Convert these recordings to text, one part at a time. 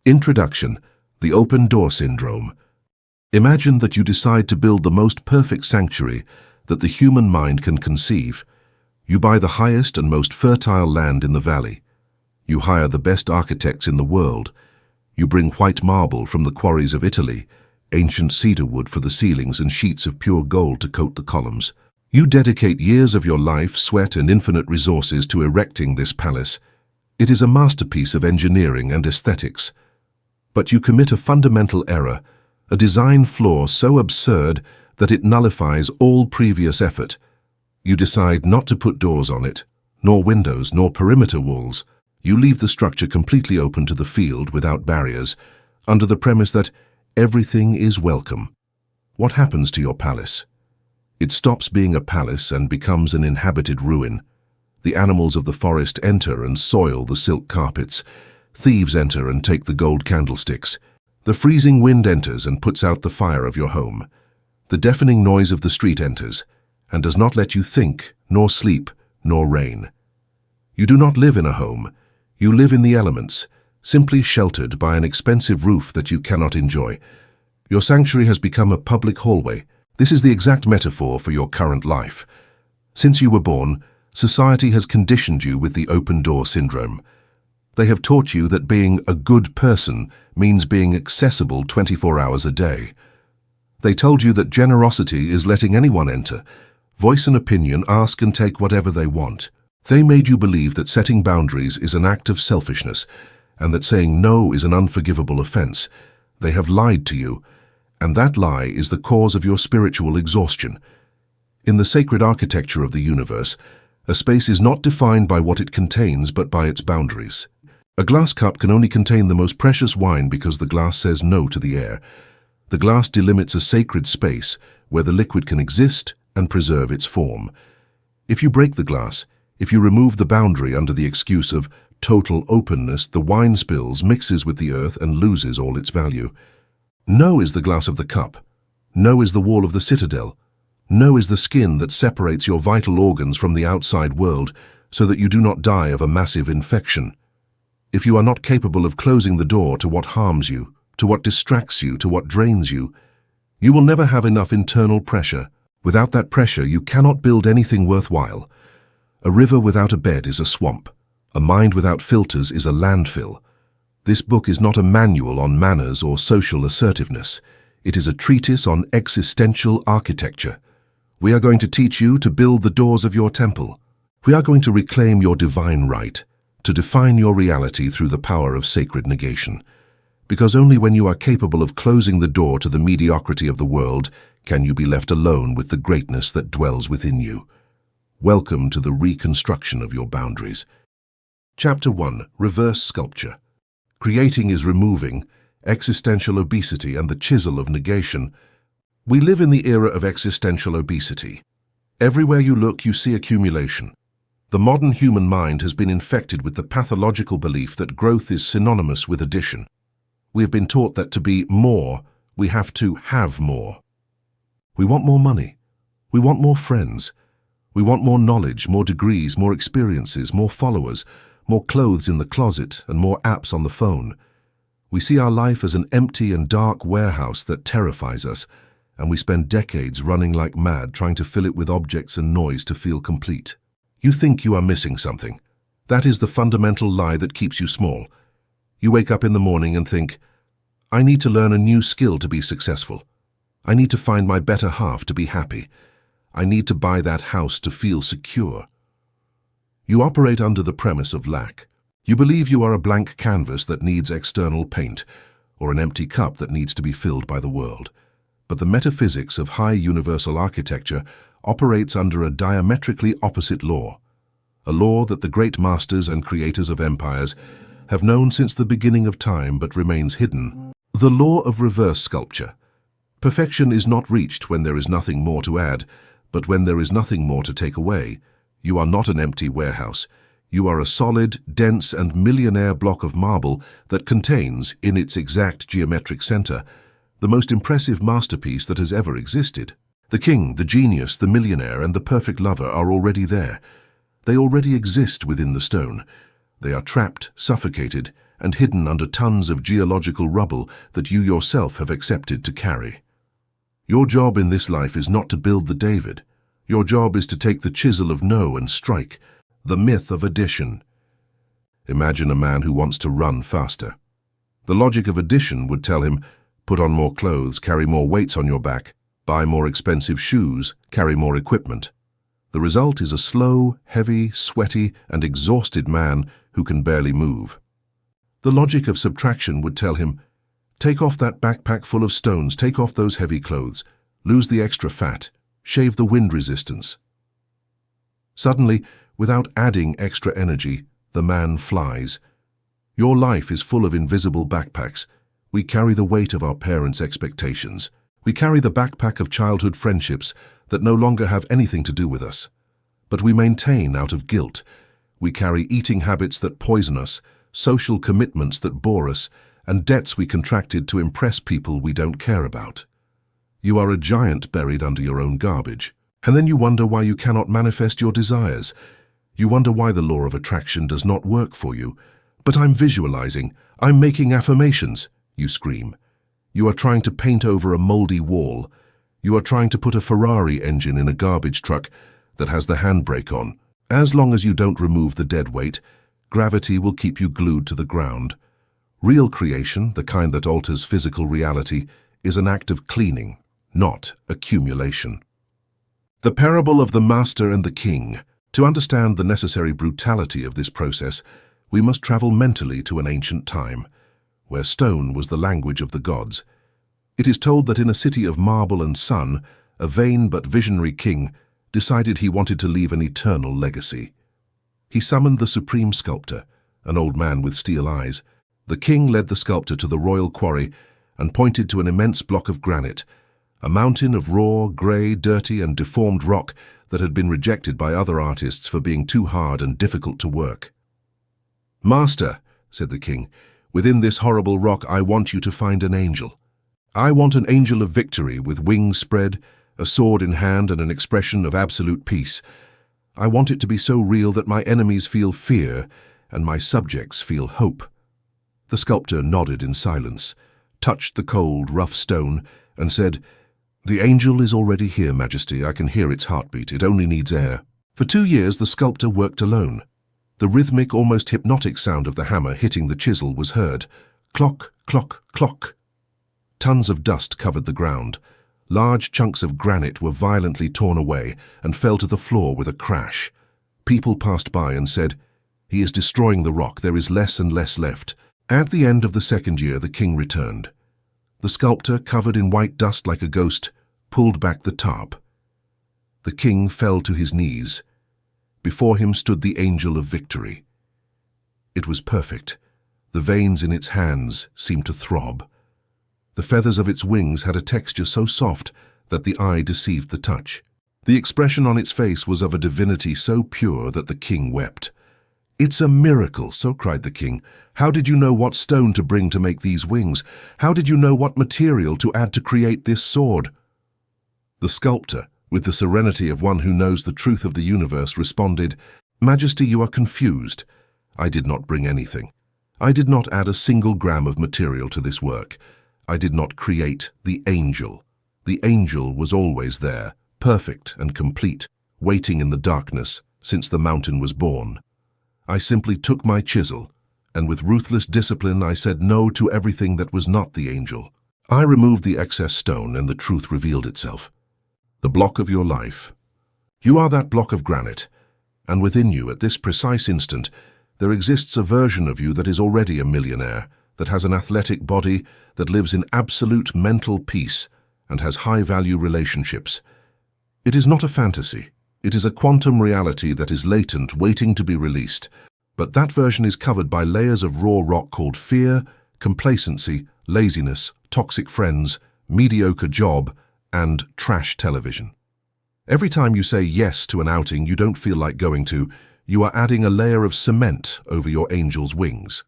Introduction: The Open Door Syndrome. Imagine that you decide to build the most perfect sanctuary that the human mind can conceive. You buy the highest and most fertile land in the valley. You hire the best architects in the world. You bring white marble from the quarries of Italy, ancient cedar wood for the ceilings, and sheets of pure gold to coat the columns. You dedicate years of your life, sweat, and infinite resources to erecting this palace. It is a masterpiece of engineering and aesthetics. But you commit a fundamental error, a design flaw so absurd that it nullifies all previous effort. You decide not to put doors on it, nor windows, nor perimeter walls. You leave the structure completely open to the field without barriers, under the premise that everything is welcome. What happens to your palace? It stops being a palace and becomes an inhabited ruin. The animals of the forest enter and soil the silk carpets. Thieves enter and take the gold candlesticks. The freezing wind enters and puts out the fire of your home. The deafening noise of the street enters and does not let you think, nor sleep, nor reign. You do not live in a home. You live in the elements, simply sheltered by an expensive roof that you cannot enjoy. Your sanctuary has become a public hallway. This is the exact metaphor for your current life. Since you were born, society has conditioned you with the open door syndrome. They have taught you that being a good person means being accessible 24 hours a day. They told you that generosity is letting anyone enter, voice an opinion, ask and take whatever they want. They made you believe that setting boundaries is an act of selfishness and that saying no is an unforgivable offense. They have lied to you, and that lie is the cause of your spiritual exhaustion. In the sacred architecture of the universe, a space is not defined by what it contains but by its boundaries. A glass cup can only contain the most precious wine because the glass says no to the air. The glass delimits a sacred space where the liquid can exist and preserve its form. If you break the glass, if you remove the boundary under the excuse of total openness, the wine spills, mixes with the earth, and loses all its value. No is the glass of the cup. No is the wall of the citadel. No is the skin that separates your vital organs from the outside world so that you do not die of a massive infection. If you are not capable of closing the door to what harms you, to what distracts you, to what drains you, you will never have enough internal pressure. Without that pressure, you cannot build anything worthwhile. A river without a bed is a swamp. A mind without filters is a landfill. This book is not a manual on manners or social assertiveness. It is a treatise on existential architecture. We are going to teach you to build the doors of your temple. We are going to reclaim your divine right, to define your reality through the power of sacred negation. Because only when you are capable of closing the door to the mediocrity of the world can you be left alone with the greatness that dwells within you. Welcome to the reconstruction of your boundaries. Chapter 1. Reverse Sculpture. Creating is removing, existential obesity and the chisel of negation. We live in the era of existential obesity. Everywhere you look, you see accumulation. The modern human mind has been infected with the pathological belief that growth is synonymous with addition. We have been taught that to be more, we have to have more. We want more money. We want more friends. We want more knowledge, more degrees, more experiences, more followers, more clothes in the closet, and more apps on the phone. We see our life as an empty and dark warehouse that terrifies us, and we spend decades running like mad trying to fill it with objects and noise to feel complete. You think you are missing something. That is the fundamental lie that keeps you small. You wake up in the morning and think, I need to learn a new skill to be successful. I need to find my better half to be happy. I need to buy that house to feel secure. You operate under the premise of lack. You believe you are a blank canvas that needs external paint, or an empty cup that needs to be filled by the world. But the metaphysics of high universal architecture operates under a diametrically opposite law, a law that the great masters and creators of empires have known since the beginning of time but remains hidden. The law of reverse sculpture. Perfection is not reached when there is nothing more to add, but when there is nothing more to take away. You are not an empty warehouse. You are a solid, dense, and millionaire block of marble that contains, in its exact geometric center, the most impressive masterpiece that has ever existed. The king, the genius, the millionaire, and the perfect lover are already there. They already exist within the stone. They are trapped, suffocated, and hidden under tons of geological rubble that you yourself have accepted to carry. Your job in this life is not to build the David. Your job is to take the chisel of no and strike, the myth of addition. Imagine a man who wants to run faster. The logic of addition would tell him, put on more clothes, carry more weights on your back, buy more expensive shoes, carry more equipment. The result is a slow, heavy, sweaty, and exhausted man who can barely move. The logic of subtraction would tell him, take off that backpack full of stones, take off those heavy clothes, lose the extra fat, shave the wind resistance. Suddenly, without adding extra energy, the man flies. Your life is full of invisible backpacks. We carry the weight of our parents' expectations. We carry the backpack of childhood friendships that no longer have anything to do with us. But we maintain out of guilt. We carry eating habits that poison us, social commitments that bore us, and debts we contracted to impress people we don't care about. You are a giant buried under your own garbage. And then you wonder why you cannot manifest your desires. You wonder why the law of attraction does not work for you. But I'm visualizing, I'm making affirmations, you scream. You are trying to paint over a moldy wall. You are trying to put a Ferrari engine in a garbage truck that has the handbrake on. As long as you don't remove the dead weight, gravity will keep you glued to the ground. Real creation, the kind that alters physical reality, is an act of cleaning, not accumulation. The parable of the master and the king. To understand the necessary brutality of this process, we must travel mentally to an ancient time, where stone was the language of the gods. It is told that in a city of marble and sun, a vain but visionary king decided he wanted to leave an eternal legacy. He summoned the supreme sculptor, an old man with steel eyes. The king led the sculptor to the royal quarry and pointed to an immense block of granite, a mountain of raw, grey, dirty and deformed rock that had been rejected by other artists for being too hard and difficult to work. "Master," said the king, "within this horrible rock I want you to find an angel. I want an angel of victory with wings spread, a sword in hand and an expression of absolute peace. I want it to be so real that my enemies feel fear and my subjects feel hope." The sculptor nodded in silence, touched the cold, rough stone, and said, "The angel is already here, Majesty. I can hear its heartbeat. It only needs air." For 2 years the sculptor worked alone. The rhythmic, almost hypnotic sound of the hammer hitting the chisel was heard. Clock, clock, clock. Tons of dust covered the ground. Large chunks of granite were violently torn away and fell to the floor with a crash. People passed by and said, "He is destroying the rock. There is less and less left." At the end of the 2nd year, the king returned. The sculptor, covered in white dust like a ghost, pulled back the tarp. The king fell to his knees. Before him stood the angel of victory. It was perfect. The veins in its hands seemed to throb. The feathers of its wings had a texture so soft that the eye deceived the touch. The expression on its face was of a divinity so pure that the king wept. "It's a miracle," so cried the king. "How did you know what stone to bring to make these wings? How did you know what material to add to create this sword?" The sculptor, with the serenity of one who knows the truth of the universe, responded, "Majesty, you are confused. I did not bring anything. I did not add a single gram of material to this work. I did not create the angel. The angel was always there, perfect and complete, waiting in the darkness since the mountain was born. I simply took my chisel, and with ruthless discipline I said no to everything that was not the angel. I removed the excess stone and the truth revealed itself. The block of your life. You are that block of granite, and within you at this precise instant there exists a version of you that is already a millionaire, that has an athletic body, that lives in absolute mental peace, and has high-value relationships. It is not a fantasy. It is a quantum reality that is latent, waiting to be released. But that version is covered by layers of raw rock called fear, complacency, laziness, toxic friends, mediocre job, and trash television. Every time you say yes to an outing you don't feel like going to, you are adding a layer of cement over your angel's wings.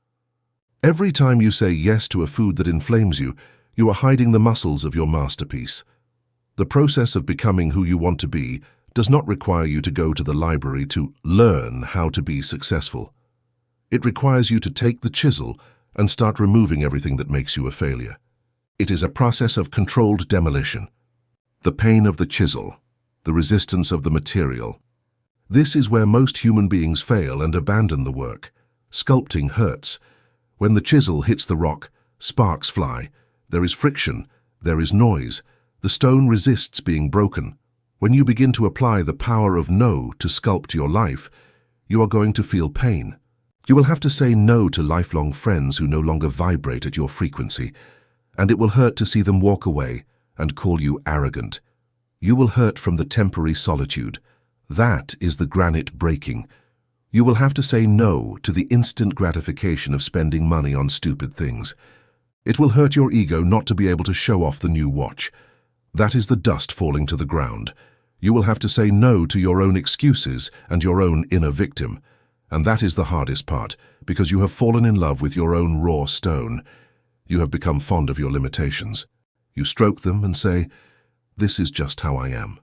Every time you say yes to a food that inflames you, you are hiding the muscles of your masterpiece. The process of becoming who you want to be does not require you to go to the library to learn how to be successful. It requires you to take the chisel and start removing everything that makes you a failure. It is a process of controlled demolition. The pain of the chisel, the resistance of the material. This is where most human beings fail and abandon the work. Sculpting hurts. When the chisel hits the rock, sparks fly. There is friction. There is noise. The stone resists being broken. When you begin to apply the power of no to sculpt your life, you are going to feel pain. You will have to say no to lifelong friends who no longer vibrate at your frequency, and it will hurt to see them walk away and call you arrogant. You will hurt from the temporary solitude. That is the granite breaking. You will have to say no to the instant gratification of spending money on stupid things. It will hurt your ego not to be able to show off the new watch. That is the dust falling to the ground. You will have to say no to your own excuses and your own inner victim. And that is the hardest part, because you have fallen in love with your own raw stone. You have become fond of your limitations. You stroke them and say, "This is just how I am.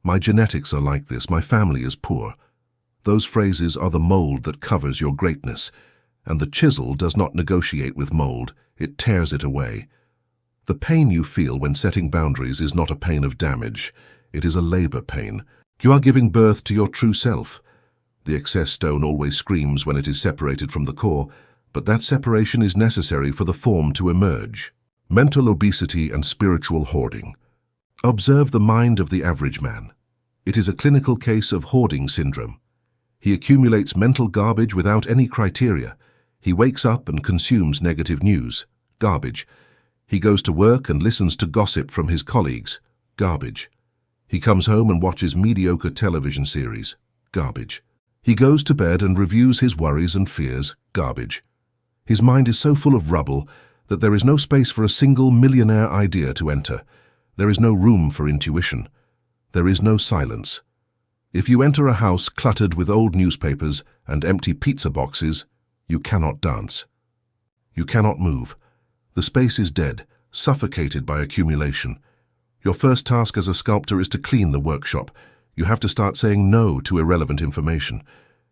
My genetics are like this, my family is poor." Those phrases are the mold that covers your greatness, and the chisel does not negotiate with mold, it tears it away. The pain you feel when setting boundaries is not a pain of damage, it is a labor pain. You are giving birth to your true self. The excess stone always screams when it is separated from the core, but that separation is necessary for the form to emerge. Mental obesity and spiritual hoarding. Observe the mind of the average man. It is a clinical case of hoarding syndrome. He accumulates mental garbage without any criteria. He wakes up and consumes negative news. Garbage. He goes to work and listens to gossip from his colleagues. Garbage. He comes home and watches mediocre television series. Garbage. He goes to bed and reviews his worries and fears. Garbage. His mind is so full of rubble that there is no space for a single millionaire idea to enter. There is no room for intuition. There is no silence. If you enter a house cluttered with old newspapers and empty pizza boxes, you cannot dance. You cannot move. The space is dead, suffocated by accumulation. Your first task as a sculptor is to clean the workshop. You have to start saying no to irrelevant information.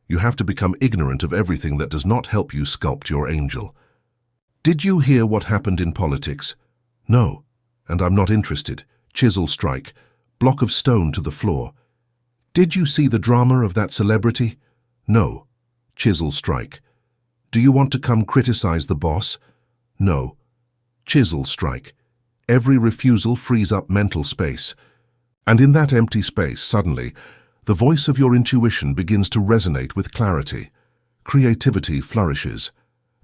You have to become ignorant of everything that does not help you sculpt your angel. Did you hear what happened in politics? No, and I'm not interested. Chisel strike, block of stone to the floor. Did you see the drama of that celebrity? No, chisel strike. Do you want to come criticize the boss? No, chisel strike. Every refusal frees up mental space. And in that empty space, suddenly, the voice of your intuition begins to resonate with clarity. Creativity flourishes.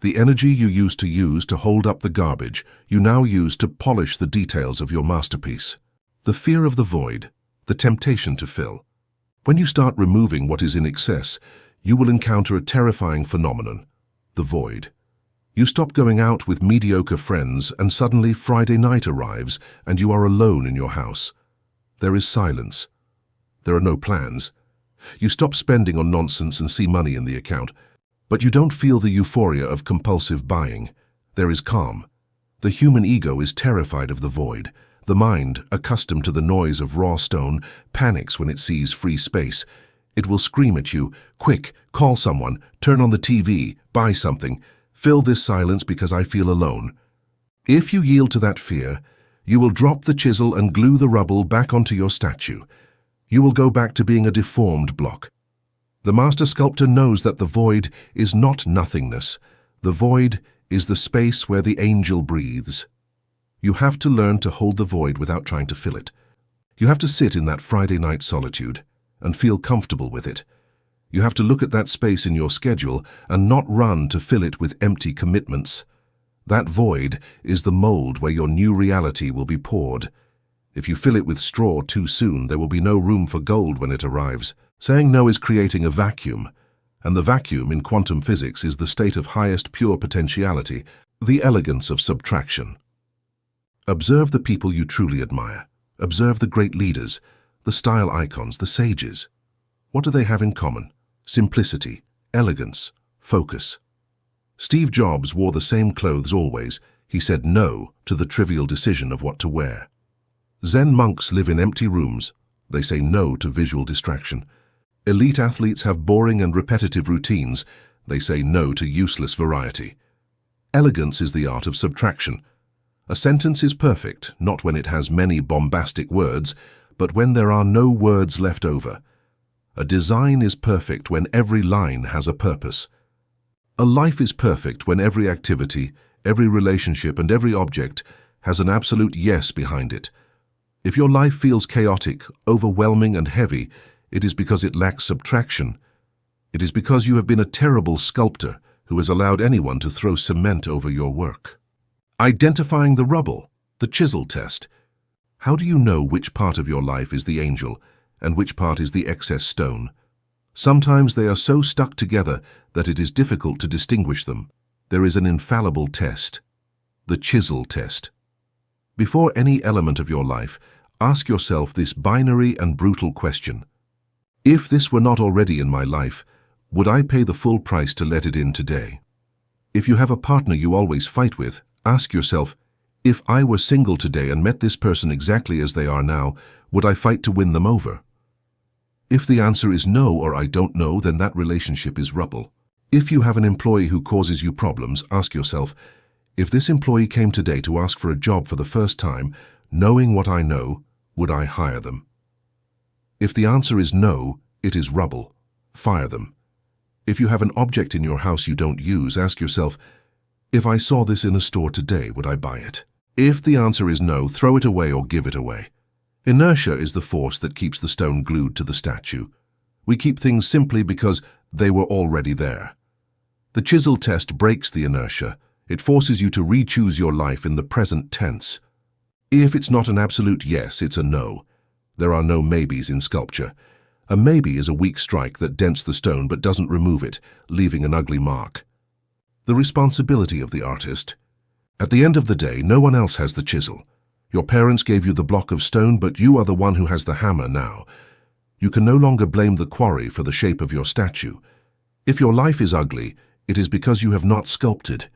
The energy you used to hold up the garbage, you now use to polish the details of your masterpiece. The fear of the void, the temptation to fill. When you start removing what is in excess, you will encounter a terrifying phenomenon, the void. You stop going out with mediocre friends and suddenly Friday night arrives and you are alone in your house. There is silence. There are no plans. You stop spending on nonsense and see money in the account, but you don't feel the euphoria of compulsive buying. There is calm. The human ego is terrified of the void. The mind, accustomed to the noise of raw stone, panics when it sees free space. It will scream at you, "Quick, call someone, turn on the TV, buy something. Fill this silence because I feel alone." If you yield to that fear, you will drop the chisel and glue the rubble back onto your statue. You will go back to being a deformed block. The master sculptor knows that the void is not nothingness. The void is the space where the angel breathes. You have to learn to hold the void without trying to fill it. You have to sit in that Friday night solitude and feel comfortable with it. You have to look at that space in your schedule and not run to fill it with empty commitments. That void is the mold where your new reality will be poured. If you fill it with straw too soon, there will be no room for gold when it arrives. Saying no is creating a vacuum, and the vacuum in quantum physics is the state of highest pure potentiality, the elegance of subtraction. Observe the people you truly admire. Observe the great leaders, the style icons, the sages. What do they have in common? Simplicity, elegance, focus. Steve Jobs wore the same clothes always. He said no to the trivial decision of what to wear. Zen monks live in empty rooms. They say no to visual distraction. Elite athletes have boring and repetitive routines. They say no to useless variety. Elegance is the art of subtraction. A sentence is perfect, not when it has many bombastic words, but when there are no words left over. A design is perfect when every line has a purpose. A life is perfect when every activity, every relationship, and every object has an absolute yes behind it. If your life feels chaotic, overwhelming, and heavy, it is because it lacks subtraction. It is because you have been a terrible sculptor who has allowed anyone to throw cement over your work. Identifying the rubble, the chisel test. How do you know which part of your life is the angel and which part is the excess stone? Sometimes they are so stuck together that it is difficult to distinguish them. There is an infallible test, the chisel test. Before any element of your life, ask yourself this binary and brutal question. If this were not already in my life, would I pay the full price to let it in today? If you have a partner you always fight with, ask yourself, if I were single today and met this person exactly as they are now, would I fight to win them over? If the answer is no or I don't know, then that relationship is rubble. If you have an employee who causes you problems, ask yourself, if this employee came today to ask for a job for the first time, knowing what I know, would I hire them? If the answer is no, it is rubble. Fire them. If you have an object in your house you don't use, ask yourself, if I saw this in a store today, would I buy it? If the answer is no, throw it away or give it away. Inertia is the force that keeps the stone glued to the statue. We keep things simply because they were already there. The chisel test breaks the inertia. It forces you to re-choose your life in the present tense. If it's not an absolute yes, it's a no. There are no maybes in sculpture. A maybe is a weak strike that dents the stone but doesn't remove it, leaving an ugly mark. The responsibility of the artist. At the end of the day, no one else has the chisel. Your parents gave you the block of stone, but you are the one who has the hammer now. You can no longer blame the quarry for the shape of your statue. If your life is ugly, it is because you have not sculpted.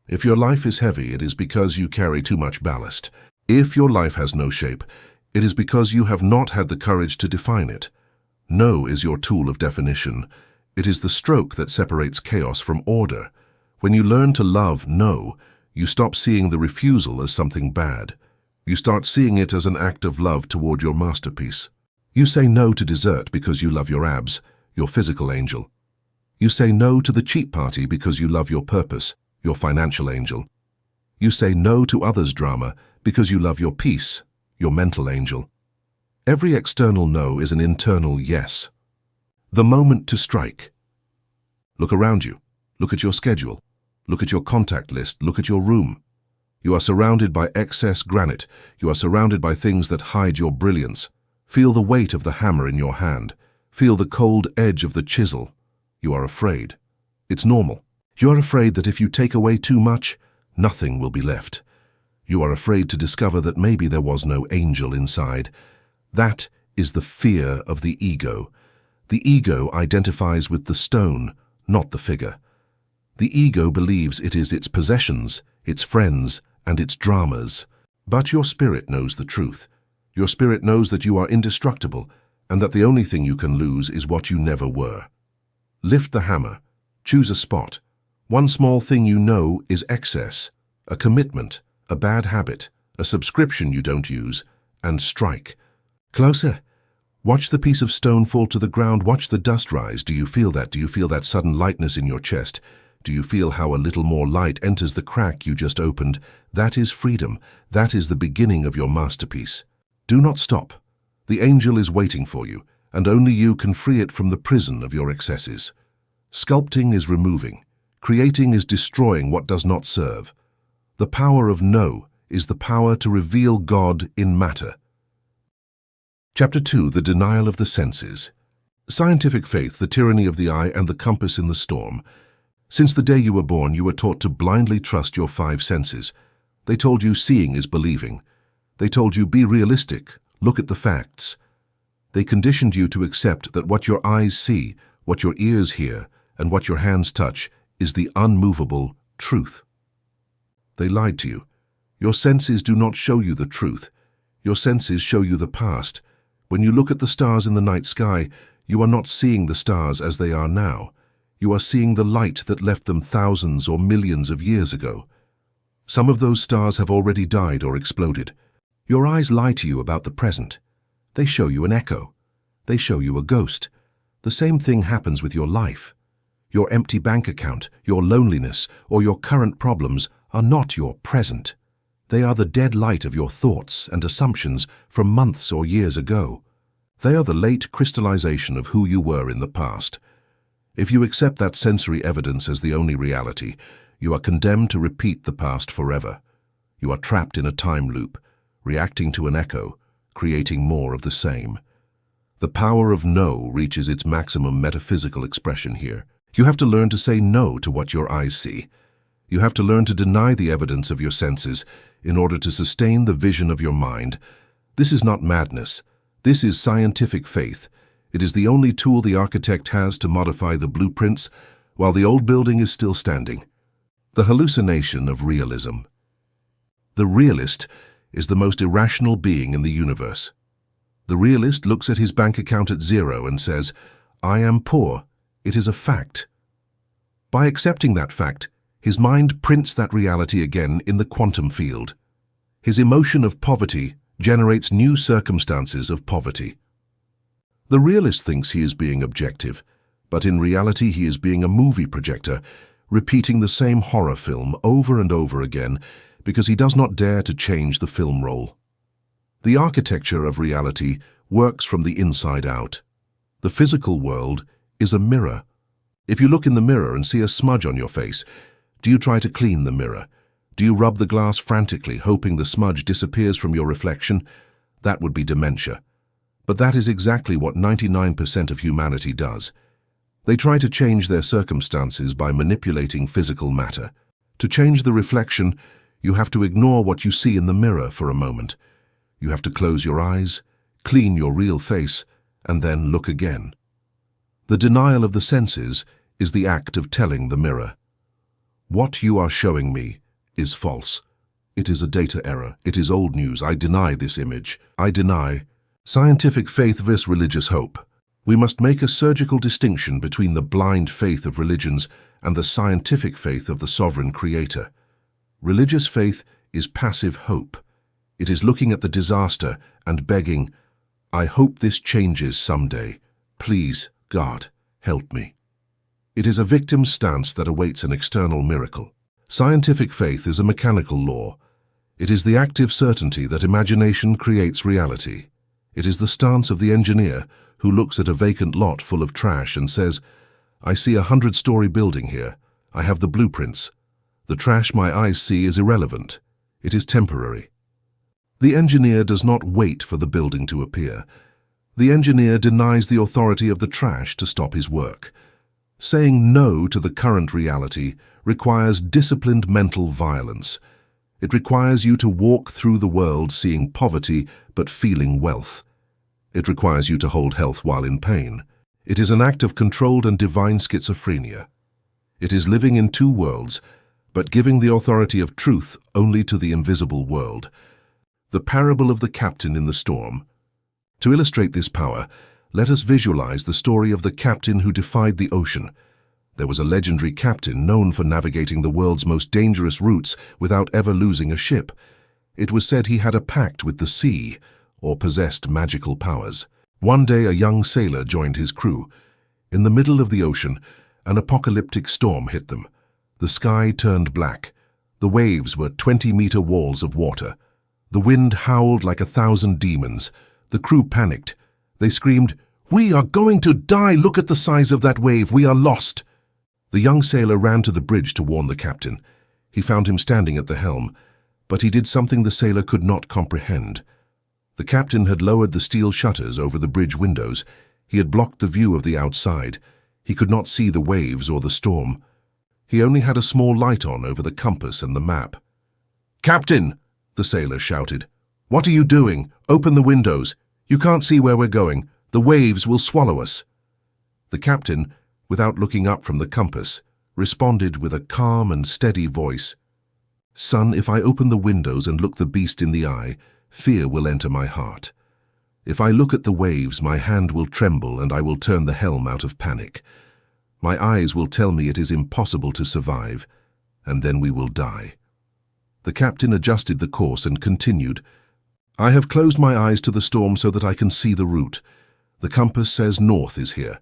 If your life is heavy, it is because you carry too much ballast. If your life has no shape, it is because you have not had the courage to define it. No is your tool of definition. It is the stroke that separates chaos from order. When you learn to love no, you stop seeing the refusal as something bad. You start seeing it as an act of love toward your masterpiece. You say no to dessert because you love your abs, your physical angel. You say no to the cheap party because you love your purpose, your financial angel. You say no to others' drama because you love your peace, your mental angel. Every external no is an internal yes. The moment to strike. Look around you. Look at your schedule. Look at your contact list. Look at your room. You are surrounded by excess granite. You are surrounded by things that hide your brilliance. Feel the weight of the hammer in your hand. Feel the cold edge of the chisel. You are afraid. It's normal. You are afraid that if you take away too much, nothing will be left. You are afraid to discover that maybe there was no angel inside. That is the fear of the ego. The ego identifies with the stone, not the figure. The ego believes it is its possessions, its friends, and its dramas. But your spirit knows the truth. Your spirit knows that you are indestructible, and that the only thing you can lose is what you never were. Lift the hammer. Choose a spot. One small thing you know is excess, a commitment, a bad habit, a subscription you don't use, and strike. Closer. Watch the piece of stone fall to the ground. Watch the dust rise. Do you feel that? Do you feel that sudden lightness in your chest? Do you feel how a little more light enters the crack you just opened? That is freedom. That is the beginning of your masterpiece. Do not stop. The angel is waiting for you, and only you can free it from the prison of your excesses. Sculpting is removing. Creating is destroying what does not serve. The power of no is the power to reveal God in matter. Chapter 2. The Denial of the Senses. Scientific faith, the tyranny of the eye and the compass in the storm. Since the day you were born, you were taught to blindly trust your 5 senses. They told you seeing is believing. They told you be realistic, look at the facts. They conditioned you to accept that what your eyes see, what your ears hear, and what your hands touch is the unmovable truth. They lied to you. Your senses do not show you the truth. Your senses show you the past. When you look at the stars in the night sky, you are not seeing the stars as they are now. You are seeing the light that left them thousands or millions of years ago. Some of those stars have already died or exploded. Your eyes lie to you about the present. They show you an echo. They show you a ghost. The same thing happens with your life. Your empty bank account, your loneliness, or your current problems are not your present. They are the dead light of your thoughts and assumptions from months or years ago. They are the late crystallization of who you were in the past. If you accept that sensory evidence as the only reality, you are condemned to repeat the past forever. You are trapped in a time loop, reacting to an echo, creating more of the same. The power of no reaches its maximum metaphysical expression here. You have to learn to say no to what your eyes see. You have to learn to deny the evidence of your senses in order to sustain the vision of your mind. This is not madness. This is scientific faith. It is the only tool the architect has to modify the blueprints while the old building is still standing. The hallucination of realism. The realist is the most irrational being in the universe. The realist looks at his bank account at zero and says, "I am poor. It is a fact." By accepting that fact, his mind prints that reality again in the quantum field. His emotion of poverty generates new circumstances of poverty. The realist thinks he is being objective, but in reality he is being a movie projector, repeating the same horror film over and over again because he does not dare to change the film roll. The architecture of reality works from the inside out. The physical world is a mirror. If you look in the mirror and see a smudge on your face, do you try to clean the mirror? Do you rub the glass frantically, hoping the smudge disappears from your reflection? That would be dementia. But that is exactly what 99% of humanity does. They try to change their circumstances by manipulating physical matter. To change the reflection, you have to ignore what you see in the mirror for a moment. You have to close your eyes, clean your real face, and then look again. The denial of the senses is the act of telling the mirror, "What you are showing me is false. It is a data error. It is old news. I deny this image. I deny." Scientific faith versus religious hope. We must make a surgical distinction between the blind faith of religions and the scientific faith of the sovereign creator. Religious faith is passive hope. It is looking at the disaster and begging, "I hope this changes someday. Please, God, help me." It is a victim's stance that awaits an external miracle. Scientific faith is a mechanical law. It is the active certainty that imagination creates reality. It is the stance of the engineer who looks at a vacant lot full of trash and says, "I see a 100-story building here. I have the blueprints. The trash my eyes see is irrelevant. It is temporary." The engineer does not wait for the building to appear. The engineer denies the authority of the trash to stop his work. Saying no to the current reality requires disciplined mental violence. It requires you to walk through the world seeing poverty but feeling wealth. It requires you to hold health while in pain. It is an act of controlled and divine schizophrenia. It is living in two worlds, but giving the authority of truth only to the invisible world. The parable of the captain in the storm. To illustrate this power, let us visualize the story of the captain who defied the ocean. There was a legendary captain known for navigating the world's most dangerous routes without ever losing a ship. It was said he had a pact with the sea, or possessed magical powers. One day a young sailor joined his crew. In the middle of the ocean, an apocalyptic storm hit them. The sky turned black. The waves were 20-meter walls of water. The wind howled like 1,000 demons. The crew panicked. They screamed, "We are going to die! Look at the size of that wave! We are lost!" The young sailor ran to the bridge to warn the captain. He found him standing at the helm, but he did something the sailor could not comprehend. The captain had lowered the steel shutters over the bridge windows. He had blocked the view of the outside. He could not see the waves or the storm. He only had a small light on over the compass and the map. "Captain!" the sailor shouted. "What are you doing? Open the windows. You can't see where we're going. The waves will swallow us." The captain, without looking up from the compass, responded with a calm and steady voice. "Son, if I open the windows and look the beast in the eye, fear will enter my heart. If I look at the waves, my hand will tremble and I will turn the helm out of panic. My eyes will tell me it is impossible to survive, and then we will die. The captain adjusted the course and continued, I have closed my eyes to the storm so that I can see the route. The compass says north is here.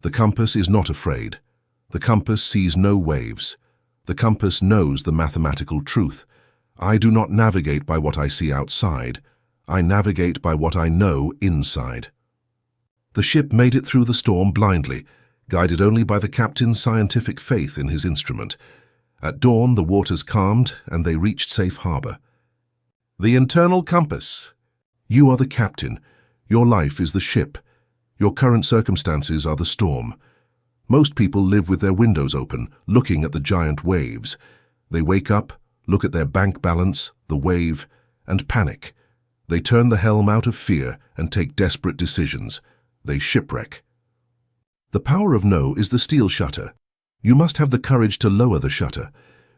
The compass is not afraid. The compass sees no waves. The compass knows the mathematical truth. I do not navigate by what I see outside. I navigate by what I know inside. The ship made it through the storm blindly, guided only by the captain's scientific faith in his instrument. At dawn, the waters calmed and they reached safe harbor. The internal compass. You are the captain. Your life is the ship. Your current circumstances are the storm. Most people live with their windows open, looking at the giant waves. They wake up, look at their bank balance, the wave, and panic. They turn the helm out of fear and take desperate decisions. They shipwreck. The power of no is the steel shutter. You must have the courage to lower the shutter.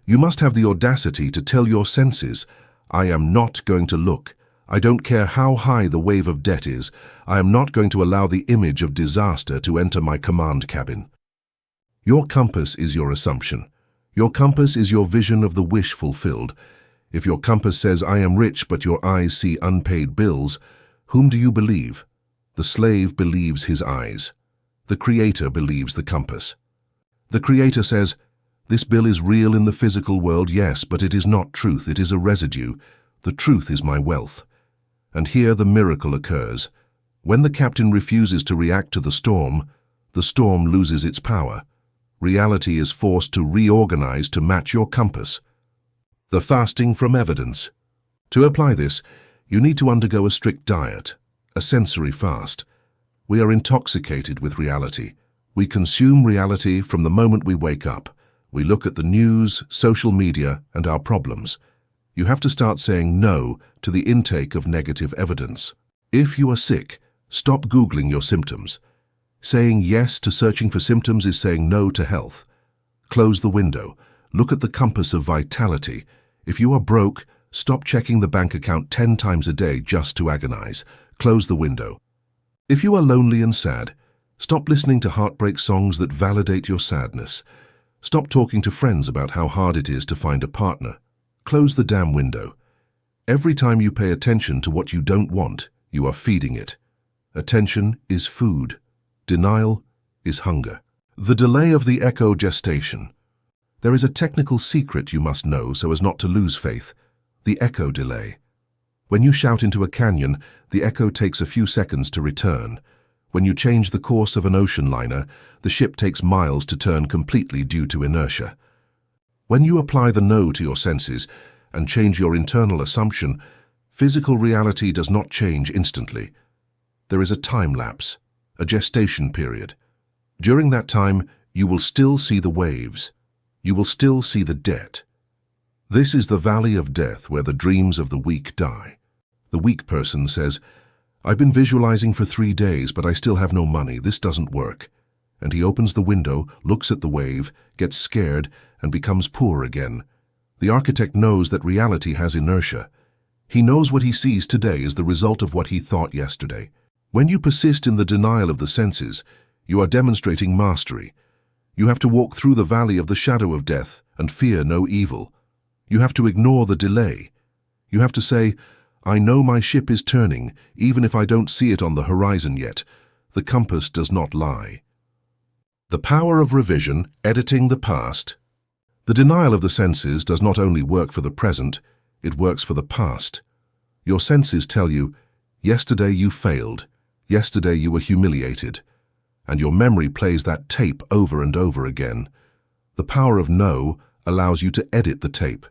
You must have the audacity to tell your senses, I am not going to look. I don't care how high the wave of debt is. I am not going to allow the image of disaster to enter my command cabin. Your compass is your assumption. Your compass is your vision of the wish fulfilled. If your compass says, I am rich, but your eyes see unpaid bills, whom do you believe? The slave believes his eyes. The Creator believes the compass. The Creator says, this bill is real in the physical world, yes, but it is not truth, it is a residue. The truth is my wealth. And here the miracle occurs. When the captain refuses to react to the storm loses its power. Reality is forced to reorganize to match your compass. The fasting from evidence. To apply this, you need to undergo a strict diet, a sensory fast. We are intoxicated with reality. We consume reality from the moment we wake up. We look at the news, social media, and our problems. You have to start saying no to the intake of negative evidence. If you are sick, stop Googling your symptoms. Saying yes to searching for symptoms is saying no to health. Close the window. Look at the compass of vitality. If you are broke, stop checking the bank account 10 times a day just to agonize. Close the window. If you are lonely and sad, stop listening to heartbreak songs that validate your sadness. Stop talking to friends about how hard it is to find a partner. Close the damn window. Every time you pay attention to what you don't want, you are feeding it. Attention is food. Denial is hunger. The delay of the echo gestation. There is a technical secret you must know so as not to lose faith. The echo delay. When you shout into a canyon, the echo takes a few seconds to return. When you change the course of an ocean liner, the ship takes miles to turn completely due to inertia. When you apply the no to your senses and change your internal assumption, physical reality does not change instantly. There is a time lapse, a gestation period. During that time, you will still see the waves. You will still see the debt. This is the valley of death where the dreams of the weak die. The weak person says, I've been visualizing for 3 days, but I still have no money. This doesn't work. And he opens the window, looks at the wave, gets scared, and becomes poor again. The architect knows that reality has inertia. He knows what he sees today is the result of what he thought yesterday. When you persist in the denial of the senses, you are demonstrating mastery. You have to walk through the valley of the shadow of death and fear no evil. You have to ignore the delay. You have to say, I know my ship is turning, even if I don't see it on the horizon yet. The compass does not lie. The power of revision, editing the past. The denial of the senses does not only work for the present, it works for the past. Your senses tell you, yesterday you failed, yesterday you were humiliated, and your memory plays that tape over and over again. The power of no allows you to edit the tape.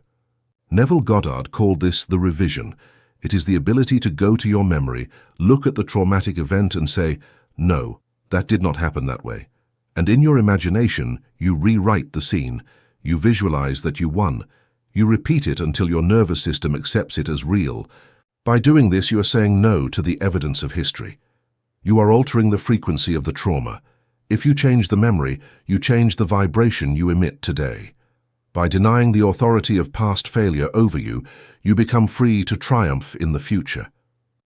Neville Goddard called this the revision. It is the ability to go to your memory, look at the traumatic event and say, no, that did not happen that way. And in your imagination, you rewrite the scene. You visualize that you won. You repeat it until your nervous system accepts it as real. By doing this, you are saying no to the evidence of history. You are altering the frequency of the trauma. If you change the memory, you change the vibration you emit today. By denying the authority of past failure over you, you become free to triumph in the future.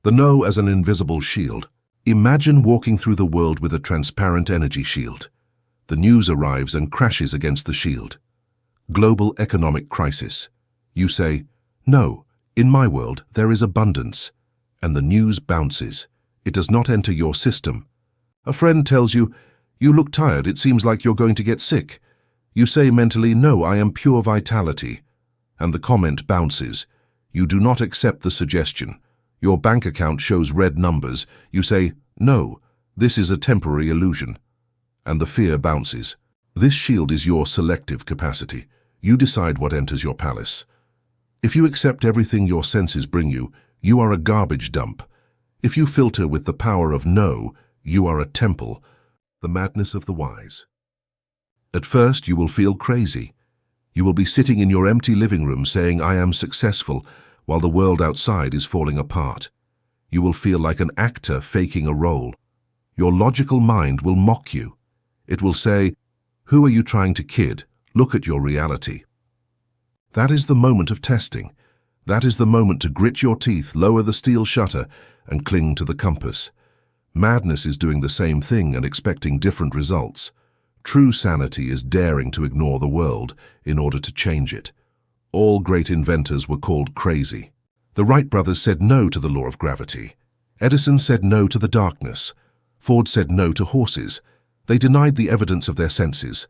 The no as an invisible shield. Imagine walking through the world with a transparent energy shield. The news arrives and crashes against the shield. Global economic crisis. You say, "No, in my world there is abundance." And the news bounces. It does not enter your system. A friend tells you, "You look tired, it seems like you're going to get sick." You say mentally, "No, I am pure vitality." And the comment bounces. You do not accept the suggestion. Your bank account shows red numbers. You say, "No, this is a temporary illusion." And the fear bounces. This shield is your selective capacity. You decide what enters your palace. If you accept everything your senses bring you, you are a garbage dump. If you filter with the power of no, you are a temple. The madness of the wise. At first, you will feel crazy. You will be sitting in your empty living room saying, "I am successful," while the world outside is falling apart. You will feel like an actor faking a role. Your logical mind will mock you. It will say, "Who are you trying to kid? Look at your reality." That is the moment of testing. That is the moment to grit your teeth, lower the steel shutter, and cling to the compass. Madness is doing the same thing and expecting different results. True sanity is daring to ignore the world in order to change it. All great inventors were called crazy. The Wright brothers said no to the law of gravity. Edison said no to the darkness. Ford said no to horses. They denied the evidence of their senses.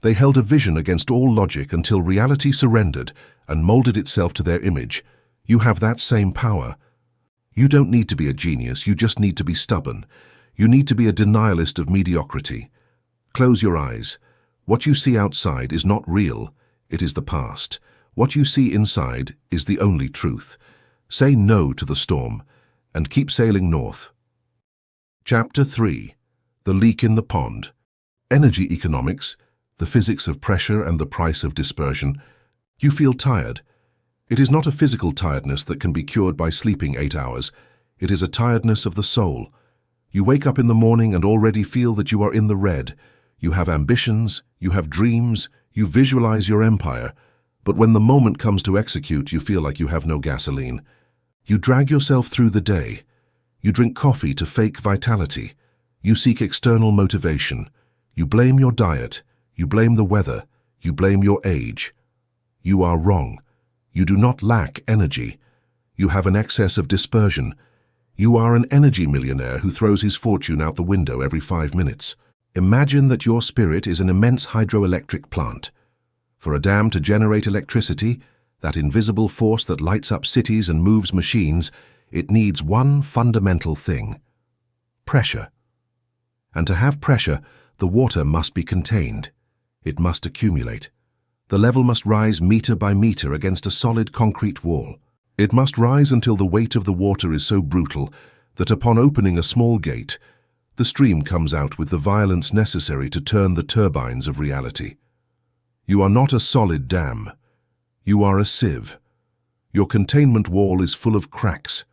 They held a vision against all logic until reality surrendered and molded itself to their image. You have that same power. You don't need to be a genius, you just need to be stubborn. You need to be a denialist of mediocrity. Close your eyes. What you see outside is not real, it is the past. What you see inside is the only truth. Say no to the storm and keep sailing north. Chapter 3. The Leak in the Pond. Energy economics, the physics of pressure and the price of dispersion. You feel tired. It is not a physical tiredness that can be cured by sleeping 8 hours. It is a tiredness of the soul. You wake up in the morning and already feel that you are in the red. You have ambitions, you have dreams, you visualize your empire. But when the moment comes to execute, you feel like you have no gasoline. You drag yourself through the day. You drink coffee to fake vitality. You seek external motivation. You blame your diet. You blame the weather. You blame your age. You are wrong. You do not lack energy. You have an excess of dispersion. You are an energy millionaire who throws his fortune out the window every 5 minutes. Imagine that your spirit is an immense hydroelectric plant. For a dam to generate electricity, that invisible force that lights up cities and moves machines, it needs one fundamental thing: pressure. And to have pressure, the water must be contained. It must accumulate. The level must rise meter by meter against a solid concrete wall. It must rise until the weight of the water is so brutal that upon opening a small gate, the stream comes out with the violence necessary to turn the turbines of reality. You are not a solid dam. You are a sieve. Your containment wall is full of cracks.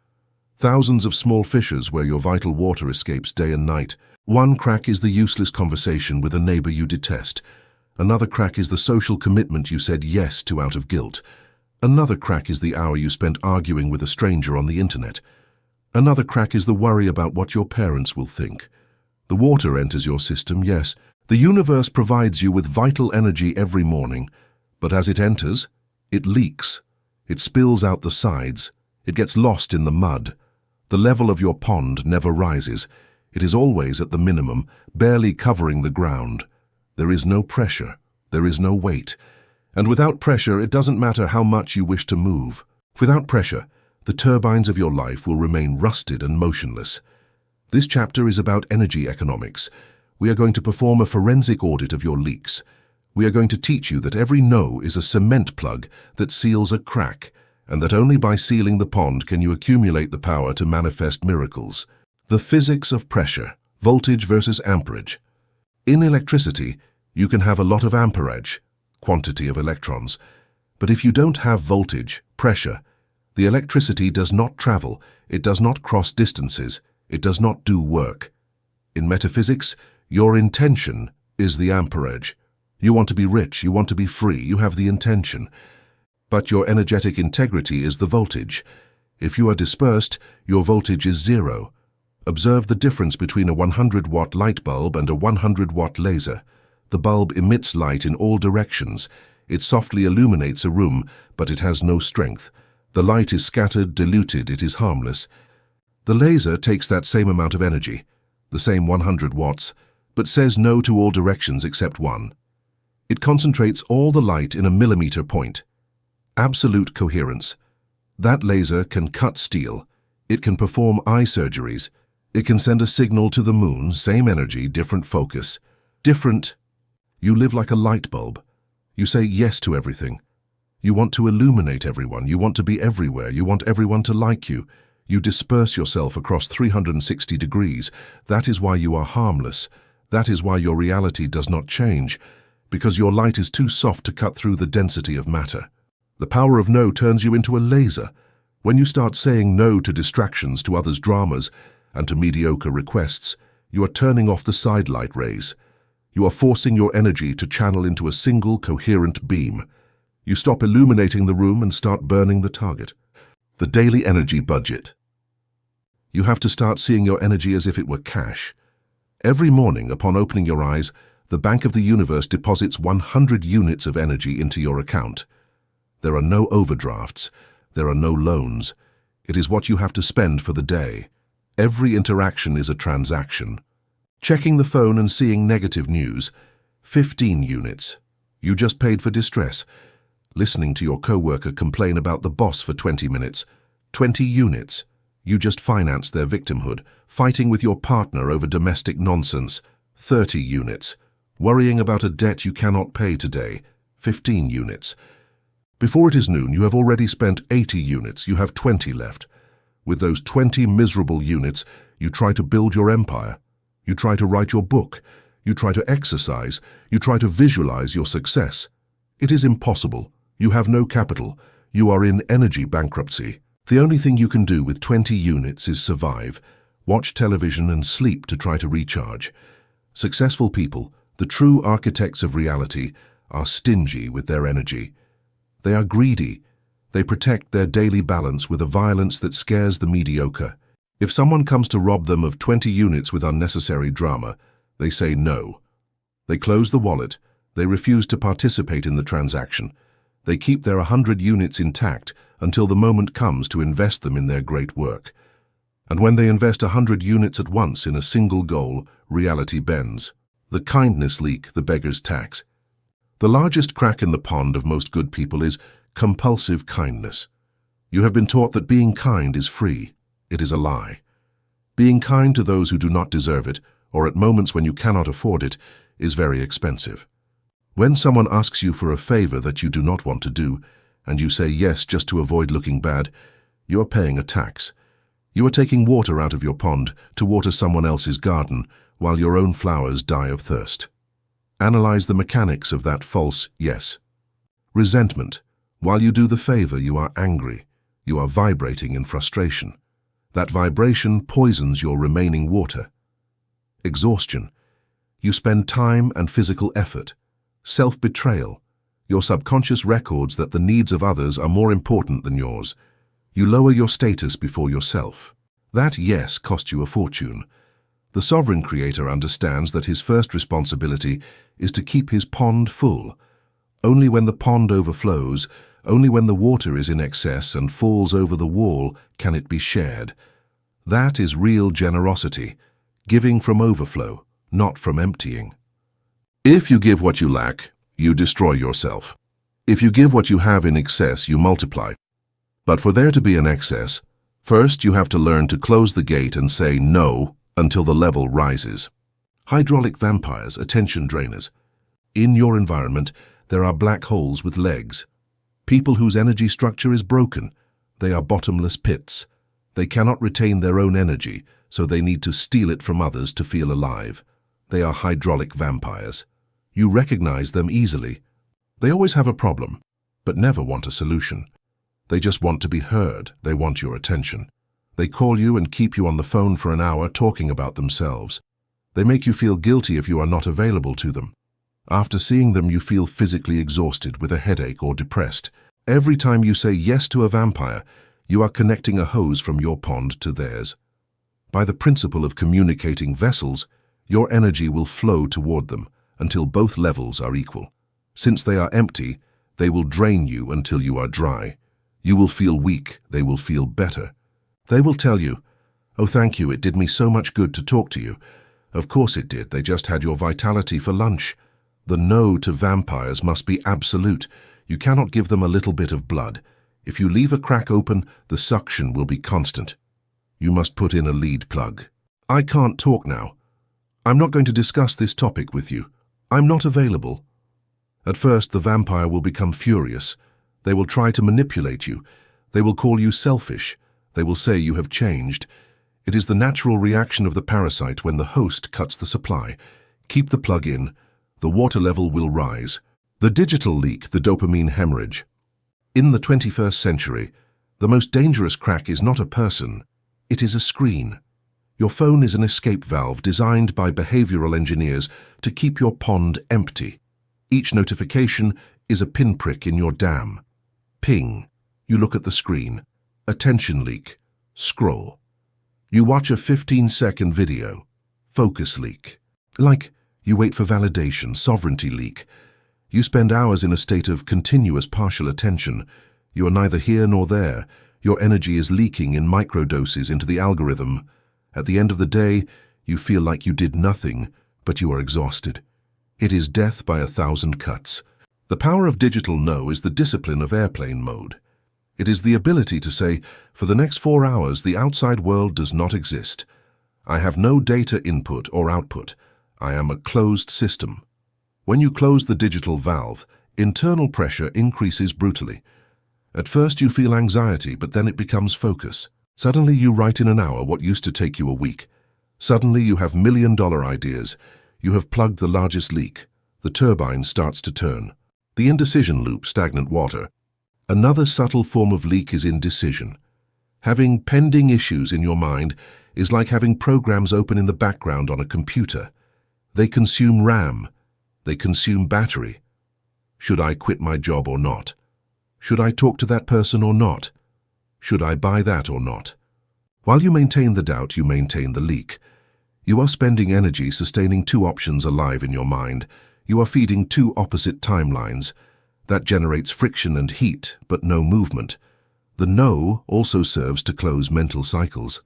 Thousands of small fissures where your vital water escapes day and night. One crack is the useless conversation with a neighbor you detest. Another crack is the social commitment you said yes to out of guilt. Another crack is the hour you spent arguing with a stranger on the internet. Another crack is the worry about what your parents will think. The water enters your system, yes. The universe provides you with vital energy every morning, but as it enters, it leaks. It spills out the sides. It gets lost in the mud. The level of your pond never rises. It is always at the minimum, barely covering the ground. There is no pressure. There is no weight. And without pressure, it doesn't matter how much you wish to move. Without pressure, the turbines of your life will remain rusted and motionless. This chapter is about energy economics. We are going to perform a forensic audit of your leaks. We are going to teach you that every no is a cement plug that seals a crack, and that only by sealing the pond can you accumulate the power to manifest miracles. The physics of pressure, voltage versus amperage. In electricity, you can have a lot of amperage, quantity of electrons, but if you don't have voltage, pressure, the electricity does not travel, it does not cross distances, it does not do work. In metaphysics, your intention is the amperage. You want to be rich, you want to be free, you have the intention. But your energetic integrity is the voltage. If you are dispersed, your voltage is 0. Observe the difference between a 100-watt light bulb and a 100-watt laser. The bulb emits light in all directions. It softly illuminates a room, but it has no strength. The light is scattered, diluted, it is harmless. The laser takes that same amount of energy, the same 100 watts, but says no to all directions except one. It concentrates all the light in a millimeter point. Absolute coherence. That laser can cut steel. It can perform eye surgeries. It can send a signal to the moon, same energy, different focus. Different. You live like a light bulb. You say yes to everything. You want to illuminate everyone. You want to be everywhere. You want everyone to like you. You disperse yourself across 360 degrees. That is why you are harmless. That is why your reality does not change, because your light is too soft to cut through the density of matter. The power of no turns you into a laser. When you start saying no to distractions, to others' dramas, and to mediocre requests, you are turning off the sidelight rays. You are forcing your energy to channel into a single coherent beam. You stop illuminating the room and start burning the target. The daily energy budget. You have to start seeing your energy as if it were cash. Every morning, upon opening your eyes, the Bank of the Universe deposits 100 units of energy into your account. There are no overdrafts. There are no loans. It is what you have to spend for the day. Every interaction is a transaction. Checking the phone and seeing negative news, 15 units. You just paid for distress. Listening to your coworker complain about the boss for 20 minutes, 20 units. You just financed their victimhood. Fighting with your partner over domestic nonsense, 30 units. Worrying about a debt you cannot pay today, 15 units. Before it is noon, you have already spent 80 units. You have 20 left. With those 20 miserable units, you try to build your empire. You try to write your book. You try to exercise. You try to visualize your success. It is impossible. You have no capital. You are in energy bankruptcy. The only thing you can do with 20 units is survive, watch television and sleep to try to recharge. Successful people, the true architects of reality, are stingy with their energy. They are greedy. They protect their daily balance with a violence that scares the mediocre. If someone comes to rob them of 20 units with unnecessary drama, they say no. They close the wallet. They refuse to participate in the transaction. They keep their 100 units intact until the moment comes to invest them in their great work. And when they invest 100 units at once in a single goal, reality bends. The kindness leak, the beggar's tax. The largest crack in the pond of most good people is compulsive kindness. You have been taught that being kind is free. It is a lie. Being kind to those who do not deserve it, or at moments when you cannot afford it, is very expensive. When someone asks you for a favor that you do not want to do, and you say yes just to avoid looking bad, you are paying a tax. You are taking water out of your pond to water someone else's garden, while your own flowers die of thirst. Analyze the mechanics of that false yes. Resentment. While you do the favor, you are angry. You are vibrating in frustration. That vibration poisons your remaining water. Exhaustion. You spend time and physical effort. Self-betrayal. Your subconscious records that the needs of others are more important than yours. You lower your status before yourself. That yes cost you a fortune. The sovereign creator understands that his first responsibility is to keep his pond full. Only when the pond overflows, only when the water is in excess and falls over the wall can it be shared. That is real generosity, giving from overflow, not from emptying. If you give what you lack, you destroy yourself. If you give what you have in excess, you multiply. But for there to be an excess, first you have to learn to close the gate and say no until the level rises. Hydraulic vampires, attention drainers. In your environment, there are black holes with legs. People whose energy structure is broken. They are bottomless pits. They cannot retain their own energy, so they need to steal it from others to feel alive. They are hydraulic vampires. You recognize them easily. They always have a problem, but never want a solution. They just want to be heard. They want your attention. They call you and keep you on the phone for an hour talking about themselves. They make you feel guilty if you are not available to them. After seeing them, you feel physically exhausted with a headache or depressed. Every time you say yes to a vampire, you are connecting a hose from your pond to theirs. By the principle of communicating vessels, your energy will flow toward them until both levels are equal. Since they are empty, they will drain you until you are dry. You will feel weak, they will feel better. They will tell you, "Oh, thank you, it did me so much good to talk to you." Of course it did, they just had your vitality for lunch. The no to vampires must be absolute. You cannot give them a little bit of blood. If you leave a crack open, the suction will be constant. You must put in a lead plug. "I can't talk now. I'm not going to discuss this topic with you. I'm not available." At first, the vampire will become furious. They will try to manipulate you. They will call you selfish. They will say you have changed. It is the natural reaction of the parasite when the host cuts the supply. Keep the plug in. The water level will rise. The digital leak, the dopamine hemorrhage. In the 21st century, the most dangerous crack is not a person. It is a screen. Your phone is an escape valve designed by behavioral engineers to keep your pond empty. Each notification is a pinprick in your dam. Ping. You look at the screen. Attention leak. Scroll. You watch a 15-second video. Focus leak. Like, you wait for validation. Sovereignty leak. You spend hours in a state of continuous partial attention. You are neither here nor there. Your energy is leaking in microdoses into the algorithm. At the end of the day, you feel like you did nothing, but you are exhausted. It is death by 1,000 cuts. The power of digital no is the discipline of airplane mode. It is the ability to say, for the next 4 hours, the outside world does not exist. I have no data input or output. I am a closed system. When you close the digital valve, internal pressure increases brutally. At first you feel anxiety, but then it becomes focus. Suddenly you write in an hour what used to take you a week. Suddenly you have million-dollar ideas. You have plugged the largest leak. The turbine starts to turn. The indecision loop, stagnant water. Another subtle form of leak is indecision. Having pending issues in your mind is like having programs open in the background on a computer. They consume RAM. They consume battery. Should I quit my job or not? Should I talk to that person or not? Should I buy that or not? While you maintain the doubt, you maintain the leak. You are spending energy sustaining 2 options alive in your mind. You are feeding 2 opposite timelines. That generates friction and heat, but no movement. The no also serves to close mental cycles.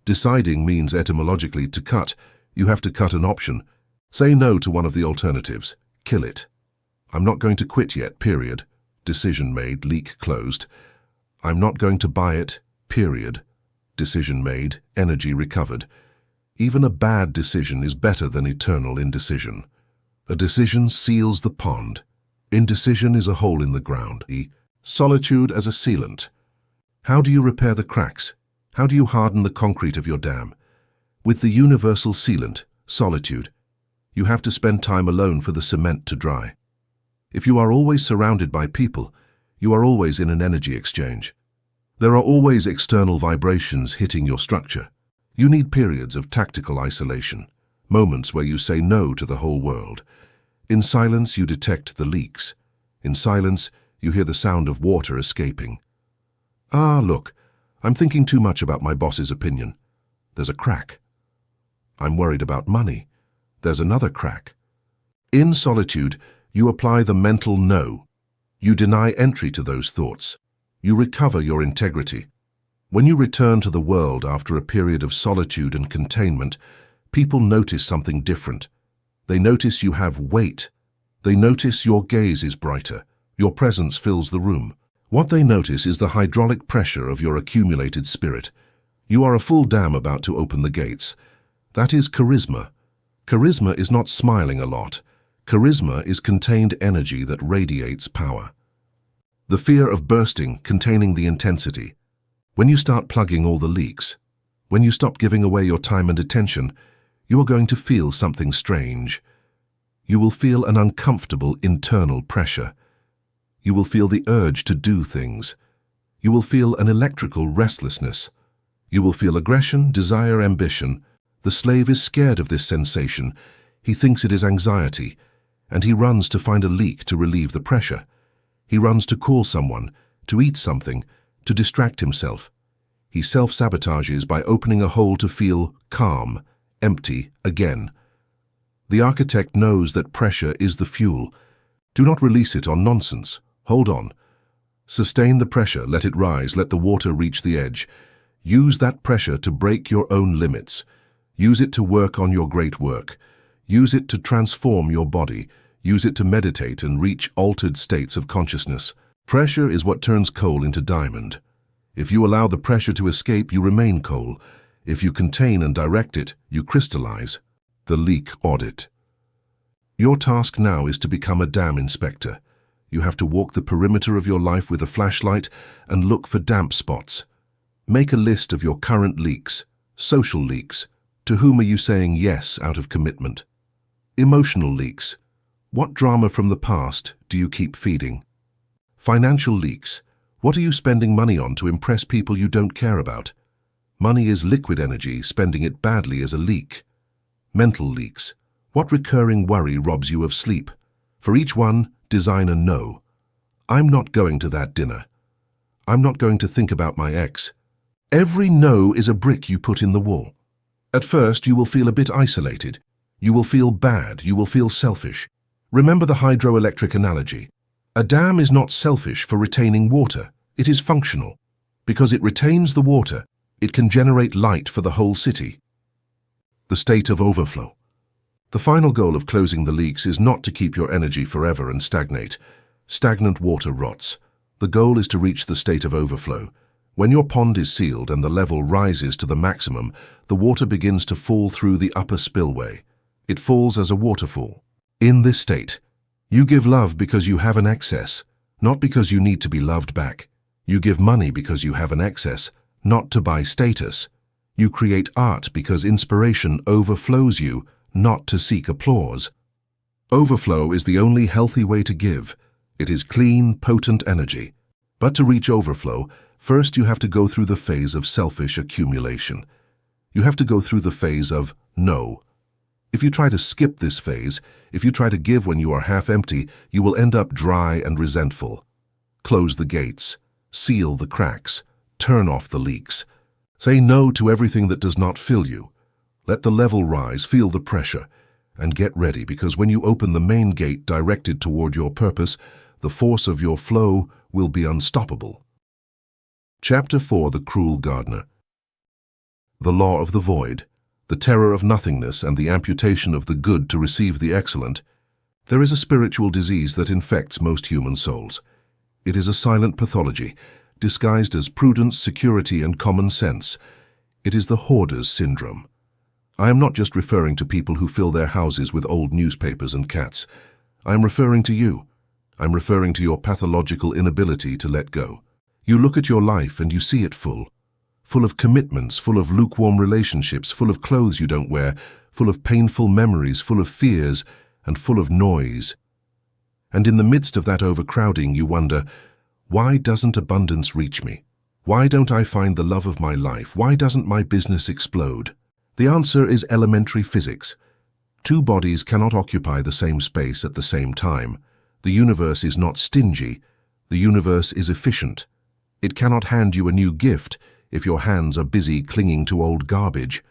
Deciding means etymologically to cut. You have to cut an option. Say no to one of the alternatives. Kill it. I'm not going to quit yet, period. Decision made, leak closed. I'm not going to buy it, period. Decision made, energy recovered. Even a bad decision is better than eternal indecision. A decision seals the pond. Indecision is a hole in the ground. Solitude as a sealant. How do you repair the cracks? How do you harden the concrete of your dam? With the universal sealant, solitude, you have to spend time alone for the cement to dry. If you are always surrounded by people, you are always in an energy exchange. There are always external vibrations hitting your structure. You need periods of tactical isolation, moments where you say no to the whole world. In silence, you detect the leaks. In silence, you hear the sound of water escaping. Ah, look, I'm thinking too much about my boss's opinion. There's a crack. I'm worried about money. There's another crack. In solitude, you apply the mental no. You deny entry to those thoughts. You recover your integrity. When you return to the world after a period of solitude and containment, people notice something different. They notice you have weight. They notice your gaze is brighter. Your presence fills the room. What they notice is the hydraulic pressure of your accumulated spirit. You are a full dam about to open the gates. That is charisma. Charisma is not smiling a lot. Charisma is contained energy that radiates power. The fear of bursting, containing the intensity. When you start plugging all the leaks, when you stop giving away your time and attention, you are going to feel something strange. You will feel an uncomfortable internal pressure. You will feel the urge to do things. You will feel an electrical restlessness. You will feel aggression, desire, ambition. The slave is scared of this sensation. He thinks it is anxiety, and he runs to find a leak to relieve the pressure. He runs to call someone, to eat something, to distract himself. He self-sabotages by opening a hole to feel calm, empty again. The architect knows that pressure is the fuel. Do not release it on nonsense. Hold on. Sustain the pressure, let it rise, let the water reach the edge. Use that pressure to break your own limits. Use it to work on your great work. Use it to transform your body. Use it to meditate and reach altered states of consciousness. Pressure is what turns coal into diamond. If you allow the pressure to escape, you remain coal. If you contain and direct it, you crystallize. The leak audit. Your task now is to become a dam inspector. You have to walk the perimeter of your life with a flashlight and look for damp spots. Make a list of your current leaks, social leaks. To whom are you saying yes out of commitment? Emotional leaks. What drama from the past do you keep feeding? Financial leaks. What are you spending money on to impress people you don't care about? Money is liquid energy, spending it badly is a leak. Mental leaks. What recurring worry robs you of sleep? For each one, design a no. I'm not going to that dinner. I'm not going to think about my ex. Every no is a brick you put in the wall. At first, you will feel a bit isolated. You will feel bad. You will feel selfish. Remember the hydroelectric analogy. A dam is not selfish for retaining water. It is functional. Because it retains the water, it can generate light for the whole city. The state of overflow. The final goal of closing the leaks is not to keep your energy forever and stagnate. Stagnant water rots. The goal is to reach the state of overflow. When your pond is sealed and the level rises to the maximum, the water begins to fall through the upper spillway. It falls as a waterfall. In this state, you give love because you have an excess, not because you need to be loved back. You give money because you have an excess, not to buy status. You create art because inspiration overflows you, not to seek applause. Overflow is the only healthy way to give. It is clean, potent energy. But to reach overflow, first you have to go through the phase of selfish accumulation. You have to go through the phase of no. If you try to skip this phase, if you try to give when you are half empty, you will end up dry and resentful. Close the gates. Seal the cracks. Turn off the leaks. Say no to everything that does not fill you. Let the level rise, feel the pressure, and get ready, because when you open the main gate directed toward your purpose, the force of your flow will be unstoppable. Chapter 4: The Cruel Gardener. The law of the void, the terror of nothingness and the amputation of the good to receive the excellent. There is a spiritual disease that infects most human souls. It is a silent pathology, disguised as prudence, security, and common sense. It is the hoarder's syndrome. I am not just referring to people who fill their houses with old newspapers and cats. I am referring to you. I'm referring to your pathological inability to let go. You look at your life and you see it full of commitments, full of lukewarm relationships, full of clothes you don't wear, full of painful memories, full of fears, and full of noise. And in the midst of that overcrowding, you wonder, why doesn't abundance reach me? Why don't I find the love of my life? Why doesn't my business explode? The answer is elementary physics. Two bodies cannot occupy the same space at the same time. The universe is not stingy. The universe is efficient. It cannot hand you a new gift if your hands are busy clinging to old garbage.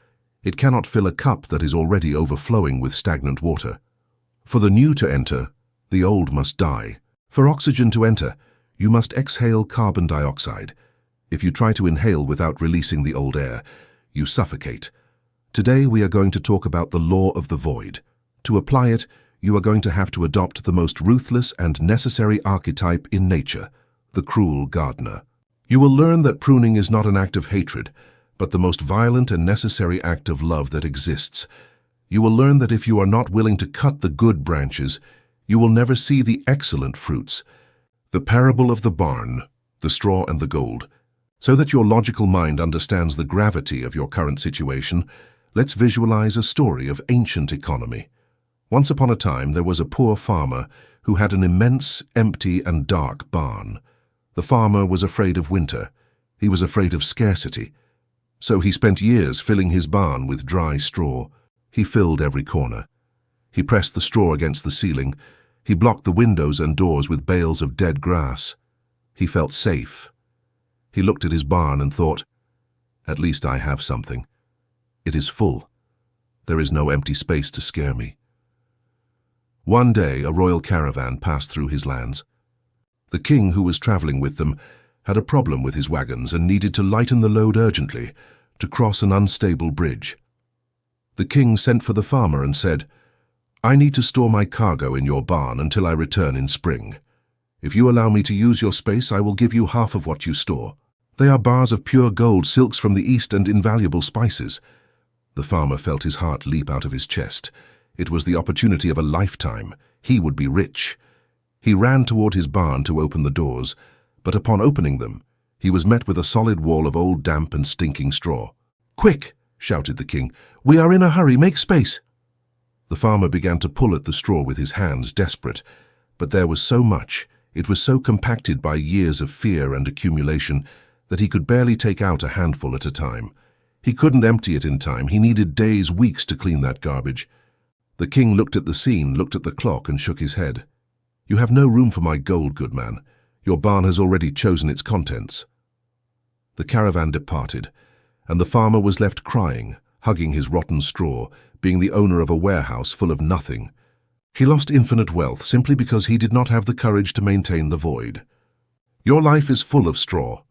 It cannot fill a cup that is already overflowing with stagnant water. For the new to enter, the old must die. For oxygen to enter, you must exhale carbon dioxide. If you try to inhale without releasing the old air, you suffocate. Today we are going to talk about the law of the void. To apply it, you are going to have to adopt the most ruthless and necessary archetype in nature, the cruel gardener. You will learn that pruning is not an act of hatred, but the most violent and necessary act of love that exists. You will learn that if you are not willing to cut the good branches, you will never see the excellent fruits. The parable of the barn, the straw and the gold. So that your logical mind understands the gravity of your current situation, let's visualize a story of ancient economy. Once upon a time, there was a poor farmer who had an immense, empty, and dark barn. The farmer was afraid of winter. He was afraid of scarcity. So he spent years filling his barn with dry straw. He filled every corner. He pressed the straw against the ceiling. He blocked the windows and doors with bales of dead grass. He felt safe. He looked at his barn and thought, at least I have something. It is full. There is no empty space to scare me. One day, a royal caravan passed through his lands. The king, who was traveling with them, had a problem with his wagons and needed to lighten the load urgently to cross an unstable bridge. The king sent for the farmer and said, "I need to store my cargo in your barn until I return in spring. If you allow me to use your space, I will give you half of what you store. They are bars of pure gold, silks from the east, and invaluable spices." The farmer felt his heart leap out of his chest. It was the opportunity of a lifetime. He would be rich. He ran toward his barn to open the doors, but upon opening them, he was met with a solid wall of old, damp and stinking straw. "Quick!" shouted the king. "We are in a hurry. Make space!" The farmer began to pull at the straw with his hands, desperate. But there was so much, it was so compacted by years of fear and accumulation, that he could barely take out a handful at a time. He couldn't empty it in time. He needed days, weeks to clean that garbage. The king looked at the scene, looked at the clock, and shook his head. "You have no room for my gold, good man. Your barn has already chosen its contents." The caravan departed, and the farmer was left crying, hugging his rotten straw, being the owner of a warehouse full of nothing. He lost infinite wealth simply because he did not have the courage to maintain the void. Your life is full of straw.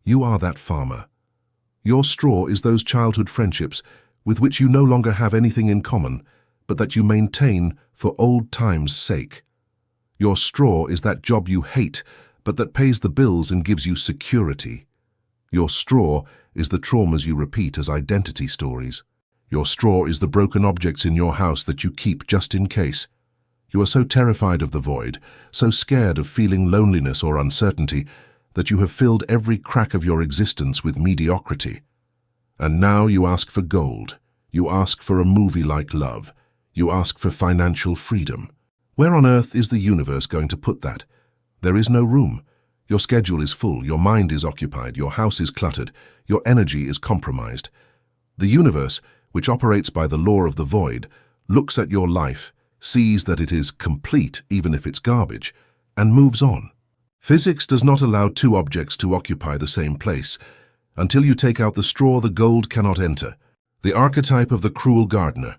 You are that farmer. Your straw is those childhood friendships with which you no longer have anything in common, but that you maintain for old times' sake. Your straw is that job you hate, but that pays the bills and gives you security. Your straw is the traumas you repeat as identity stories. Your straw is the broken objects in your house that you keep just in case. You are so terrified of the void, so scared of feeling loneliness or uncertainty, that you have filled every crack of your existence with mediocrity. And now you ask for gold. You ask for a movie-like love. You ask for financial freedom. Where on earth is the universe going to put that? There is no room. Your schedule is full, your mind is occupied, your house is cluttered, your energy is compromised. The universe, which operates by the law of the void, looks at your life, sees that it is complete even if it's garbage, and moves on. Physics does not allow two objects to occupy the same place. Until you take out the straw, the gold cannot enter. The archetype of the cruel gardener.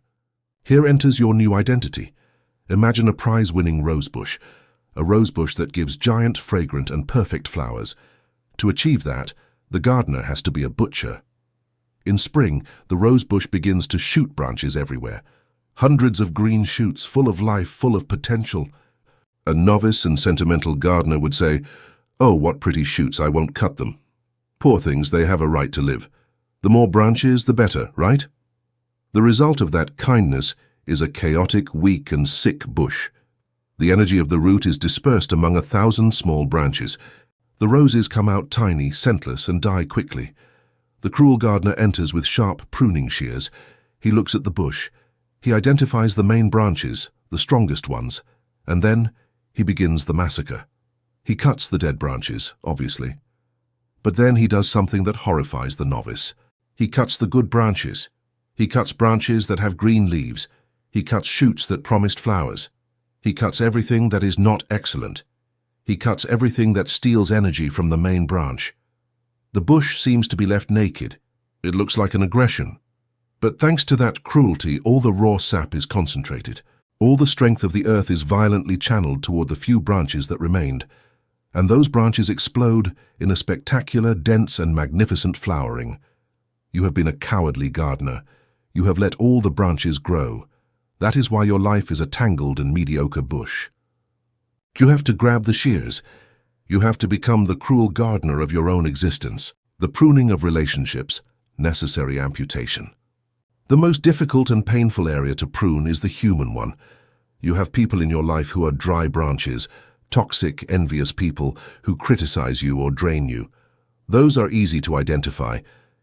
Here enters your new identity. Imagine a prize-winning rosebush, a rosebush that gives giant, fragrant, and perfect flowers. To achieve that, the gardener has to be a butcher. In spring, the rosebush begins to shoot branches everywhere. Hundreds of green shoots, full of life, full of potential. A novice and sentimental gardener would say, "Oh, what pretty shoots, I won't cut them." Poor things, they have a right to live. The more branches, the better, right? The result of that kindness is a chaotic, weak, and sick bush. The energy of the root is dispersed among 1,000 small branches. The roses come out tiny, scentless, and die quickly. The cruel gardener enters with sharp pruning shears. He looks at the bush. He identifies the main branches, the strongest ones, and then he begins the massacre. He cuts the dead branches, obviously. But then he does something that horrifies the novice. He cuts the good branches. He cuts branches that have green leaves. He cuts shoots that promised flowers. He cuts everything that is not excellent. He cuts everything that steals energy from the main branch. The bush seems to be left naked. It looks like an aggression. But thanks to that cruelty, all the raw sap is concentrated. All the strength of the earth is violently channeled toward the few branches that remained, and those branches explode in a spectacular, dense, and magnificent flowering. You have been a cowardly gardener. You have let all the branches grow. That is why your life is a tangled and mediocre bush. You have to grab the shears. You have to become the cruel gardener of your own existence. The pruning of relationships, necessary amputation. The most difficult and painful area to prune is the human one. You have people in your life who are dry branches, toxic, envious people who criticize you or drain you. Those are easy to identify.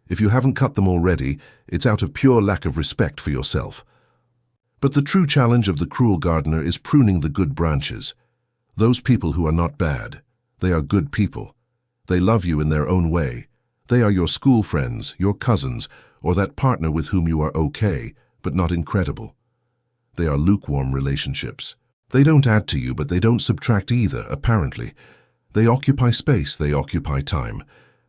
If you haven't cut them already, it's out of pure lack of respect for yourself. But the true challenge of the cruel gardener is pruning the good branches. Those people who are not bad. They are good people. They love you in their own way. They are your school friends, your cousins, or that partner with whom you are okay, but not incredible. They are lukewarm relationships. They don't add to you, but they don't subtract either, apparently. They occupy space, they occupy time.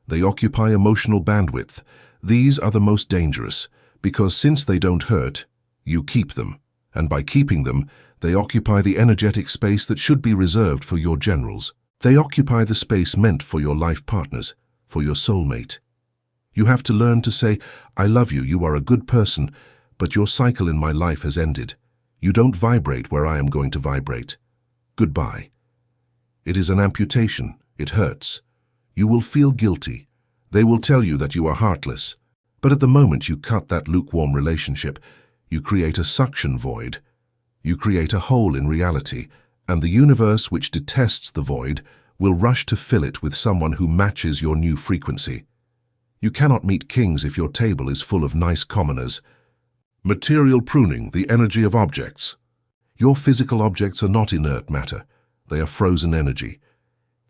They occupy emotional bandwidth. These are the most dangerous, because since they don't hurt, you keep them, and by keeping them, They occupy the energetic space that should be reserved for your generals. They occupy the space meant for your life partners, for your soulmate. You have to learn to say, "I love you, you are a good person, but your cycle in my life has ended. You don't vibrate where I am going to vibrate. Goodbye." It is an amputation. It hurts. You will feel guilty. They will tell you that you are heartless. But at the moment you cut that lukewarm relationship, you create a suction void. You create a hole in reality, and the universe, which detests the void, will rush to fill it with someone who matches your new frequency. You cannot meet kings if your table is full of nice commoners. Material pruning, the energy of objects. Your physical objects are not inert matter. They are frozen energy.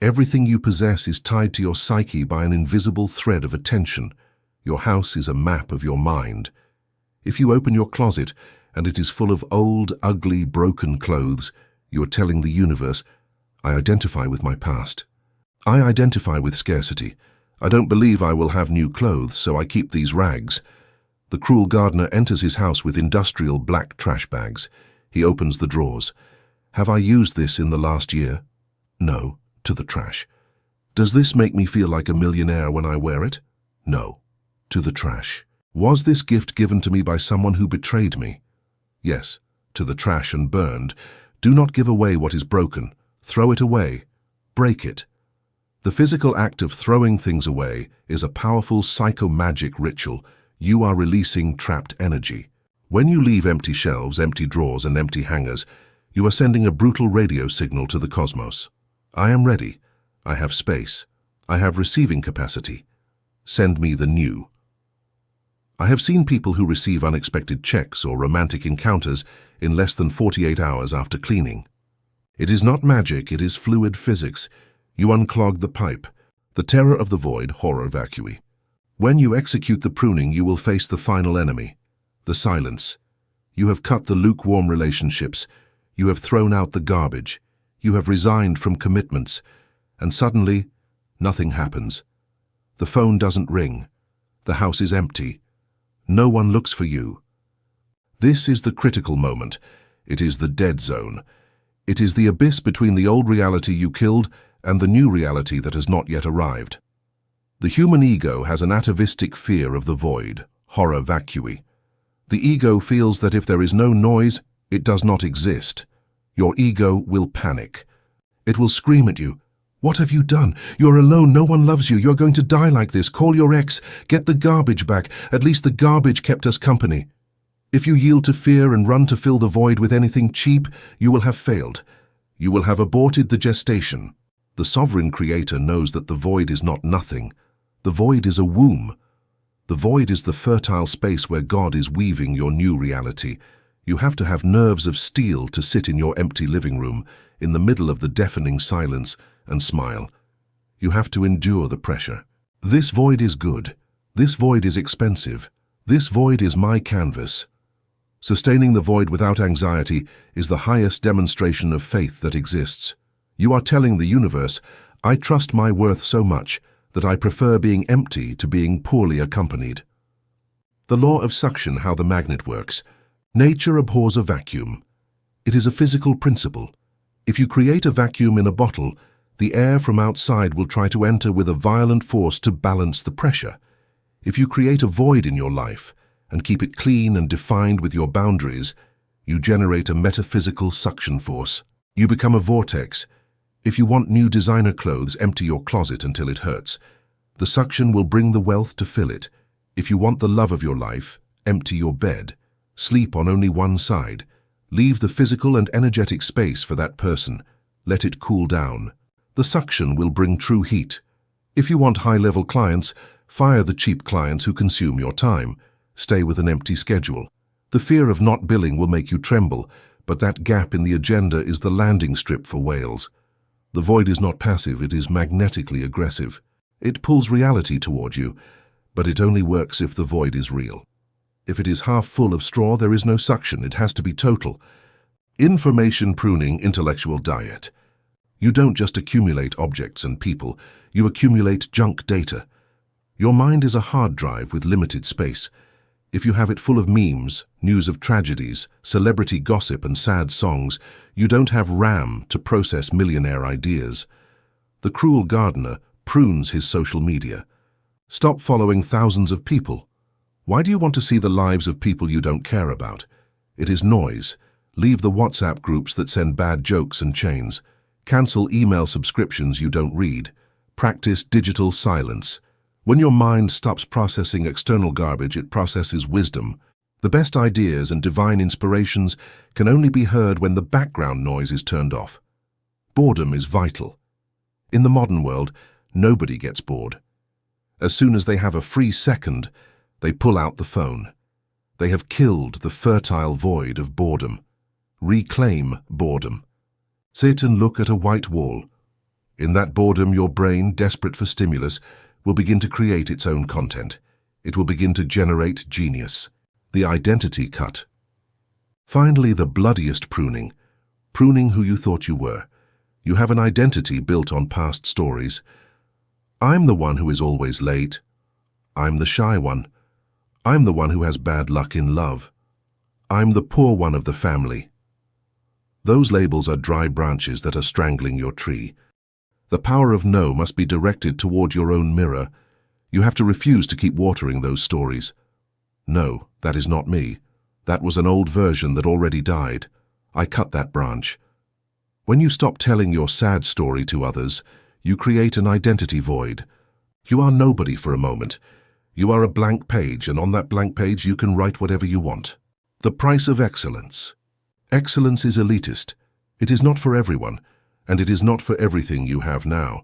Everything you possess is tied to your psyche by an invisible thread of attention. Your house is a map of your mind. If you open your closet and it is full of old, ugly, broken clothes, you are telling the universe, "I identify with my past. I identify with scarcity. I don't believe I will have new clothes, so I keep these rags." The cruel gardener enters his house with industrial black trash bags. He opens the drawers. "Have I used this in the last year?" "No," to the trash. "Does this make me feel like a millionaire when I wear it?" "No," to the trash. "Was this gift given to me by someone who betrayed me?" "Yes," to the trash and burned. Do not give away what is broken. Throw it away. Break it. The physical act of throwing things away is a powerful psychomagic ritual. You are releasing trapped energy. When you leave empty shelves, empty drawers, and empty hangers, you are sending a brutal radio signal to the cosmos. I am ready. I have space. I have receiving capacity. Send me the new. I have seen people who receive unexpected checks or romantic encounters in less than 48 hours after cleaning. It is not magic, it is fluid physics. You unclog the pipe. The terror of the void, horror vacui. When you execute the pruning, you will face the final enemy, the silence. You have cut the lukewarm relationships. You have thrown out the garbage. You have resigned from commitments. And suddenly, nothing happens. The phone doesn't ring. The house is empty. No one looks for you. This is the critical moment. It is the dead zone. It is the abyss between the old reality you killed and the new reality that has not yet arrived. The human ego has an atavistic fear of the void, horror vacui. The ego feels that if there is no noise, it does not exist. Your ego will panic. It will scream at you. "What have you done? You're alone, no one loves you, you're going to die like this, call your ex, get the garbage back, at least the garbage kept us company." If you yield to fear and run to fill the void with anything cheap, you will have failed. You will have aborted the gestation. The sovereign creator knows that the void is not nothing. The void is a womb. The void is the fertile space where God is weaving your new reality. You have to have nerves of steel to sit in your empty living room, in the middle of the deafening silence, and smile. You have to endure the pressure. This void is good. This void is expensive. This void is my canvas. Sustaining the void without anxiety is the highest demonstration of faith that exists. You are telling the universe, "I trust my worth so much that I prefer being empty to being poorly accompanied." The law of suction, how the magnet works. Nature abhors a vacuum. It is a physical principle. If you create a vacuum in a bottle, the air from outside will try to enter with a violent force to balance the pressure. If you create a void in your life and keep it clean and defined with your boundaries, you generate a metaphysical suction force. You become a vortex. If you want new designer clothes, empty your closet until it hurts. The suction will bring the wealth to fill it. If you want the love of your life, empty your bed. Sleep on only one side. Leave the physical and energetic space for that person. Let it cool down. The suction will bring true heat. If you want high-level clients, fire the cheap clients who consume your time. Stay with an empty schedule. The fear of not billing will make you tremble, but that gap in the agenda is the landing strip for whales. The void is not passive, it is magnetically aggressive. It pulls reality toward you, but it only works if the void is real. If it is half full of straw, there is no suction, it has to be total. Information pruning, intellectual diet. You don't just accumulate objects and people, you accumulate junk data. Your mind is a hard drive with limited space. If you have it full of memes, news of tragedies, celebrity gossip and sad songs, you don't have RAM to process millionaire ideas. The cruel gardener prunes his social media. Stop following thousands of people. Why do you want to see the lives of people you don't care about? It is noise. Leave the WhatsApp groups that send bad jokes and chains. Cancel email subscriptions you don't read. Practice digital silence. When your mind stops processing external garbage, it processes wisdom. The best ideas and divine inspirations can only be heard when the background noise is turned off. Boredom is vital. In the modern world, nobody gets bored. As soon as they have a free second, they pull out the phone. They have killed the fertile void of boredom. Reclaim boredom. Sit and look at a white wall. In that boredom, your brain, desperate for stimulus, will begin to create its own content. It will begin to generate genius. The identity cut. Finally, the bloodiest pruning. Pruning who you thought you were. You have an identity built on past stories. I'm the one who is always late. I'm the shy one. I'm the one who has bad luck in love. I'm the poor one of the family. Those labels are dry branches that are strangling your tree. The power of no must be directed toward your own mirror. You have to refuse to keep watering those stories. No, that is not me. That was an old version that already died. I cut that branch. When you stop telling your sad story to others, you create an identity void. You are nobody for a moment. You are a blank page, and on that blank page you can write whatever you want. The price of excellence. Excellence is elitist. It is not for everyone, and it is not for everything you have now.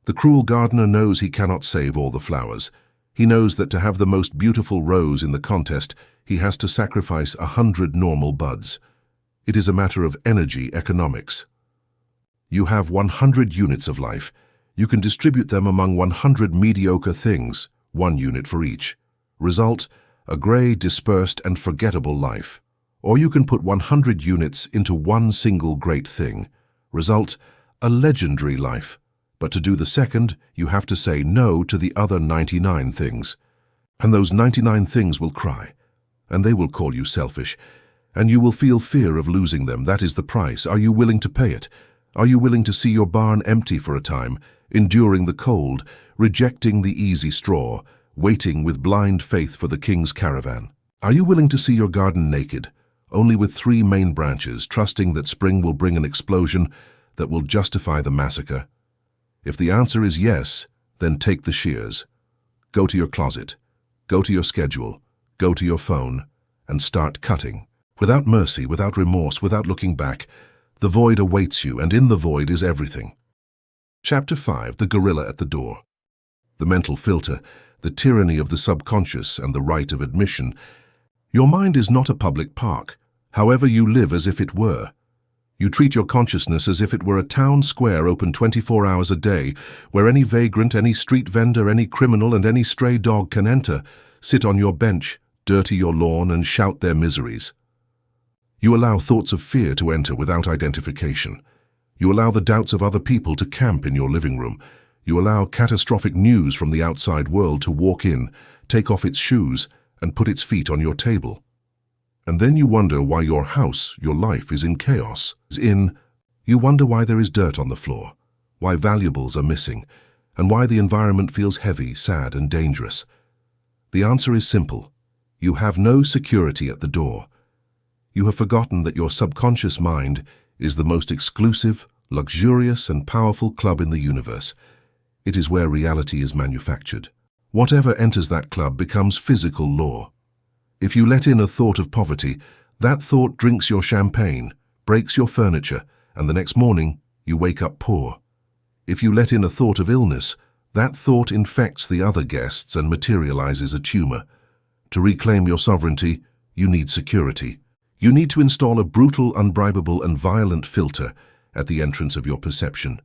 The cruel gardener knows he cannot save all the flowers. He knows that to have the most beautiful rose in the contest, he has to sacrifice 100 normal buds. It is a matter of energy economics. You have 100 units of life. You can distribute them among 100 mediocre things, 1 unit for each. Result, a grey, dispersed and forgettable life. Or you can put 100 units into one single great thing. Result, a legendary life. But to do the second, you have to say no to the other 99 things. And those 99 things will cry. And they will call you selfish. And you will feel fear of losing them. That is the price. Are you willing to pay it? Are you willing to see your barn empty for a time, enduring the cold, rejecting the easy straw, waiting with blind faith for the king's caravan? Are you willing to see your garden naked, only with 3 main branches, trusting that spring will bring an explosion that will justify the massacre? If the answer is yes, then take the shears. Go to your closet, go to your schedule, go to your phone, and start cutting. Without mercy, without remorse, without looking back, the void awaits you, and in the void is everything. Chapter 5. The Gorilla at the Door. The mental filter, the tyranny of the subconscious and the right of admission. Your mind is not a public park. However, you live as if it were. You treat your consciousness as if it were a town square open 24 hours a day, where any vagrant, any street vendor, any criminal, and any stray dog can enter, sit on your bench, dirty your lawn, and shout their miseries. You allow thoughts of fear to enter without identification. You allow the doubts of other people to camp in your living room. You allow catastrophic news from the outside world to walk in, take off its shoes, and put its feet on your table. And then you wonder why your house, your life, is in chaos. You wonder why there is dirt on the floor, why valuables are missing, and why the environment feels heavy, sad, and dangerous. The answer is simple. You have no security at the door. You have forgotten that your subconscious mind is the most exclusive, luxurious, and powerful club in the universe. It is where reality is manufactured. Whatever enters that club becomes physical law. If you let in a thought of poverty, that thought drinks your champagne, breaks your furniture, and the next morning you wake up poor. If you let in a thought of illness, that thought infects the other guests and materializes a tumor. To reclaim your sovereignty, you need security. You need to install a brutal, unbribable, and violent filter at the entrance of your perception.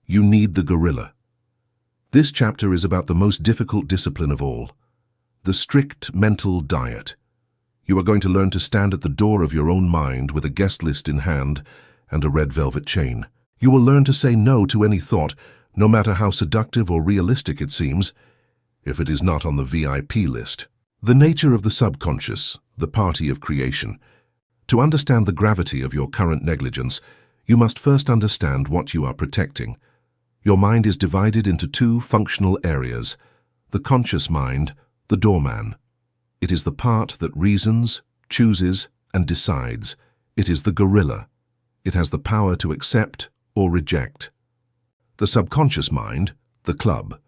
You need the gorilla. This chapter is about the most difficult discipline of all, the strict mental diet. You are going to learn to stand at the door of your own mind with a guest list in hand and a red velvet chain. You will learn to say no to any thought, no matter how seductive or realistic it seems, if it is not on the VIP list. The nature of the subconscious, the party of creation. To understand the gravity of your current negligence, you must first understand what you are protecting. Your mind is divided into two functional areas: the conscious mind, the doorman. It is the part that reasons, chooses, and decides. It is the gorilla. It has the power to accept or reject. The subconscious mind, the club.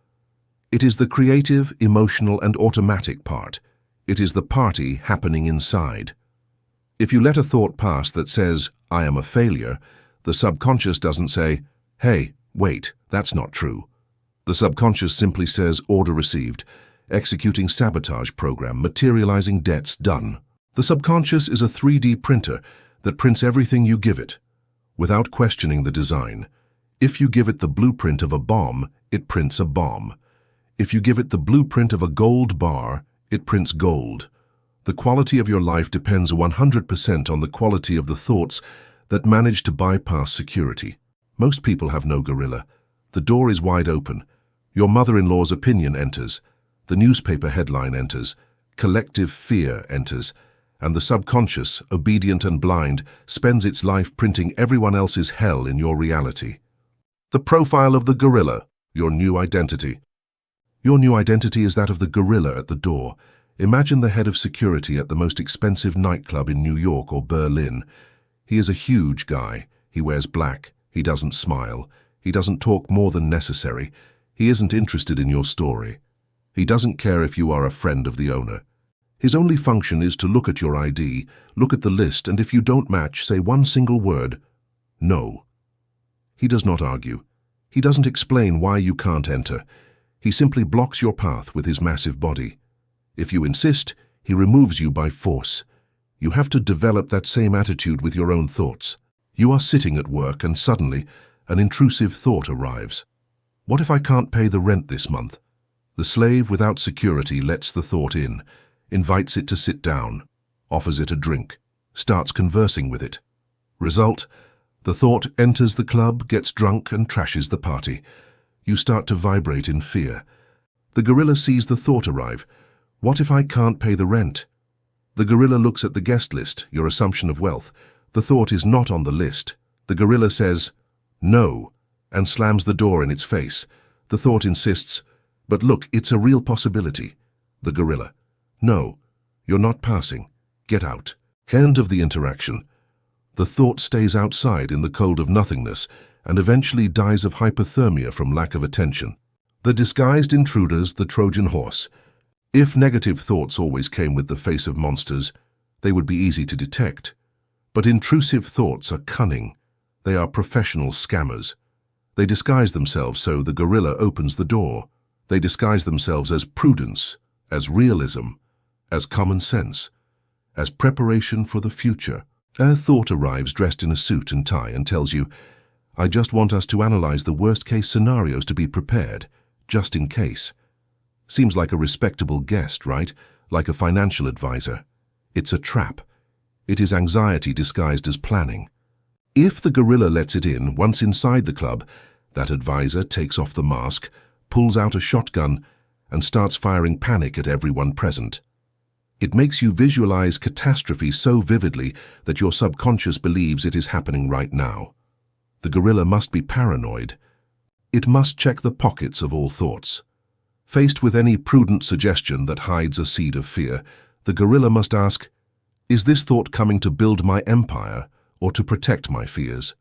It is the creative, emotional, and automatic part. It is the party happening inside. If you let a thought pass that says, "I am a failure," the subconscious doesn't say, "Hey, wait, that's not true." The subconscious simply says, "Order received," executing sabotage program, materializing debts done. The subconscious is a 3D printer that prints everything you give it, without questioning the design. If you give it the blueprint of a bomb, it prints a bomb. If you give it the blueprint of a gold bar, it prints gold. The quality of your life depends 100% on the quality of the thoughts that manage to bypass security. Most people have no gorilla. The door is wide open. Your mother-in-law's opinion enters. The newspaper headline enters. Collective fear enters. And the subconscious, obedient and blind, spends its life printing everyone else's hell in your reality. The profile of the gorilla, your new identity. Your new identity is that of the gorilla at the door. Imagine the head of security at the most expensive nightclub in New York or Berlin. He is a huge guy. He wears black. He doesn't smile. He doesn't talk more than necessary. He isn't interested in your story. He doesn't care if you are a friend of the owner. His only function is to look at your ID, look at the list, and if you don't match, say one single word: no. He does not argue. He doesn't explain why you can't enter. He simply blocks your path with his massive body. If you insist, he removes you by force. You have to develop that same attitude with your own thoughts. You are sitting at work and suddenly an intrusive thought arrives. What if I can't pay the rent this month? The slave without security lets the thought in, invites it to sit down, offers it a drink, starts conversing with it. Result: the thought enters the club, gets drunk, and trashes the party. You start to vibrate in fear. The gorilla sees the thought arrive. What if I can't pay the rent? The gorilla looks at the guest list, your assumption of wealth. The thought is not on the list. The gorilla says, "No," and slams the door in its face. The thought insists, "But look, it's a real possibility." The gorilla, "No, you're not passing. Get out." End of the interaction. The thought stays outside in the cold of nothingness and eventually dies of hypothermia from lack of attention. The disguised intruders, the Trojan horse. If negative thoughts always came with the face of monsters, they would be easy to detect. But intrusive thoughts are cunning. They are professional scammers. They disguise themselves so the gorilla opens the door. They disguise themselves as prudence, as realism, as common sense, as preparation for the future. A thought arrives dressed in a suit and tie and tells you, "I just want us to analyze the worst-case scenarios to be prepared, just in case." Seems like a respectable guest, right? Like a financial advisor. It's a trap. It is anxiety disguised as planning. If the gorilla lets it in, once inside the club, that advisor takes off the mask, pulls out a shotgun, and starts firing panic at everyone present. It makes you visualize catastrophe so vividly that your subconscious believes it is happening right now. The gorilla must be paranoid. It must check the pockets of all thoughts. Faced with any prudent suggestion that hides a seed of fear, the gorilla must ask, "Is this thought coming to build my empire or to protect my fears?"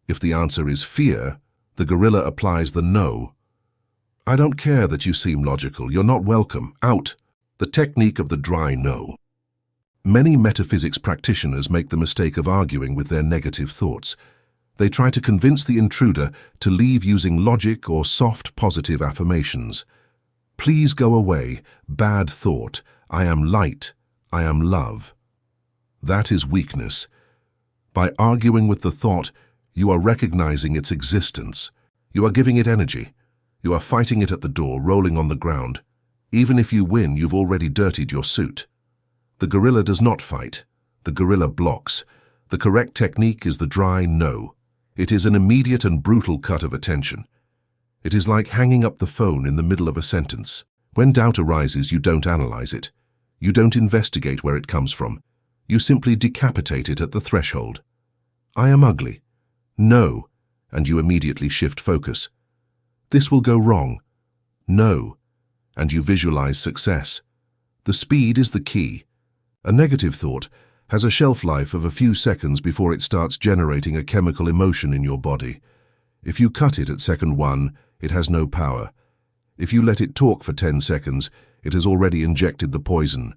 If the answer is fear, the gorilla applies the no. "I don't care that you seem logical. You're not welcome. Out." The technique of the dry no. Many metaphysics practitioners make the mistake of arguing with their negative thoughts. They try to convince the intruder to leave using logic or soft positive affirmations. "Please go away, bad thought. I am light. I am love." That is weakness. By arguing with the thought, you are recognizing its existence. You are giving it energy. You are fighting it at the door, rolling on the ground. Even if you win, you've already dirtied your suit. The gorilla does not fight. The gorilla blocks. The correct technique is the dry no. It is an immediate and brutal cut of attention. It is like hanging up the phone in the middle of a sentence. When doubt arises, you don't analyze it. You don't investigate where it comes from. You simply decapitate it at the threshold. I am ugly. No, and you immediately shift focus. This will go wrong. No, and you visualize success. The speed is the key. A negative thought has a shelf life of a few seconds before it starts generating a chemical emotion in your body. If you cut it at second 1, it has no power. If you let it talk for 10 seconds, it has already injected the poison.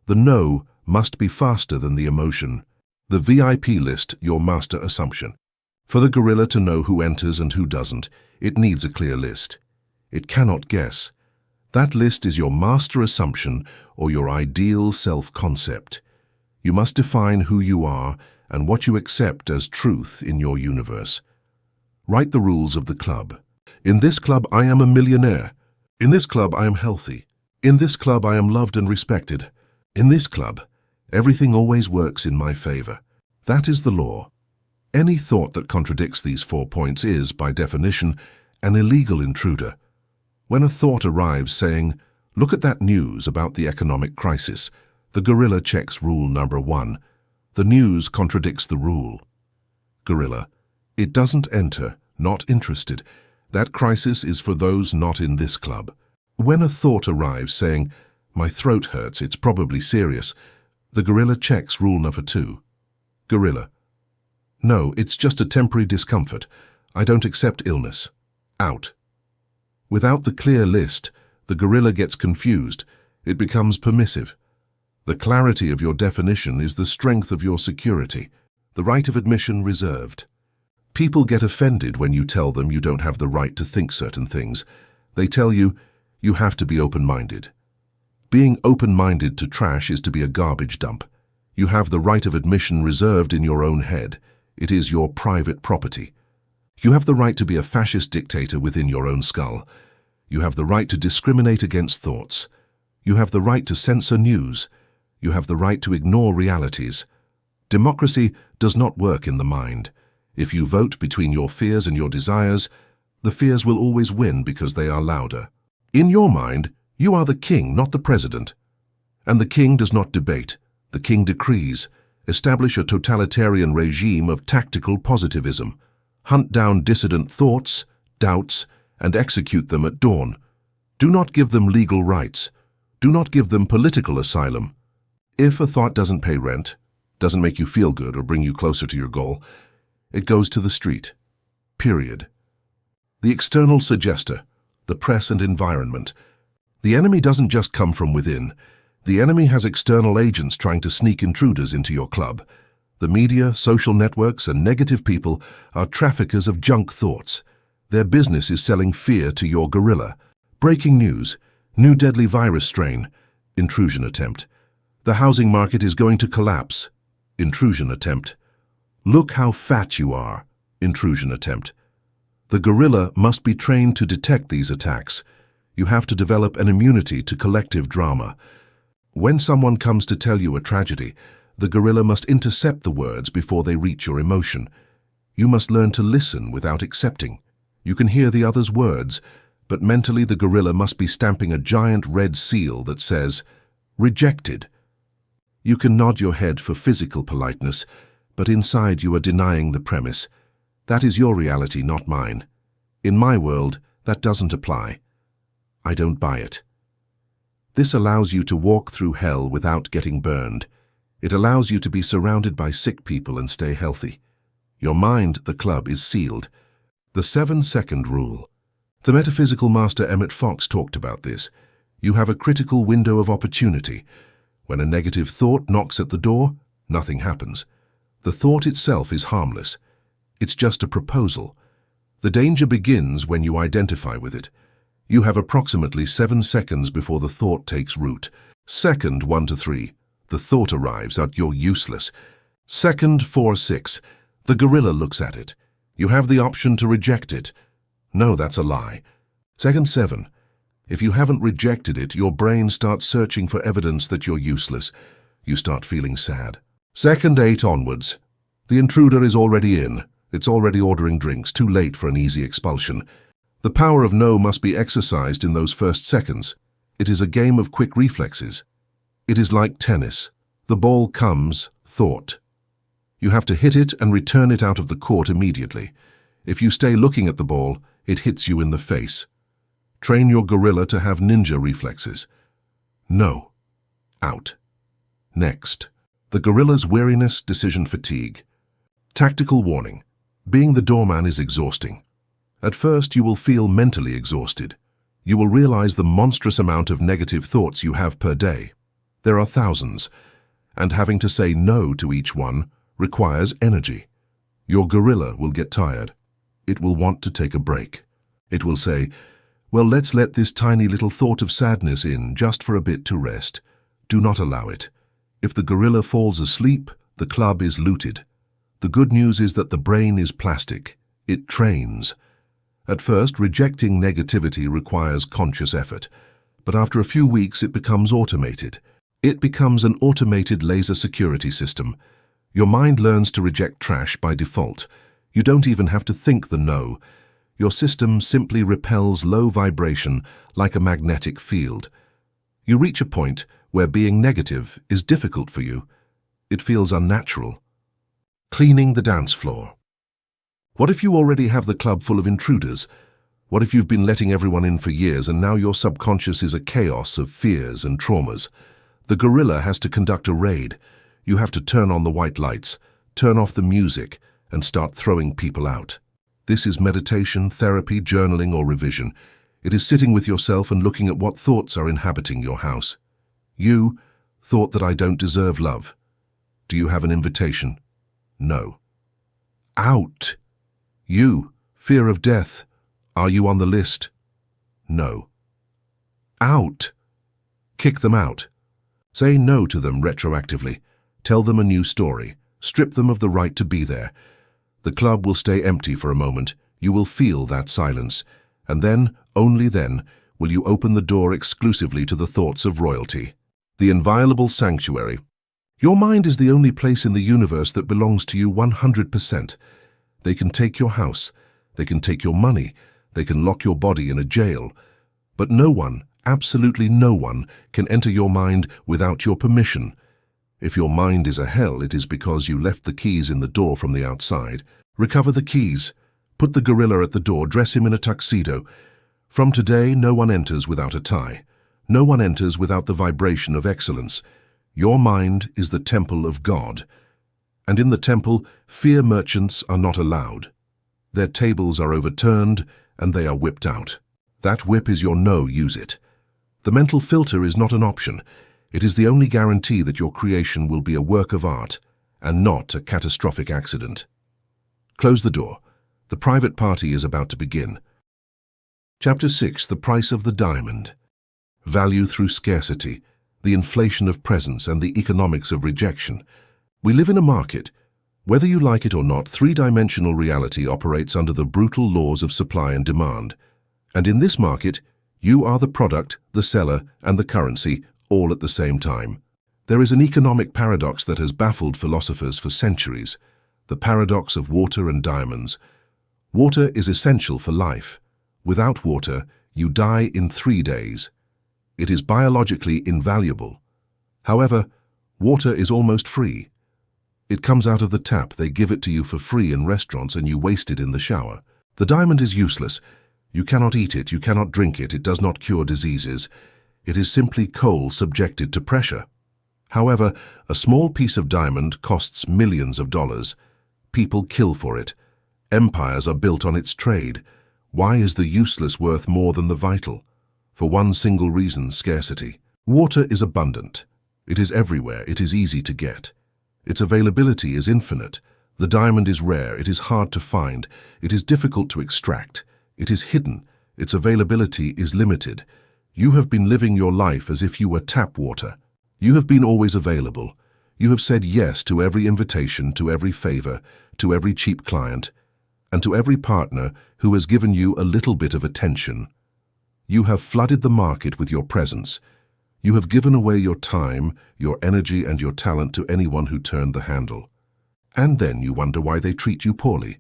The no must be faster than the emotion. The VIP list, your master assumption. For the gorilla to know who enters and who doesn't, it needs a clear list. It cannot guess. That list is your master assumption or your ideal self-concept. You must define who you are and what you accept as truth in your universe. Write the rules of the club. In this club, I am a millionaire. In this club, I am healthy. In this club, I am loved and respected. In this club, everything always works in my favor. That is the law. Any thought that contradicts these 4 points is, by definition, an illegal intruder. When a thought arrives saying, "Look at that news about the economic crisis," the gorilla checks rule number 1. The news contradicts the rule. Gorilla: it doesn't enter, not interested. That crisis is for those not in this club. When a thought arrives saying, "My throat hurts, it's probably serious," the gorilla checks rule number 2. Gorilla: no, it's just a temporary discomfort. I don't accept illness. Out. Without the clear list, the gorilla gets confused. It becomes permissive. The clarity of your definition is the strength of your security. The right of admission reserved. People get offended when you tell them you don't have the right to think certain things. They tell you, you have to be open-minded. Being open-minded to trash is to be a garbage dump. You have the right of admission reserved in your own head. It is your private property. You have the right to be a fascist dictator within your own skull. You have the right to discriminate against thoughts. You have the right to censor news. You have the right to ignore realities. Democracy does not work in the mind. If you vote between your fears and your desires, the fears will always win because they are louder. In your mind, you are the king, not the president. And the king does not debate. The king decrees. Establish a totalitarian regime of tactical positivism. Hunt down dissident thoughts, doubts, and execute them at dawn. Do not give them legal rights. Do not give them political asylum. If a thought doesn't pay rent, doesn't make you feel good or bring you closer to your goal, it goes to the street. Period. The external suggester, the press and environment. The enemy doesn't just come from within. The enemy has external agents trying to sneak intruders into your club. The media, social networks, and negative people are traffickers of junk thoughts. Their business is selling fear to your gorilla. Breaking news: new deadly virus strain. Intrusion attempt. The housing market is going to collapse. Intrusion attempt. Look how fat you are. Intrusion attempt. The gorilla must be trained to detect these attacks. You have to develop an immunity to collective drama. When someone comes to tell you a tragedy, the gorilla must intercept the words before they reach your emotion. You must learn to listen without accepting. You can hear the other's words, but mentally the gorilla must be stamping a giant red seal that says, "Rejected." You can nod your head for physical politeness, but inside you are denying the premise. That is your reality, not mine. In my world, that doesn't apply. I don't buy it. This allows you to walk through hell without getting burned. It allows you to be surrounded by sick people and stay healthy. Your mind, the club, is sealed. The 7-second rule. The metaphysical master Emmett Fox talked about this. You have a critical window of opportunity. When a negative thought knocks at the door, nothing happens. The thought itself is harmless. It's just a proposal. The danger begins when you identify with it. You have approximately 7 seconds before the thought takes root. Second 1 to 3. The thought arrives at you're useless. Second 4-6. The gorilla looks at it. You have the option to reject it. No, that's a lie. Second 7. If you haven't rejected it, your brain starts searching for evidence that you're useless. You start feeling sad. Second 8 onwards. The intruder is already in. It's already ordering drinks, too late for an easy expulsion. The power of no must be exercised in those first seconds. It is a game of quick reflexes. It is like tennis. The ball comes, thought. You have to hit it and return it out of the court immediately. If you stay looking at the ball, it hits you in the face. Train your gorilla to have ninja reflexes. No. Out. Next. The gorilla's weariness, decision fatigue. Tactical warning. Being the doorman is exhausting. At first, you will feel mentally exhausted. You will realize the monstrous amount of negative thoughts you have per day. There are thousands, and having to say no to each one requires energy. Your gorilla will get tired. It will want to take a break. It will say, well, let's let this tiny little thought of sadness in just for a bit to rest. Do not allow it. If the gorilla falls asleep, the club is looted. The good news is that the brain is plastic. It trains. At first, rejecting negativity requires conscious effort, but after a few weeks it becomes automated. It becomes an automated laser security system. Your mind learns to reject trash by default. You don't even have to think the no. Your system simply repels low vibration like a magnetic field. You reach a point where being negative is difficult for you. It feels unnatural. Cleaning the dance floor. What if you already have the club full of intruders? What if you've been letting everyone in for years and now your subconscious is a chaos of fears and traumas? The gorilla has to conduct a raid. You have to turn on the white lights, turn off the music, and start throwing people out. This is meditation, therapy, journaling, or revision. It is sitting with yourself and looking at what thoughts are inhabiting your house. You thought that I don't deserve love. Do you have an invitation? No. Out. You, fear of death. Are you on the list? No. Out. Kick them out. Say no to them retroactively. Tell them a new story. Strip them of the right to be there. The club will stay empty for a moment. You will feel that silence. And then, only then, will you open the door exclusively to the thoughts of royalty. The inviolable sanctuary. Your mind is the only place in the universe that belongs to you 100%. They can take your house. They can take your money. They can lock your body in a jail. But no one, absolutely no one, can enter your mind without your permission. If your mind is a hell, it is because you left the keys in the door from the outside. Recover the keys. Put the gorilla at the door, dress him in a tuxedo. From today, no one enters without a tie. No one enters without the vibration of excellence. Your mind is the temple of God. And in the temple, fear merchants are not allowed. Their tables are overturned and they are whipped out. That whip is your no, use it. The mental filter is not an option. It is the only guarantee that your creation will be a work of art and not a catastrophic accident. Close the door. The private party is about to begin. Chapter 6. The Price of the Diamond. Value through scarcity, the inflation of presence and the economics of rejection. We live in a market. Whether you like it or not, three-dimensional reality operates under the brutal laws of supply and demand. And in this market, you are the product, the seller, and the currency, all at the same time. There is an economic paradox that has baffled philosophers for centuries, the paradox of water and diamonds. Water is essential for life. Without water, you die in 3 days. It is biologically invaluable. However, water is almost free. It comes out of the tap, they give it to you for free in restaurants and you waste it in the shower. The diamond is useless. You cannot eat it, you cannot drink it, it does not cure diseases. It is simply coal subjected to pressure. However, a small piece of diamond costs millions of dollars. People kill for it. Empires are built on its trade. Why is the useless worth more than the vital? For one single reason, scarcity. Water is abundant. It is everywhere, it is easy to get. Its availability is infinite. The diamond is rare, it is hard to find, it is difficult to extract. It is hidden, its availability is limited. You have been living your life as if you were tap water. You have been always available. You have said yes to every invitation, to every favor, to every cheap client, and to every partner who has given you a little bit of attention. You have flooded the market with your presence. You have given away your time, your energy, and your talent to anyone who turned the handle. And then you wonder why they treat you poorly.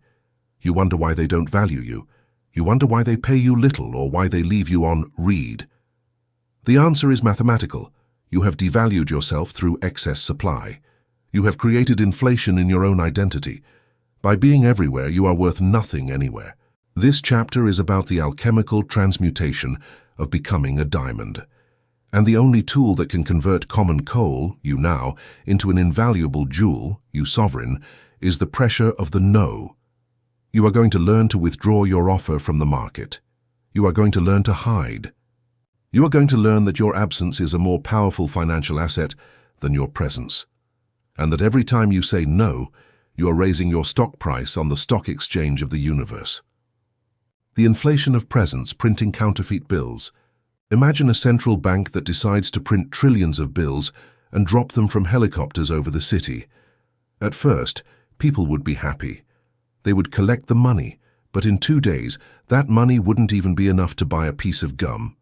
You wonder why they don't value you. You wonder why they pay you little or why they leave you on read. The answer is mathematical. You have devalued yourself through excess supply. You have created inflation in your own identity. By being everywhere, you are worth nothing anywhere. This chapter is about the alchemical transmutation of becoming a diamond. And the only tool that can convert common coal, you now, into an invaluable jewel, you sovereign, is the pressure of the no. You are going to learn to withdraw your offer from the market. You are going to learn to hide. You are going to learn that your absence is a more powerful financial asset than your presence, and that every time you say no, you are raising your stock price on the stock exchange of the universe. The inflation of presence printing counterfeit bills. Imagine a central bank that decides to print trillions of bills and drop them from helicopters over the city. At first, people would be happy. They would collect the money, but in 2 days, that money wouldn't even be enough to buy a piece of gum.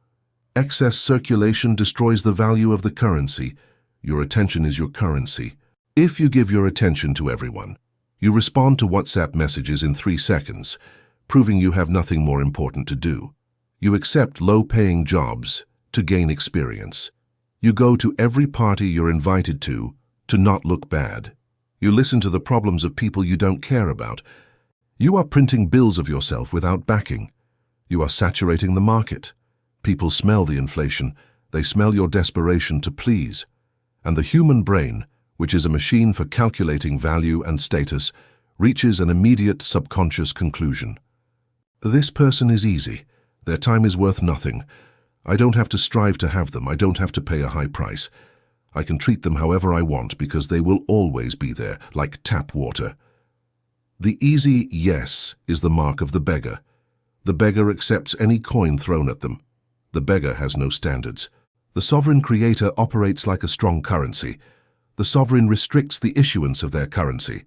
Excess circulation destroys the value of the currency. Your attention is your currency. If you give your attention to everyone, you respond to WhatsApp messages in 3 seconds, proving you have nothing more important to do. You accept low-paying jobs to gain experience. You go to every party you're invited to not look bad. You listen to the problems of people you don't care about. You are printing bills of yourself without backing. You are saturating the market. People smell the inflation. They smell your desperation to please. And the human brain, which is a machine for calculating value and status, reaches an immediate subconscious conclusion. This person is easy. Their time is worth nothing. I don't have to strive to have them. I don't have to pay a high price. I can treat them however I want because they will always be there, like tap water. The easy yes is the mark of the beggar. The beggar accepts any coin thrown at them. The beggar has no standards. The sovereign creator operates like a strong currency. The sovereign restricts the issuance of their currency.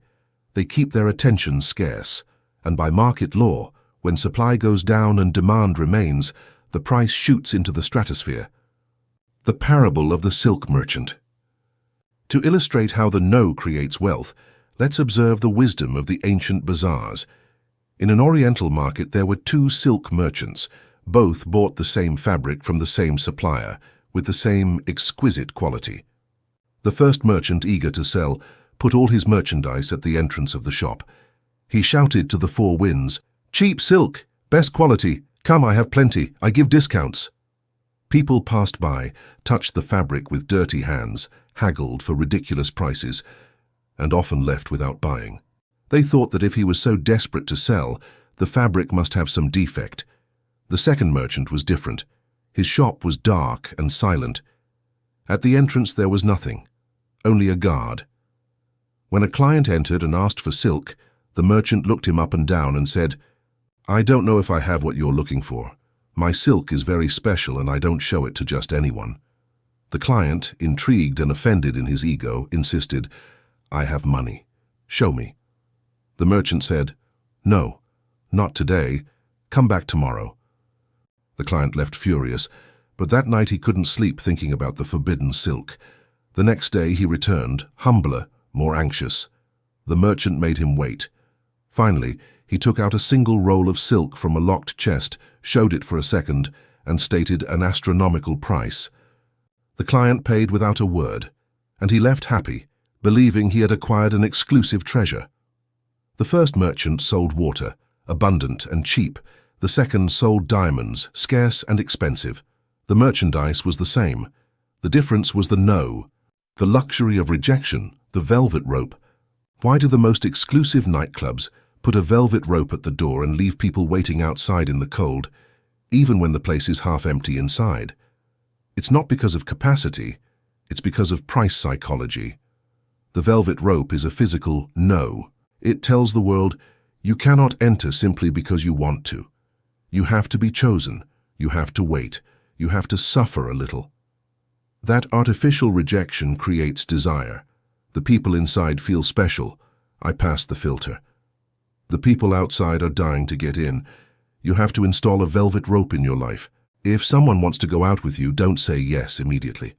They keep their attention scarce, and by market law, when supply goes down and demand remains, the price shoots into the stratosphere. The parable of the silk merchant. To illustrate how the no creates wealth, let's observe the wisdom of the ancient bazaars. In an Oriental market, there were 2 silk merchants. Both bought the same fabric from the same supplier, with the same exquisite quality. The first merchant, eager to sell, put all his merchandise at the entrance of the shop. He shouted to the 4 winds, "Cheap silk, best quality, come, I have plenty, I give discounts." People passed by, touched the fabric with dirty hands, haggled for ridiculous prices, and often left without buying. They thought that if he was so desperate to sell, the fabric must have some defect. The second merchant was different. His shop was dark and silent. At the entrance there was nothing, only a guard. When a client entered and asked for silk, the merchant looked him up and down and said, "I don't know if I have what you're looking for. My silk is very special and I don't show it to just anyone." The client, intrigued and offended in his ego, insisted, "I have money. Show me." The merchant said, "No, not today. Come back tomorrow." The client left furious, but that night he couldn't sleep thinking about the forbidden silk. The next day he returned, humbler, more anxious. The merchant made him wait. Finally, he took out a single roll of silk from a locked chest, showed it for a second, and stated an astronomical price. The client paid without a word, and he left happy, believing he had acquired an exclusive treasure. The first merchant sold water, abundant and cheap. The second sold diamonds, scarce and expensive. The merchandise was the same. The difference was the no, the luxury of rejection, the velvet rope. Why do the most exclusive nightclubs put a velvet rope at the door and leave people waiting outside in the cold, even when the place is half empty inside? It's not because of capacity, it's because of price psychology. The velvet rope is a physical no. It tells the world, you cannot enter simply because you want to. You have to be chosen, you have to wait, you have to suffer a little. That artificial rejection creates desire. The people inside feel special. I passed the filter. The people outside are dying to get in. You have to install a velvet rope in your life. If someone wants to go out with you, don't say yes immediately.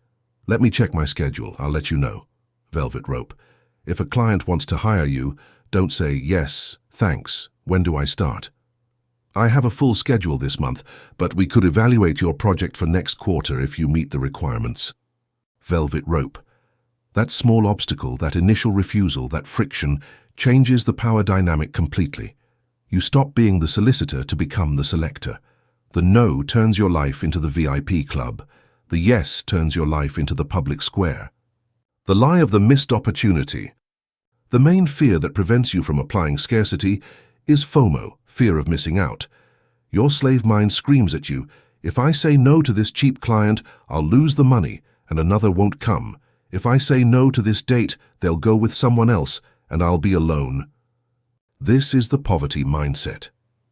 Let me check my schedule, I'll let you know. Velvet rope. If a client wants to hire you, don't say yes, thanks, when do I start? I have a full schedule this month, but we could evaluate your project for next quarter if you meet the requirements. velvet rope. That small obstacle, that initial refusal, that friction, changes the power dynamic completely. You stop being the solicitor to become the selector. The no turns your life into the VIP club. The yes turns your life into the public square. The lie of the missed opportunity. The main fear that prevents you from applying scarcity is FOMO, fear of missing out. Your slave mind screams at you, if I say no to this cheap client, I'll lose the money and another won't come. If I say no to this date, they'll go with someone else and I'll be alone. This is the poverty mindset.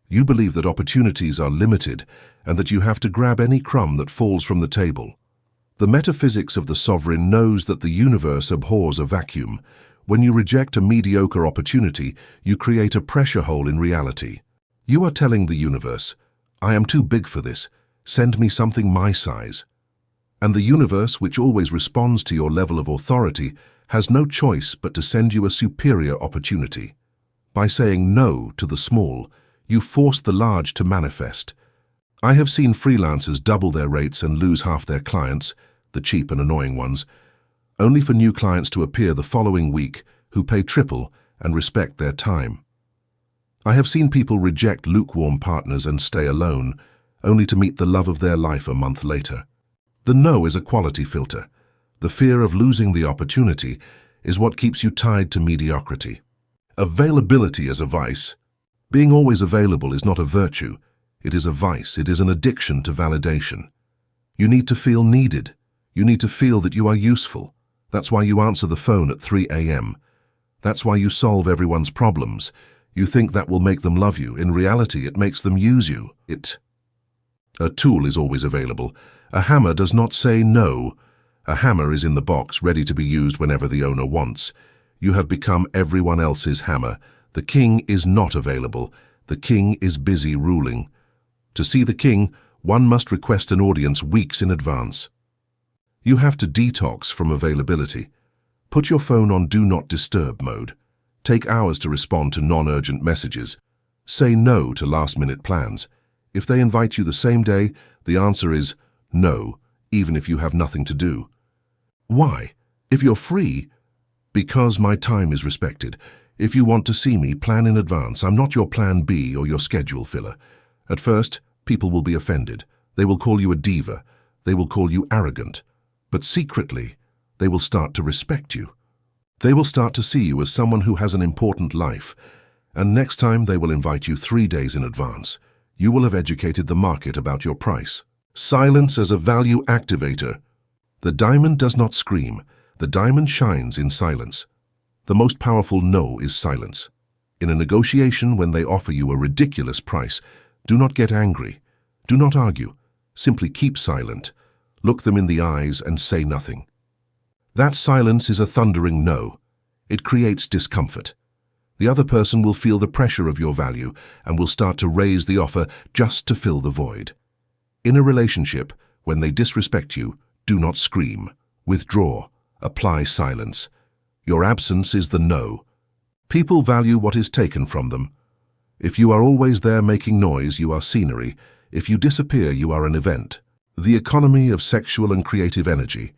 You believe that opportunities are limited and that you have to grab any crumb that falls from the table. The metaphysics of the sovereign knows that the universe abhors a vacuum. When you reject a mediocre opportunity, you create a pressure hole in reality. You are telling the universe, I am too big for this. Send me something my size. And the universe, which always responds to your level of authority, has no choice but to send you a superior opportunity. By saying no to the small, you force the large to manifest. I have seen freelancers double their rates and lose half their clients, the cheap and annoying ones, only for new clients to appear the following week who pay triple and respect their time. I have seen people reject lukewarm partners and stay alone, only to meet the love of their life a month later. The no is a quality filter. The fear of losing the opportunity is what keeps you tied to mediocrity. Availability is a vice. Being always available is not a virtue. It is a vice. It is an addiction to validation. You need to feel needed. You need to feel that you are useful. That's why you answer the phone at 3 a.m. That's why you solve everyone's problems. You think that will make them love you. In reality, it makes them use you. A tool is always available. A hammer does not say no. A hammer is in the box, ready to be used whenever the owner wants. You have become everyone else's hammer. The king is not available. The king is busy ruling. To see the king, one must request an audience weeks in advance. You have to detox from availability. Put your phone on Do Not Disturb mode. Take hours to respond to non-urgent messages. Say no to last-minute plans. If they invite you the same day, the answer is no, even if you have nothing to do. Why? If you're free, because my time is respected. If you want to see me, plan in advance. I'm not your plan B or your schedule filler. At first, people will be offended. They will call you a diva. They will call you arrogant. But secretly, they will start to respect you. They will start to see you as someone who has an important life. And next time they will invite you 3 days in advance. You will have educated the market about your price. Silence as a value activator. The diamond does not scream. The diamond shines in silence. The most powerful no is silence. In a negotiation, when they offer you a ridiculous price, do not get angry. Do not argue. Simply keep silent. Look them in the eyes and say nothing. That silence is a thundering no. It creates discomfort. The other person will feel the pressure of your value and will start to raise the offer just to fill the void. In a relationship, when they disrespect you, do not scream. Withdraw. Apply silence. Your absence is the no. People value what is taken from them. If you are always there making noise, you are scenery. If you disappear, you are an event. The economy of sexual and creative energy.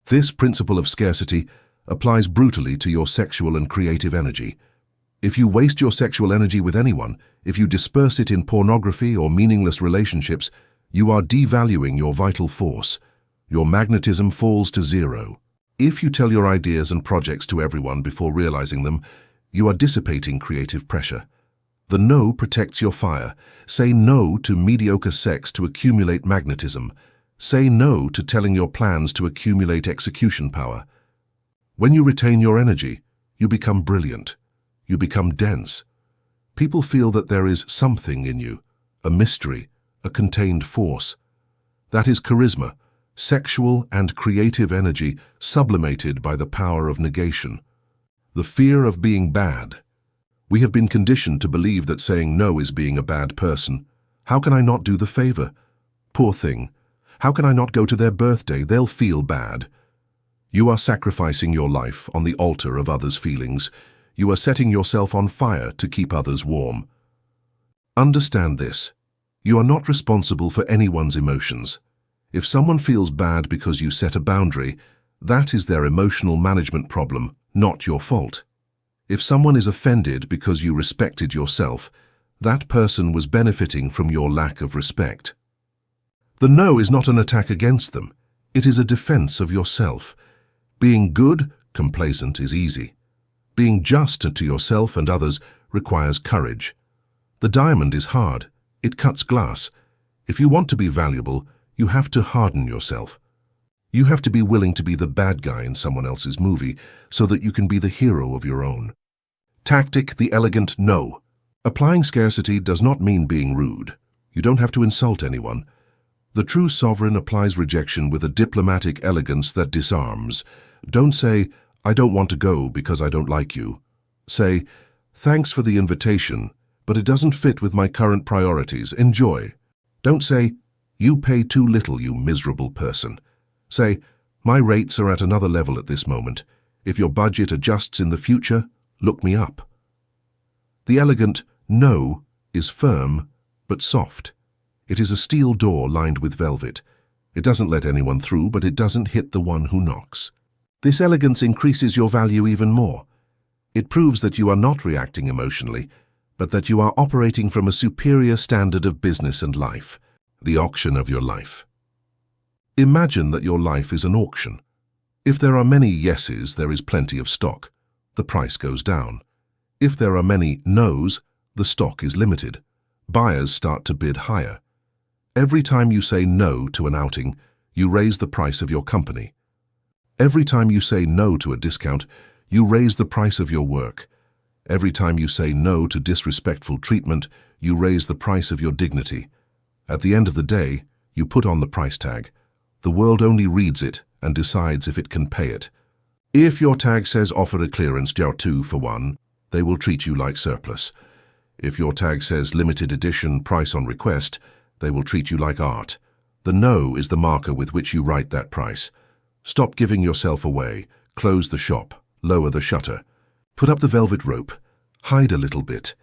This principle of scarcity applies brutally to your sexual and creative energy. If you waste your sexual energy with anyone, if you disperse it in pornography or meaningless relationships, you are devaluing your vital force. Your magnetism falls to zero. If you tell your ideas and projects to everyone before realizing them, you are dissipating creative pressure. The no protects your fire. Say no to mediocre sex to accumulate magnetism. Say no to telling your plans to accumulate execution power. When you retain your energy, you become brilliant. You become dense. People feel that there is something in you, a mystery, a contained force. That is charisma, sexual and creative energy sublimated by the power of negation. The fear of being bad. We have been conditioned to believe that saying no is being a bad person. How can I not do the favor? Poor thing. How can I not go to their birthday? They'll feel bad. You are sacrificing your life on the altar of others' feelings. You are setting yourself on fire to keep others warm. Understand this. You are not responsible for anyone's emotions. If someone feels bad because you set a boundary, That is their emotional management problem, not your fault. If someone is offended because you respected yourself, that person was benefiting from your lack of respect. The no is not an attack against them. It is a defense of yourself. Being good, complacent is easy. Being just to yourself and others requires courage. The diamond is hard. It cuts glass. If you want to be valuable, you have to harden yourself. You have to be willing to be the bad guy in someone else's movie so that you can be the hero of your own. Tactic, the elegant no. Applying scarcity does not mean being rude. You don't have to insult anyone. The true sovereign applies rejection with a diplomatic elegance that disarms. Don't say, I don't want to go because I don't like you. Say, thanks for the invitation, but it doesn't fit with my current priorities. Enjoy. Don't say, you pay too little, you miserable person. Say, my rates are at another level at this moment. If your budget adjusts in the future, look me up. The elegant no is firm but soft. It is a steel door lined with velvet. It doesn't let anyone through, but it doesn't hit the one who knocks. This elegance increases your value even more. It proves that you are not reacting emotionally, but that you are operating from a superior standard of business and life, the auction of your life. Imagine that your life is an auction. If there are many yeses, there is plenty of stock. The price goes down. If there are many no's, the stock is limited. Buyers start to bid higher. Every time you say no to an outing, you raise the price of your company. Every time you say no to a discount, you raise the price of your work. Every time you say no to disrespectful treatment, you raise the price of your dignity. At the end of the day, you put on the price tag. The world only reads it and decides if it can pay it. If your tag says offer a clearance 2 for 1, they will treat you like surplus. If your tag says limited edition price on request, they will treat you like art. The no is the marker with which you write that price. Stop giving yourself away. Close the shop. Lower the shutter. Put up the velvet rope. Hide a little bit.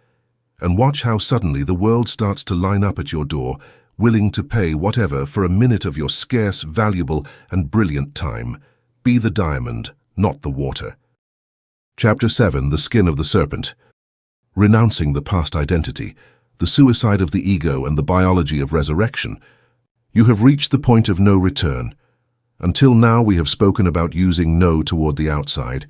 And watch how suddenly the world starts to line up at your door, willing to pay whatever for a minute of your scarce, valuable, and brilliant time. Be the diamond, not the water. Chapter 7, The Skin of the Serpent. Renouncing the past identity, the suicide of the ego and the biology of resurrection. You have reached the point of no return. Until now we have spoken about using no toward the outside.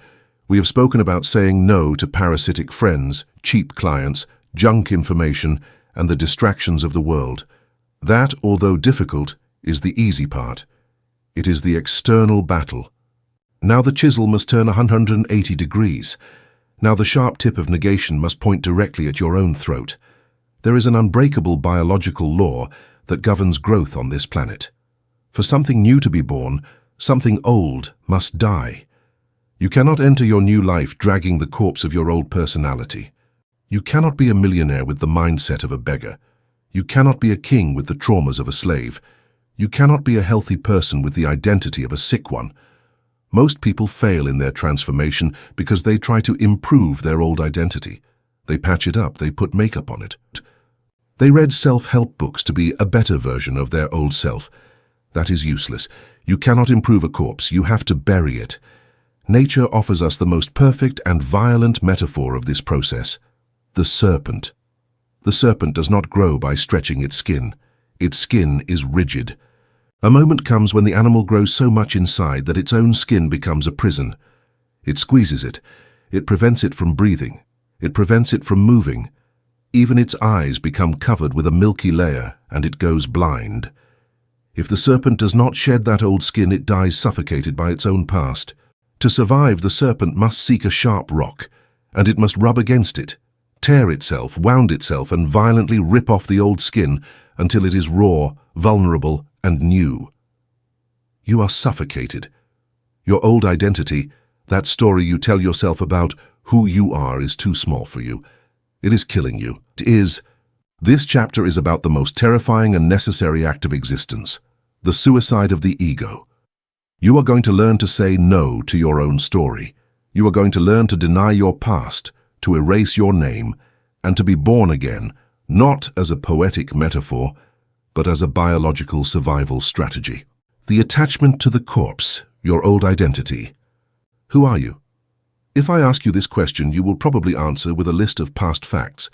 We have spoken about saying no to parasitic friends, cheap clients, junk information, and the distractions of the world. That, although difficult, is the easy part. It is the external battle. Now the chisel must turn 180 degrees. Now the sharp tip of negation must point directly at your own throat. There is an unbreakable biological law that governs growth on this planet. For something new to be born, something old must die. You cannot enter your new life dragging the corpse of your old personality. You cannot be a millionaire with the mindset of a beggar. You cannot be a king with the traumas of a slave. You cannot be a healthy person with the identity of a sick one. Most people fail in their transformation because they try to improve their old identity. They patch it up, they put makeup on it. They read self-help books to be a better version of their old self. That is useless. You cannot improve a corpse, you have to bury it. Nature offers us the most perfect and violent metaphor of this process: the serpent. The serpent does not grow by stretching its skin. Its skin is rigid. A moment comes when the animal grows so much inside that its own skin becomes a prison. It squeezes it. It prevents it from breathing. It prevents it from moving. Even its eyes become covered with a milky layer, and it goes blind. If the serpent does not shed that old skin, it dies suffocated by its own past. To survive, the serpent must seek a sharp rock, and it must rub against it, tear itself, wound itself, and violently rip off the old skin until it is raw, vulnerable, and new. You are suffocated. Your old identity, that story you tell yourself about who you are, is too small for you. It is killing you. This chapter is about the most terrifying and necessary act of existence, the suicide of the ego. You are going to learn to say no to your own story. You are going to learn to deny your past, to erase your name, and to be born again, not as a poetic metaphor, but as a biological survival strategy. The attachment to the corpse. Your old identity. Who are you? If I ask you this question, you will probably answer with a list of past facts.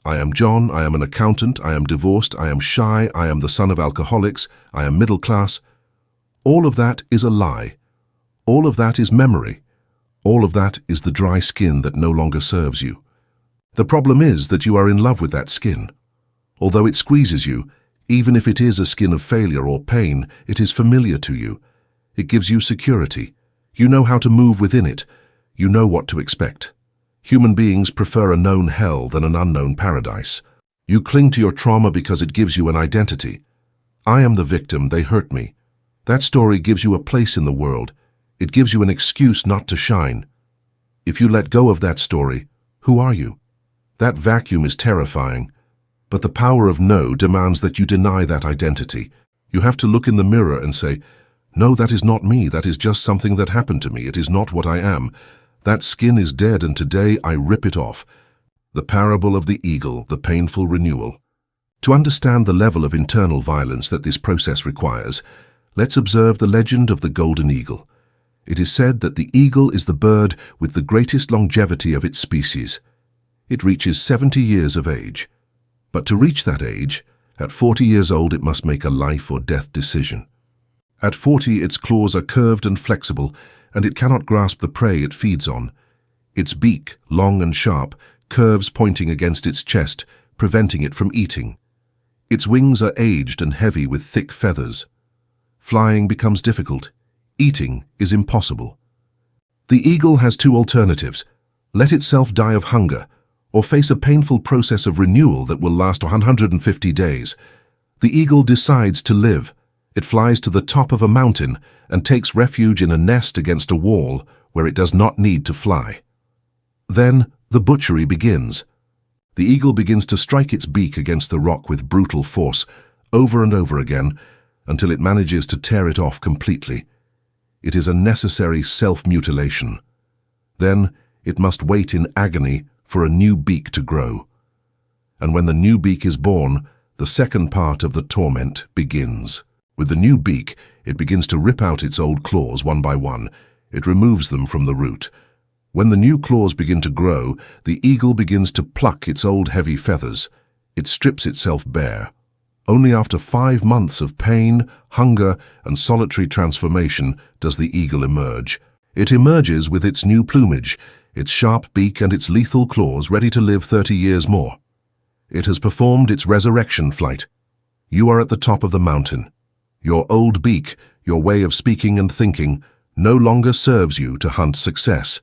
I am John, I am an accountant, I am divorced, I am shy, I am the son of alcoholics, I am middle class. All of that is a lie. All of that is memory. All of that is the dry skin that no longer serves you. The problem is that you are in love with that skin. Although it squeezes you, even if it is a skin of failure or pain, it is familiar to you. It gives you security. You know how to move within it. You know what to expect. Human beings prefer a known hell than an unknown paradise. You cling to your trauma because it gives you an identity. I am the victim, they hurt me. That story gives you a place in the world. It gives you an excuse not to shine. If you let go of that story, who are you? That vacuum is terrifying. But the power of no demands that you deny that identity. You have to look in the mirror and say, no, that is not me. That is just something that happened to me. It is not what I am. That skin is dead, and today I rip it off. The parable of the eagle, the painful renewal. To understand the level of internal violence that this process requires, let's observe the legend of the golden eagle. It is said that the eagle is the bird with the greatest longevity of its species. It reaches 70 years of age. But to reach that age, at 40 years old it must make a life or death decision. At 40 its claws are curved and flexible, and it cannot grasp the prey it feeds on. Its beak, long and sharp, curves pointing against its chest, preventing it from eating. Its wings are aged and heavy with thick feathers. Flying becomes difficult. Eating is impossible. The eagle has two alternatives: let itself die of hunger, or face a painful process of renewal that will last 150 days. The eagle decides to live. It flies to the top of a mountain and takes refuge in a nest against a wall where it does not need to fly. Then the butchery begins. The eagle begins to strike its beak against the rock with brutal force, over and over again, until it manages to tear it off completely. It is a necessary self-mutilation. Then it must wait in agony for a new beak to grow. And when the new beak is born, the second part of the torment begins. With the new beak, it begins to rip out its old claws one by one. It removes them from the root. When the new claws begin to grow, the eagle begins to pluck its old heavy feathers. It strips itself bare. Only after 5 months of pain, hunger, and solitary transformation does the eagle emerge. It emerges with its new plumage, its sharp beak and its lethal claws ready to live 30 years more. It has performed its resurrection flight. You are at the top of the mountain. Your old beak, your way of speaking and thinking, no longer serves you to hunt success.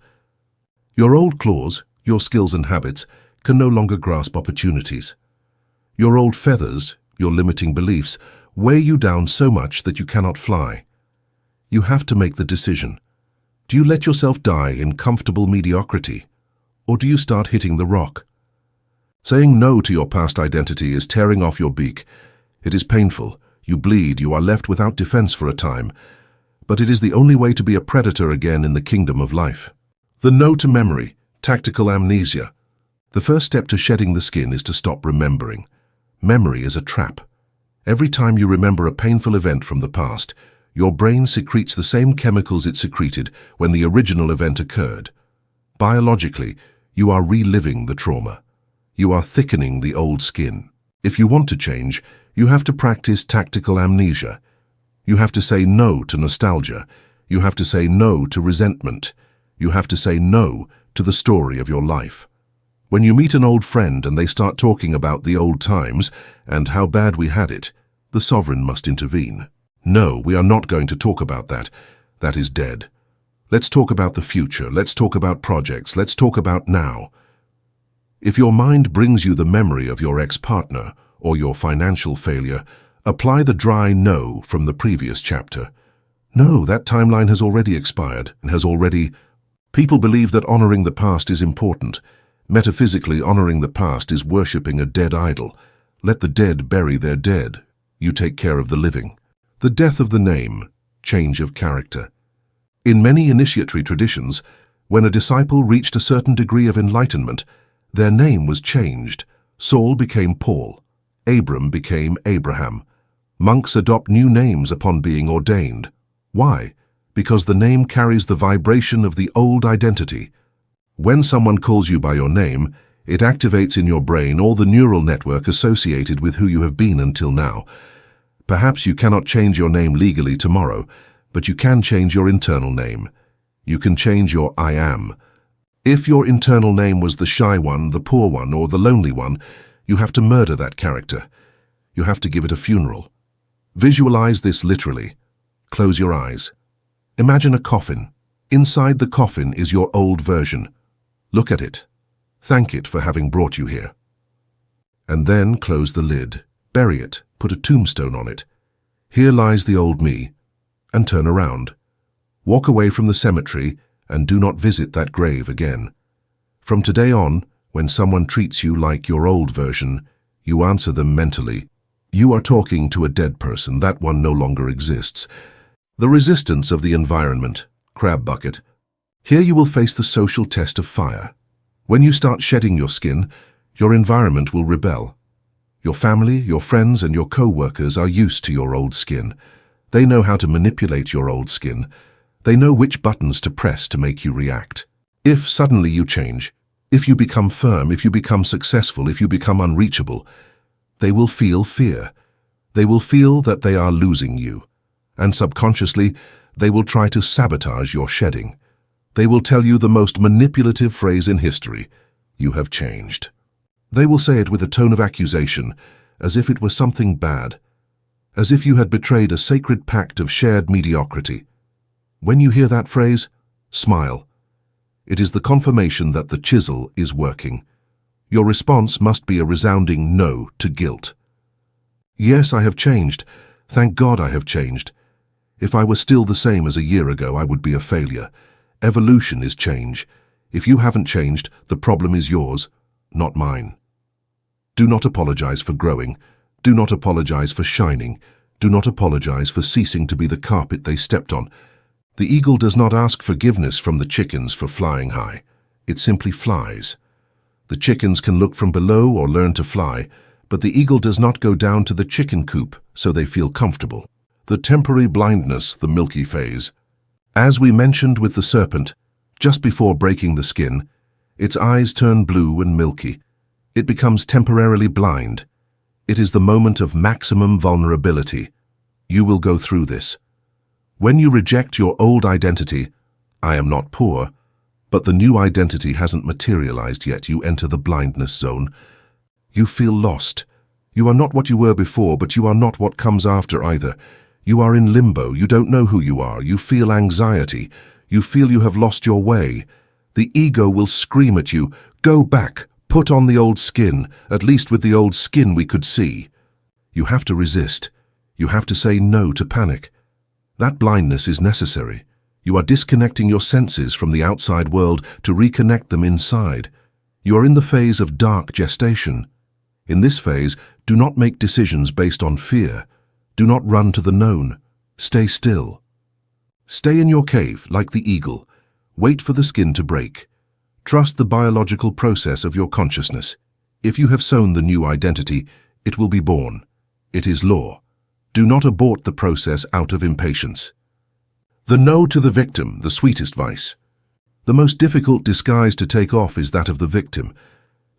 Your old claws, your skills and habits, can no longer grasp opportunities. Your old feathers, your limiting beliefs, weigh you down so much that you cannot fly. You have to make the decision. Do you let yourself die in comfortable mediocrity, or do you start hitting the rock? Saying no to your past identity is tearing off your beak. It is painful. You bleed, you are left without defense for a time, but it is the only way to be a predator again in the kingdom of life. The no to memory, tactical amnesia. The first step to shedding the skin is to stop remembering. Memory is a trap. Every time you remember a painful event from the past, your brain secretes the same chemicals it secreted when the original event occurred. Biologically, you are reliving the trauma. You are thickening the old skin. If you want to change, you have to practice tactical amnesia. You have to say no to nostalgia. You have to say no to resentment. You have to say no to the story of your life. When you meet an old friend and they start talking about the old times and how bad we had it, the sovereign must intervene. No, we are not going to talk about that. That is dead. Let's talk about the future. Let's talk about projects. Let's talk about now. If your mind brings you the memory of your ex-partner or your financial failure, apply the dry no from the previous chapter. No, that timeline has already expired and has already... People believe that honoring the past is important. Metaphysically, honoring the past is worshipping a dead idol. Let the dead bury their dead. You take care of the living. The death of the name, change of character. In many initiatory traditions, when a disciple reached a certain degree of enlightenment, their name was changed. Saul became Paul. Abram became Abraham. Monks adopt new names upon being ordained. Why? Because the name carries the vibration of the old identity. When someone calls you by your name, it activates in your brain all the neural network associated with who you have been until now. Perhaps you cannot change your name legally tomorrow, but you can change your internal name. You can change your I am. If your internal name was the shy one, the poor one, or the lonely one, you have to murder that character. You have to give it a funeral. Visualize this literally. Close your eyes. Imagine a coffin. Inside the coffin is your old version. Look at it. Thank it for having brought you here. And then close the lid. Bury it. Put a tombstone on it. Here lies the old me. And turn around. Walk away from the cemetery and do not visit that grave again. From today on, when someone treats you like your old version, you answer them mentally. You are talking to a dead person. That one no longer exists. The resistance of the environment. Crab bucket. Here you will face the social test of fire. When you start shedding your skin, your environment will rebel. Your family, your friends, and your co-workers are used to your old skin. They know how to manipulate your old skin. They know which buttons to press to make you react. If suddenly you change, if you become firm, if you become successful, if you become unreachable, they will feel fear. They will feel that they are losing you. And subconsciously, they will try to sabotage your shedding. They will tell you the most manipulative phrase in history: you have changed. They will say it with a tone of accusation, as if it were something bad, as if you had betrayed a sacred pact of shared mediocrity. When you hear that phrase, smile. It is the confirmation that the chisel is working. Your response must be a resounding no to guilt. Yes, I have changed. Thank God I have changed. If I were still the same as a year ago, I would be a failure. Evolution is change. If you haven't changed, the problem is yours, not mine. Do not apologize for growing. Do not apologize for shining. Do not apologize for ceasing to be the carpet they stepped on. The eagle does not ask forgiveness from the chickens for flying high. It simply flies. The chickens can look from below or learn to fly, but the eagle does not go down to the chicken coop so they feel comfortable. The temporary blindness, the milky phase. As we mentioned with the serpent, just before breaking the skin, its eyes turn blue and milky. It becomes temporarily blind. It is the moment of maximum vulnerability. You will go through this. When you reject your old identity, I am not poor, but the new identity hasn't materialized yet, you enter the blindness zone. You feel lost. You are not what you were before, but you are not what comes after either. You are in limbo. You don't know who you are. You feel anxiety. You feel you have lost your way. The ego will scream at you, go back, put on the old skin. At least with the old skin we could see. You have to resist. You have to say no to panic. That blindness is necessary. You are disconnecting your senses from the outside world to reconnect them inside. You are in the phase of dark gestation. In this phase, do not make decisions based on fear. Do not run to the known. Stay still. Stay in your cave like the eagle. Wait for the skin to break. Trust the biological process of your consciousness. If you have sown the new identity, it will be born. It is law. Do not abort the process out of impatience. The no to the victim, the sweetest vice. The most difficult disguise to take off is that of the victim.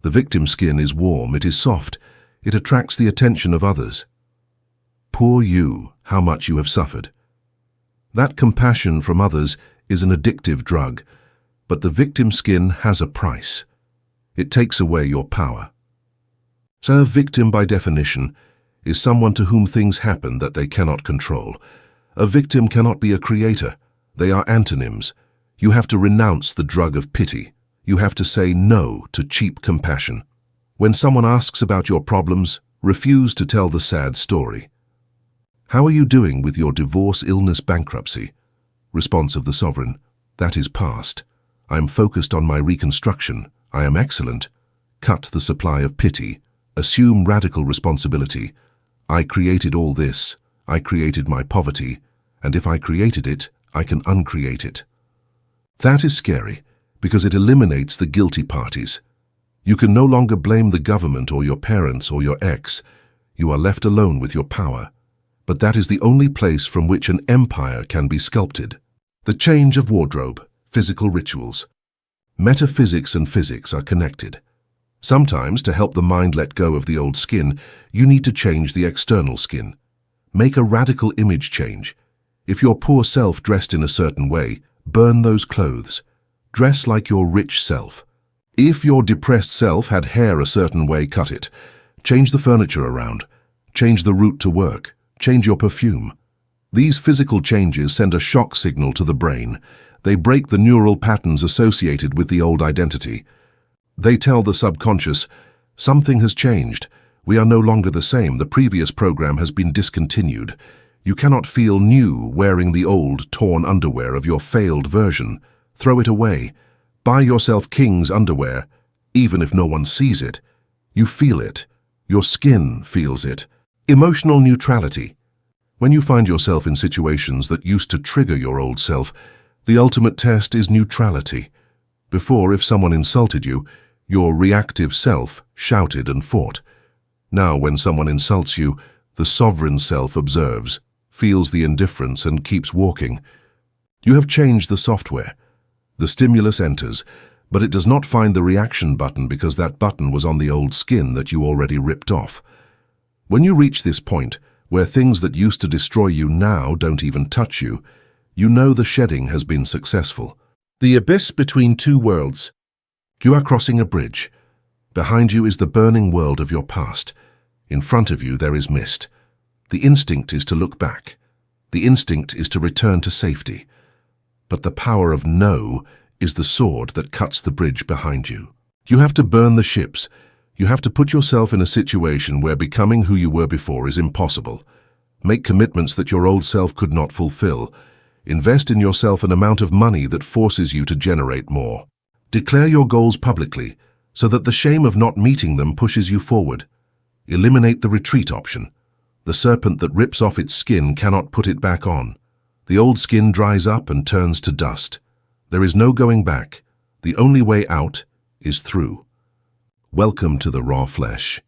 The victim's skin is warm, it is soft, it attracts the attention of others. Poor you, how much you have suffered. That compassion from others is an addictive drug, but the victim's skin has a price. It takes away your power. So a victim, by definition, is someone to whom things happen that they cannot control. A victim cannot be a creator. They are antonyms. You have to renounce the drug of pity. You have to say no to cheap compassion. When someone asks about your problems, refuse to tell the sad story. How are you doing with your divorce, illness, bankruptcy? Response of the sovereign: that is past. I am focused on my reconstruction. I am excellent. Cut the supply of pity. Assume radical responsibility. I created all this. I created my poverty. And if I created it, I can uncreate it. That is scary, because it eliminates the guilty parties. You can no longer blame the government or your parents or your ex. You are left alone with your power. But that is the only place from which an empire can be sculpted. The change of wardrobe, physical rituals. Metaphysics and physics are connected. Sometimes, to help the mind let go of the old skin, you need to change the external skin. Make a radical image change. If your poor self dressed in a certain way, burn those clothes. Dress like your rich self. If your depressed self had hair a certain way, cut it. Change the furniture around. Change the route to work. Change your perfume. These physical changes send a shock signal to the brain. They break the neural patterns associated with the old identity. They tell the subconscious, something has changed. We are no longer the same. The previous program has been discontinued. You cannot feel new wearing the old, torn underwear of your failed version. Throw it away. Buy yourself king's underwear, even if no one sees it. You feel it. Your skin feels it. Emotional neutrality. When you find yourself in situations that used to trigger your old self, the ultimate test is neutrality. Before, if someone insulted you, your reactive self shouted and fought. Now, when someone insults you, the sovereign self observes, feels the indifference and keeps walking. You have changed the software. The stimulus enters, but it does not find the reaction button because that button was on the old skin that you already ripped off. When you reach this point, where things that used to destroy you now don't even touch you, you know the shedding has been successful. The abyss between two worlds. You are crossing a bridge. Behind you is the burning world of your past. In front of you there is mist. The instinct is to look back. The instinct is to return to safety. But the power of no is the sword that cuts the bridge behind you. You have to burn the ships. You have to put yourself in a situation where becoming who you were before is impossible. Make commitments that your old self could not fulfill. Invest in yourself an amount of money that forces you to generate more. Declare your goals publicly so that the shame of not meeting them pushes you forward. Eliminate the retreat option. The serpent that rips off its skin cannot put it back on. The old skin dries up and turns to dust. There is no going back. The only way out is through. Welcome to the raw flesh.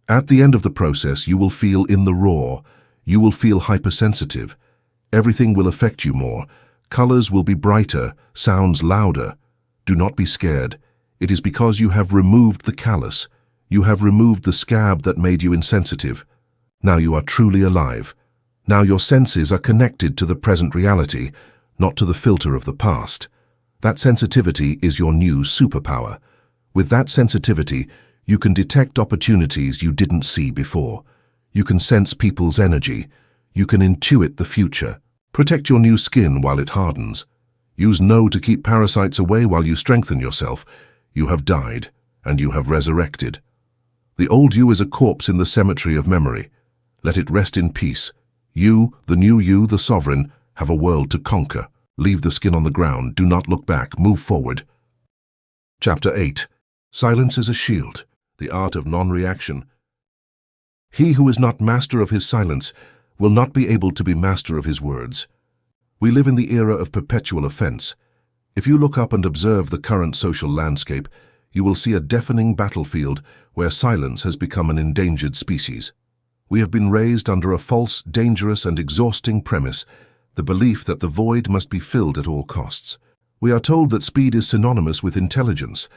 At the end of the process, you will feel in the raw. You will feel hypersensitive. Everything will affect you more. Colors will be brighter, sounds louder. Do not be scared. It is because you have removed the callus. You have removed the scab that made you insensitive. Now you are truly alive. Now your senses are connected to the present reality, not to the filter of the past. That sensitivity is your new superpower. With that sensitivity, you can detect opportunities you didn't see before. You can sense people's energy. You can intuit the future. Protect your new skin while it hardens. Use no to keep parasites away while you strengthen yourself. You have died, and you have resurrected. The old you is a corpse in the cemetery of memory. Let it rest in peace. You, the new you, the sovereign, have a world to conquer. Leave the skin on the ground. Do not look back. Move forward. Chapter 8. Silence is a shield. The art of non-reaction. He who is not master of his silence will not be able to be master of his words. We live in the era of perpetual offense. If you look up and observe the current social landscape, you will see a deafening battlefield where silence has become an endangered species. We have been raised under a false, dangerous, and exhausting premise, the belief that the void must be filled at all costs. We are told that speed is synonymous with intelligence,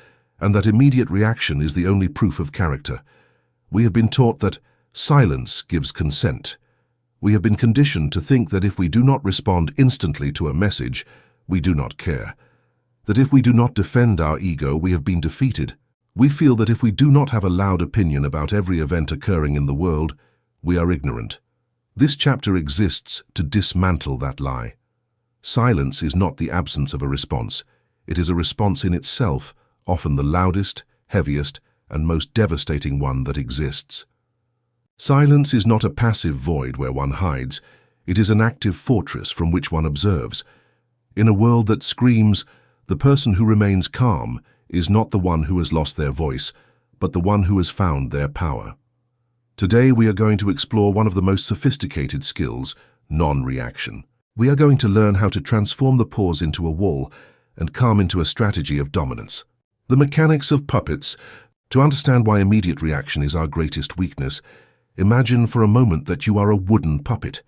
and that immediate reaction is the only proof of character. We have been taught that silence gives consent. We have been conditioned to think that if we do not respond instantly to a message, we do not care. That if we do not defend our ego, we have been defeated. We feel that if we do not have a loud opinion about every event occurring in the world, we are ignorant. This chapter exists to dismantle that lie. Silence is not the absence of a response. It is a response in itself, often the loudest, heaviest, and most devastating one that exists. Silence is not a passive void where one hides. It is an active fortress from which one observes. In a world that screams, the person who remains calm is not the one who has lost their voice, but the one who has found their power. Today we are going to explore one of the most sophisticated skills, non-reaction. We are going to learn how to transform the pause into a wall and calm into a strategy of dominance. The mechanics of puppets. To understand why immediate reaction is our greatest weakness, imagine for a moment that you are a wooden puppet.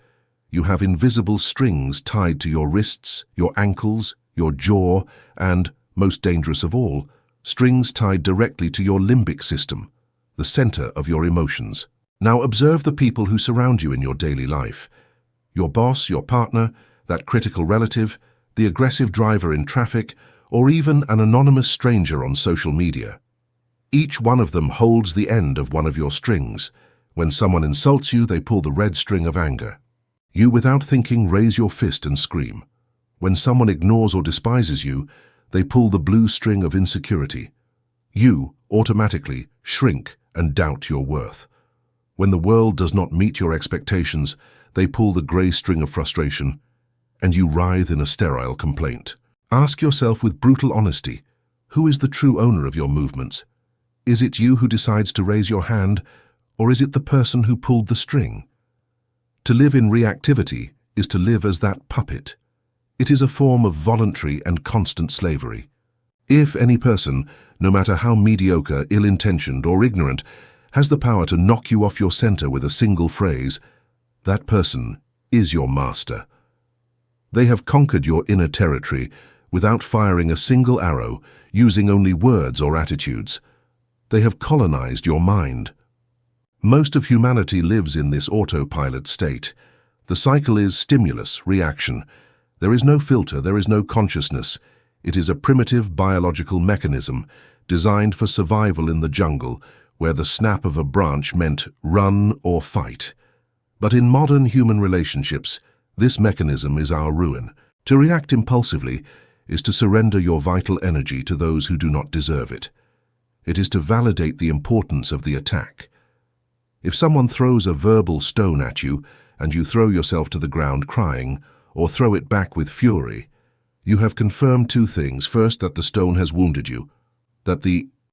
You have invisible strings tied to your wrists, your ankles, your jaw, and, most dangerous of all, strings tied directly to your limbic system, the center of your emotions. Now observe the people who surround you in your daily life. Your boss, your partner, that critical relative, the aggressive driver in traffic, or even an anonymous stranger on social media. Each one of them holds the end of one of your strings. When someone insults you, they pull the red string of anger. You, without thinking, raise your fist and scream. When someone ignores or despises you, they pull the blue string of insecurity. You automatically shrink and doubt your worth. When the world does not meet your expectations, they pull the gray string of frustration, and you writhe in a sterile complaint. Ask yourself with brutal honesty, who is the true owner of your movements? Is it you who decides to raise your hand, or is it the person who pulled the string? To live in reactivity is to live as that puppet. It is a form of voluntary and constant slavery. If any person, no matter how mediocre, ill-intentioned, or ignorant, has the power to knock you off your center with a single phrase, that person is your master. They have conquered your inner territory without firing a single arrow, using only words or attitudes. They have colonized your mind. Most of humanity lives in this autopilot state. The cycle is stimulus, reaction. There is no filter, there is no consciousness. It is a primitive biological mechanism designed for survival in the jungle, where the snap of a branch meant run or fight. But in modern human relationships, this mechanism is our ruin. To react impulsively is to surrender your vital energy to those who do not deserve it. It is to validate the importance of the attack. If someone throws a verbal stone at you and you throw yourself to the ground crying, or throw it back with fury, you have confirmed two things. First, that the stone has wounded you.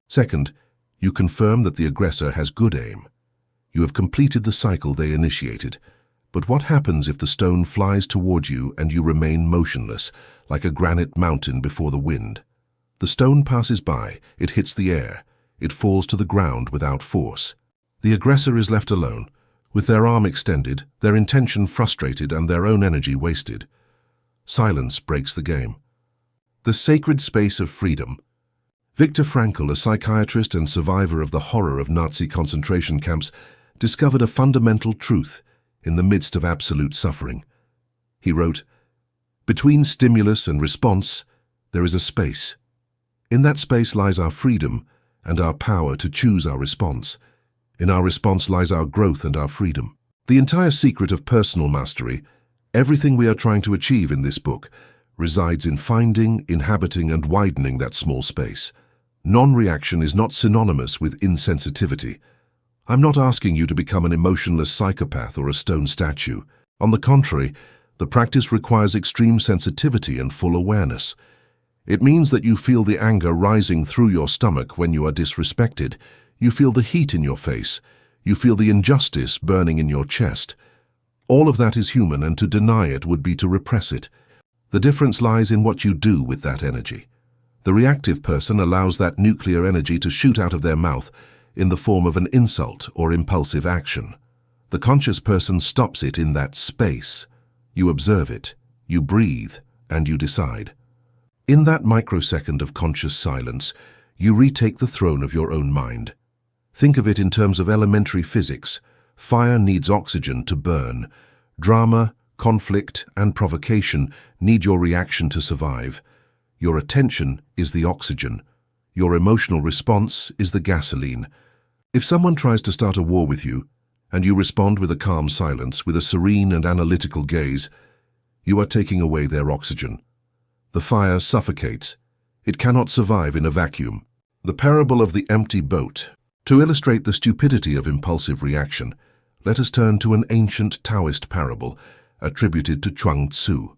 Second, you confirm that the aggressor has good aim. You have completed the cycle they initiated. But what happens if the stone flies toward you and you remain motionless, like a granite mountain before the wind? The stone passes by, it hits the air, it falls to the ground without force. The aggressor is left alone, with their arm extended, their intention frustrated, and their own energy wasted. Silence breaks the game. The sacred space of freedom. Viktor Frankl, a psychiatrist and survivor of the horror of Nazi concentration camps, discovered a fundamental truth in the midst of absolute suffering. He wrote, "Between stimulus and response, there is a space. In that space lies our freedom and our power to choose our response. In our response lies our growth and our freedom." The entire secret of personal mastery, everything we are trying to achieve in this book, resides in finding, inhabiting, and widening that small space. Non-reaction is not synonymous with insensitivity. I'm not asking you to become an emotionless psychopath or a stone statue. On the contrary, the practice requires extreme sensitivity and full awareness. It means that you feel the anger rising through your stomach when you are disrespected. You feel the heat in your face. You feel the injustice burning in your chest. All of that is human, and to deny it would be to repress it. The difference lies in what you do with that energy. The reactive person allows that nuclear energy to shoot out of their mouth in the form of an insult or impulsive action. The conscious person stops it in that space. You observe it, you breathe, and you decide. In that microsecond of conscious silence, you retake the throne of your own mind. Think of it in terms of elementary physics. Fire needs oxygen to burn. Drama, conflict, and provocation need your reaction to survive. Your attention is the oxygen. Your emotional response is the gasoline. If someone tries to start a war with you, and you respond with a calm silence, with a serene and analytical gaze, you are taking away their oxygen. The fire suffocates. It cannot survive in a vacuum. The parable of the empty boat. To illustrate the stupidity of impulsive reaction, let us turn to an ancient Taoist parable attributed to Chuang Tzu.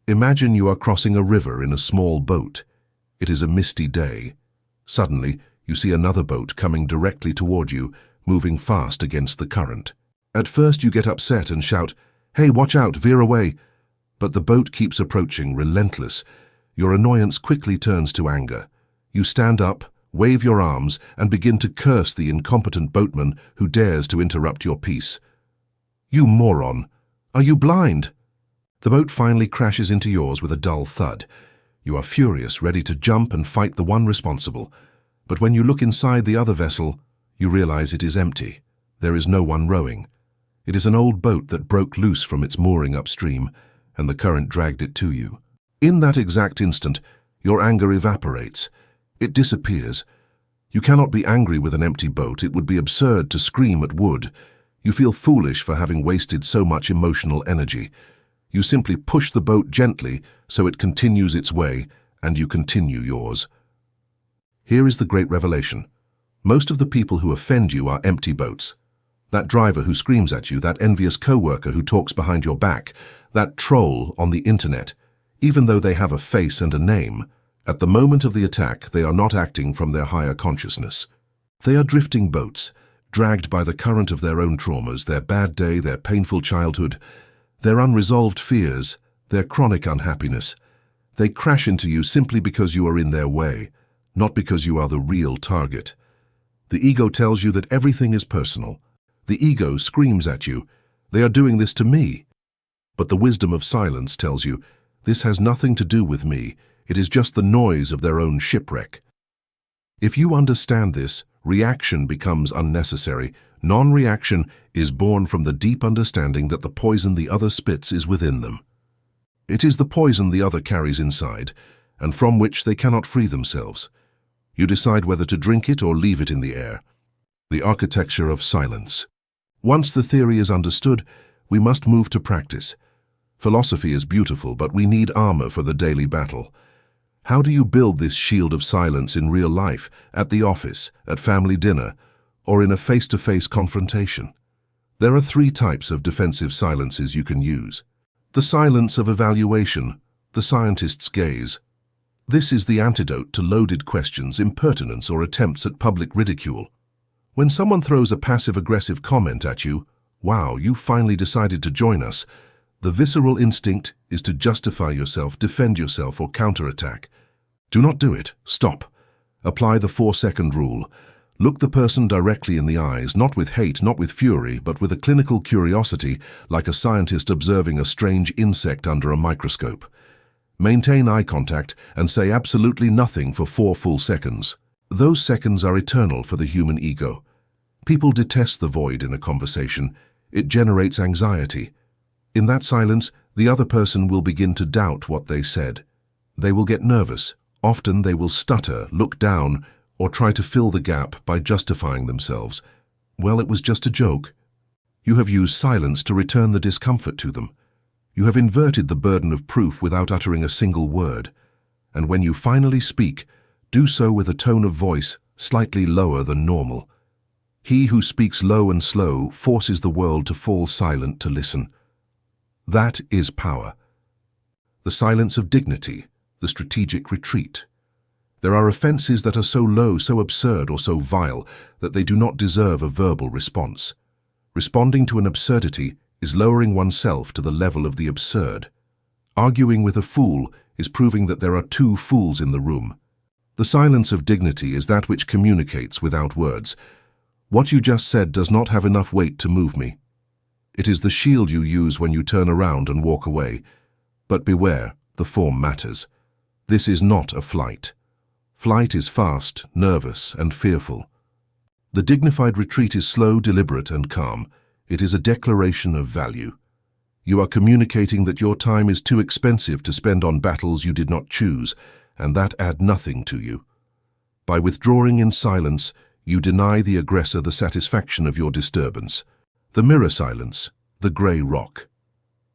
Imagine you are crossing a river in a small boat. It is a misty day. Suddenly, you see another boat coming directly toward you, moving fast against the current. At first you get upset and shout, "Hey, watch out, veer away!" But the boat keeps approaching, relentless. Your annoyance quickly turns to anger. You stand up, wave your arms, and begin to curse the incompetent boatman who dares to interrupt your peace. "You moron! Are you blind? The boat finally crashes into yours with a dull thud. You are furious, ready to jump and fight the one responsible. But when you look inside the other vessel, you realize it is empty. There is no one rowing. It is an old boat that broke loose from its mooring upstream, and the current dragged it to you. In that exact instant, your anger evaporates. It disappears. You cannot be angry with an empty boat. It would be absurd to scream at wood. You feel foolish for having wasted so much emotional energy. You simply push the boat gently so it continues its way, and you continue yours. Here is the great revelation. Most of the people who offend you are empty boats. That driver who screams at you, that envious coworker who talks behind your back, that troll on the internet, even though they have a face and a name, at the moment of the attack, they are not acting from their higher consciousness. They are drifting boats, dragged by the current of their own traumas, their bad day, their painful childhood, their unresolved fears, their chronic unhappiness. They crash into you simply because you are in their way, not because you are the real target. The ego tells you that everything is personal. The ego screams at you, "They are doing this to me." But the wisdom of silence tells you, "This has nothing to do with me. It is just the noise of their own shipwreck." If you understand this, reaction becomes unnecessary. Non-reaction is born from the deep understanding that the poison the other spits is within them. It is the poison the other carries inside, and from which they cannot free themselves. You decide whether to drink it or leave it in the air. The architecture of silence. Once the theory is understood, we must move to practice. Philosophy is beautiful, but we need armor for the daily battle. How do you build this shield of silence in real life, at the office, at family dinner, or in a face-to-face confrontation? There are 3 types of defensive silences you can use. The silence of evaluation, the scientist's gaze. This is the antidote to loaded questions, impertinence, or attempts at public ridicule. When someone throws a passive-aggressive comment at you, "Wow, you finally decided to join us," the visceral instinct is to justify yourself, defend yourself, or counterattack. Do not do it. Stop. Apply the 4-second rule. Look the person directly in the eyes, not with hate, not with fury, but with a clinical curiosity, like a scientist observing a strange insect under a microscope. Maintain eye contact and say absolutely nothing for 4 full seconds. Those seconds are eternal for the human ego. People detest the void in a conversation. It generates anxiety. In that silence, the other person will begin to doubt what they said. They will get nervous. Often they will stutter, look down, or try to fill the gap by justifying themselves. Well, it was just a joke. You have used silence to return the discomfort to them. You have inverted the burden of proof without uttering a single word. And when you finally speak, do so with a tone of voice slightly lower than normal. He who speaks low and slow forces the world to fall silent to listen. That is power. The silence of dignity, the strategic retreat. There are offenses that are so low, so absurd, or so vile that they do not deserve a verbal response. Responding to an absurdity is lowering oneself to the level of the absurd. Arguing with a fool is proving that there are 2 fools in the room. The silence of dignity is that which communicates without words. What you just said does not have enough weight to move me. It is the shield you use when you turn around and walk away. But beware, the form matters. This is not a flight. Flight is fast, nervous, and fearful. The dignified retreat is slow, deliberate, and calm. It is a declaration of value. You are communicating that your time is too expensive to spend on battles you did not choose, and that add nothing to you. By withdrawing in silence, you deny the aggressor the satisfaction of your disturbance. The mirror silence, the grey rock.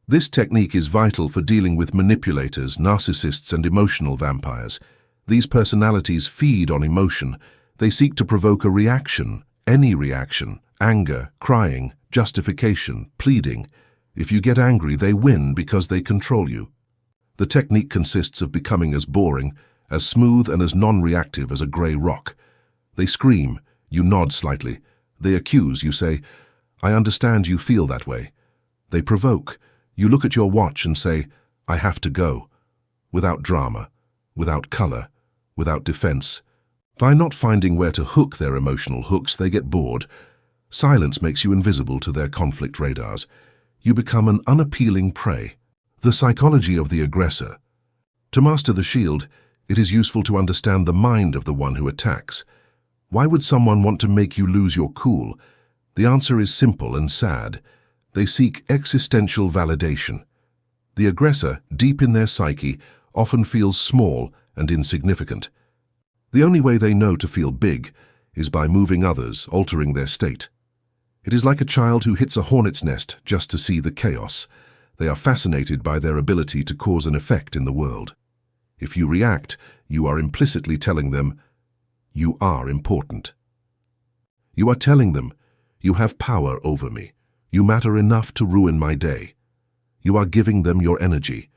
This technique is vital for dealing with manipulators, narcissists, and emotional vampires. These personalities feed on emotion. They seek to provoke a reaction, any reaction, anger, crying, justification, pleading. If you get angry, they win because they control you. The technique consists of becoming as boring, as smooth, and as non-reactive as a grey rock. They scream, you nod slightly. They accuse, you say, "I understand you feel that way." They provoke. You look at your watch and say, "I have to go." Without drama, without color, without defense. By not finding where to hook their emotional hooks, they get bored. Silence makes you invisible to their conflict radars. You become an unappealing prey. The psychology of the aggressor. To master the shield, it is useful to understand the mind of the one who attacks. Why would someone want to make you lose your cool? The answer is simple and sad. They seek existential validation. The aggressor, deep in their psyche, often feels small and insignificant. The only way they know to feel big is by moving others, altering their state. It is like a child who hits a hornet's nest just to see the chaos. They are fascinated by their ability to cause an effect in the world. If you react, you are implicitly telling them, you are important. You are telling them, you have power over me. You matter enough to ruin my day. You are giving them your energy.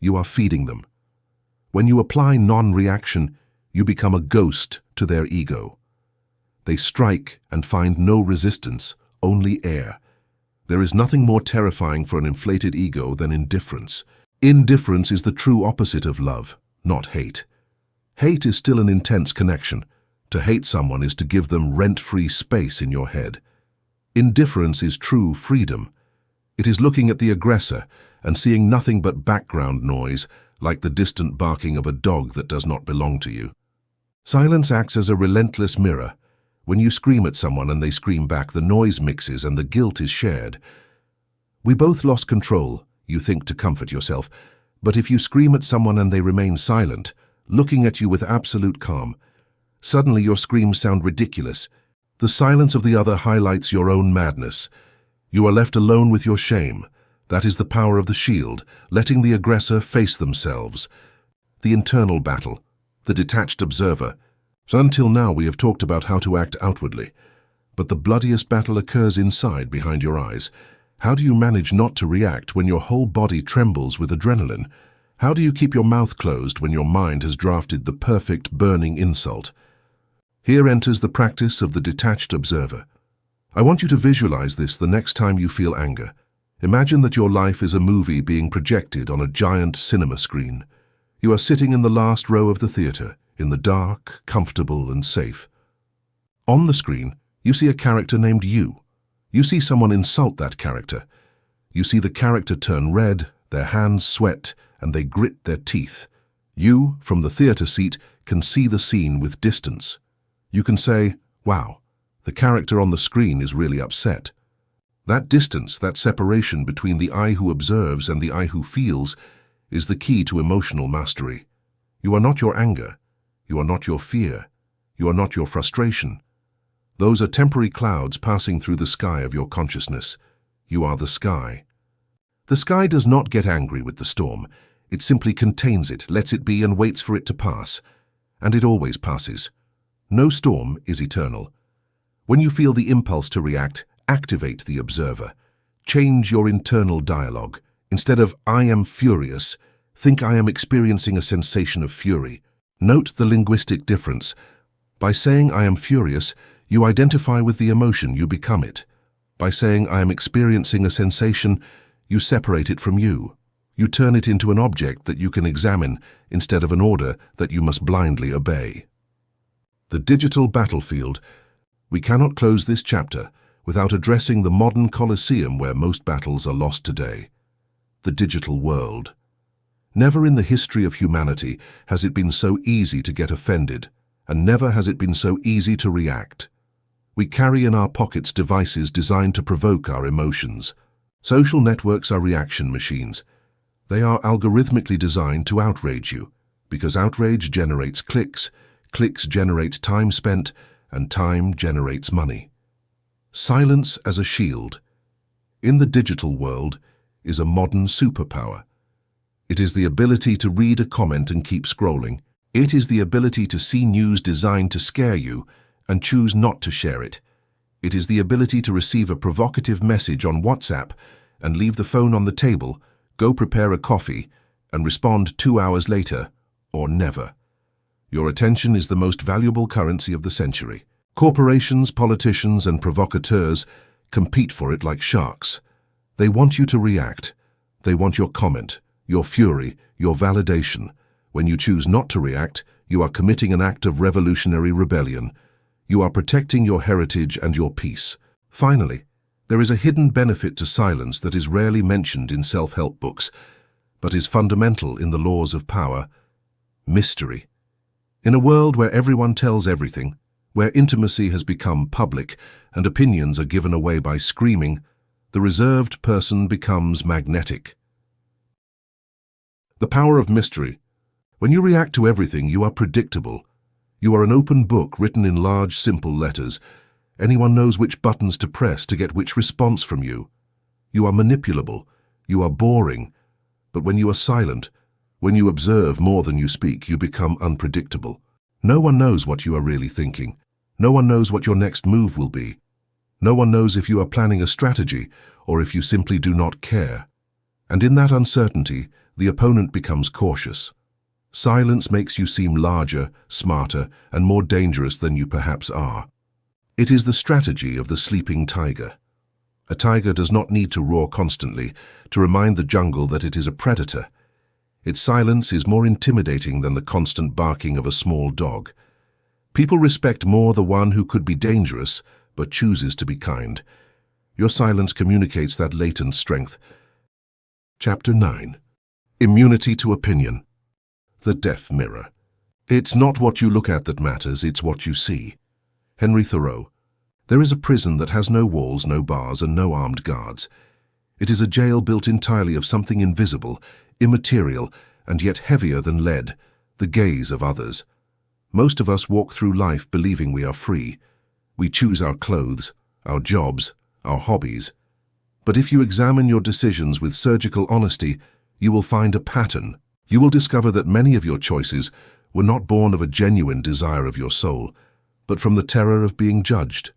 You are feeding them. When you apply non-reaction, you become a ghost to their ego. They strike and find no resistance, only air. There is nothing more terrifying for an inflated ego than indifference. Indifference is the true opposite of love, not hate. Hate is still an intense connection. To hate someone is to give them rent-free space in your head. Indifference is true freedom. It is looking at the aggressor and seeing nothing but background noise, like the distant barking of a dog that does not belong to you. Silence acts as a relentless mirror. When you scream at someone and they scream back, the noise mixes and the guilt is shared. We both lost control, you think to comfort yourself, but if you scream at someone and they remain silent, looking at you with absolute calm, suddenly your screams sound ridiculous. The silence of the other highlights your own madness. You are left alone with your shame. That is the power of the shield, letting the aggressor face themselves. The internal battle, the detached observer. So until now we have talked about how to act outwardly, but the bloodiest battle occurs inside, behind your eyes. How do you manage not to react when your whole body trembles with adrenaline? How do you keep your mouth closed when your mind has drafted the perfect burning insult? Here enters the practice of the detached observer. I want you to visualize this the next time you feel anger. Imagine that your life is a movie being projected on a giant cinema screen. You are sitting in the last row of the theater, in the dark, comfortable, and safe. On the screen, you see a character named you. You see someone insult that character. You see the character turn red, their hands sweat, and they grit their teeth. You, from the theater seat, can see the scene with distance. You can say, wow, the character on the screen is really upset. That distance, that separation between the I who observes and the I who feels, is the key to emotional mastery. You are not your anger. You are not your fear. You are not your frustration. Those are temporary clouds passing through the sky of your consciousness. You are the sky. The sky does not get angry with the storm. It simply contains it, lets it be, and waits for it to pass. And it always passes. No storm is eternal. When you feel the impulse to react, activate the observer. Change your internal dialogue. Instead of I am furious, think I am experiencing a sensation of fury. Note the linguistic difference. By saying I am furious, you identify with the emotion, you become it. By saying I am experiencing a sensation, you separate it from you. You turn it into an object that you can examine instead of an order that you must blindly obey. The digital battlefield. We cannot close this chapter without addressing the modern Colosseum where most battles are lost today. The digital world. Never in the history of humanity has it been so easy to get offended, and never has it been so easy to react. We carry in our pockets devices designed to provoke our emotions. Social networks are reaction machines. They are algorithmically designed to outrage you, because outrage generates clicks, clicks generate time spent, and time generates money. Silence as a shield. In the digital world is a modern superpower. It is the ability to read a comment and keep scrolling. It is the ability to see news designed to scare you and choose not to share it. It is the ability to receive a provocative message on WhatsApp and leave the phone on the table, go prepare a coffee, and respond 2 hours later, or never. Your attention is the most valuable currency of the century. Corporations, politicians, and provocateurs compete for it like sharks. They want you to react. They want your comment, your fury, your validation. When you choose not to react, you are committing an act of revolutionary rebellion. You are protecting your heritage and your peace. Finally, There is a hidden benefit to silence that is rarely mentioned in self-help books, but is fundamental in the laws of power: mystery. In a world where everyone tells everything, where intimacy has become public and opinions are given away by screaming, the reserved person becomes magnetic. The power of mystery. When you react to everything, you are predictable. You are an open book written in large, simple letters. Anyone knows which buttons to press to get which response from you. You are manipulable. You are boring. But when you are silent, when you observe more than you speak, you become unpredictable. No one knows what you are really thinking. No one knows what your next move will be. No one knows if you are planning a strategy or if you simply do not care. And in that uncertainty, the opponent becomes cautious. Silence makes you seem larger, smarter, and more dangerous than you perhaps are. It is the strategy of the sleeping tiger. A tiger does not need to roar constantly to remind the jungle that it is a predator. Its silence is more intimidating than the constant barking of a small dog. People respect more the one who could be dangerous but chooses to be kind. Your silence communicates that latent strength. Chapter 9. Immunity to Opinion. The Deaf Mirror. It's not what you look at that matters, it's what you see. Henry Thoreau. There is a prison that has no walls, no bars, and no armed guards. It is a jail built entirely of something invisible, immaterial, and yet heavier than lead, the gaze of others. Most of us walk through life believing we are free. We choose our clothes, our jobs, our hobbies. But if you examine your decisions with surgical honesty, you will find a pattern. You will discover that many of your choices were not born of a genuine desire of your soul, but from the terror of being judged.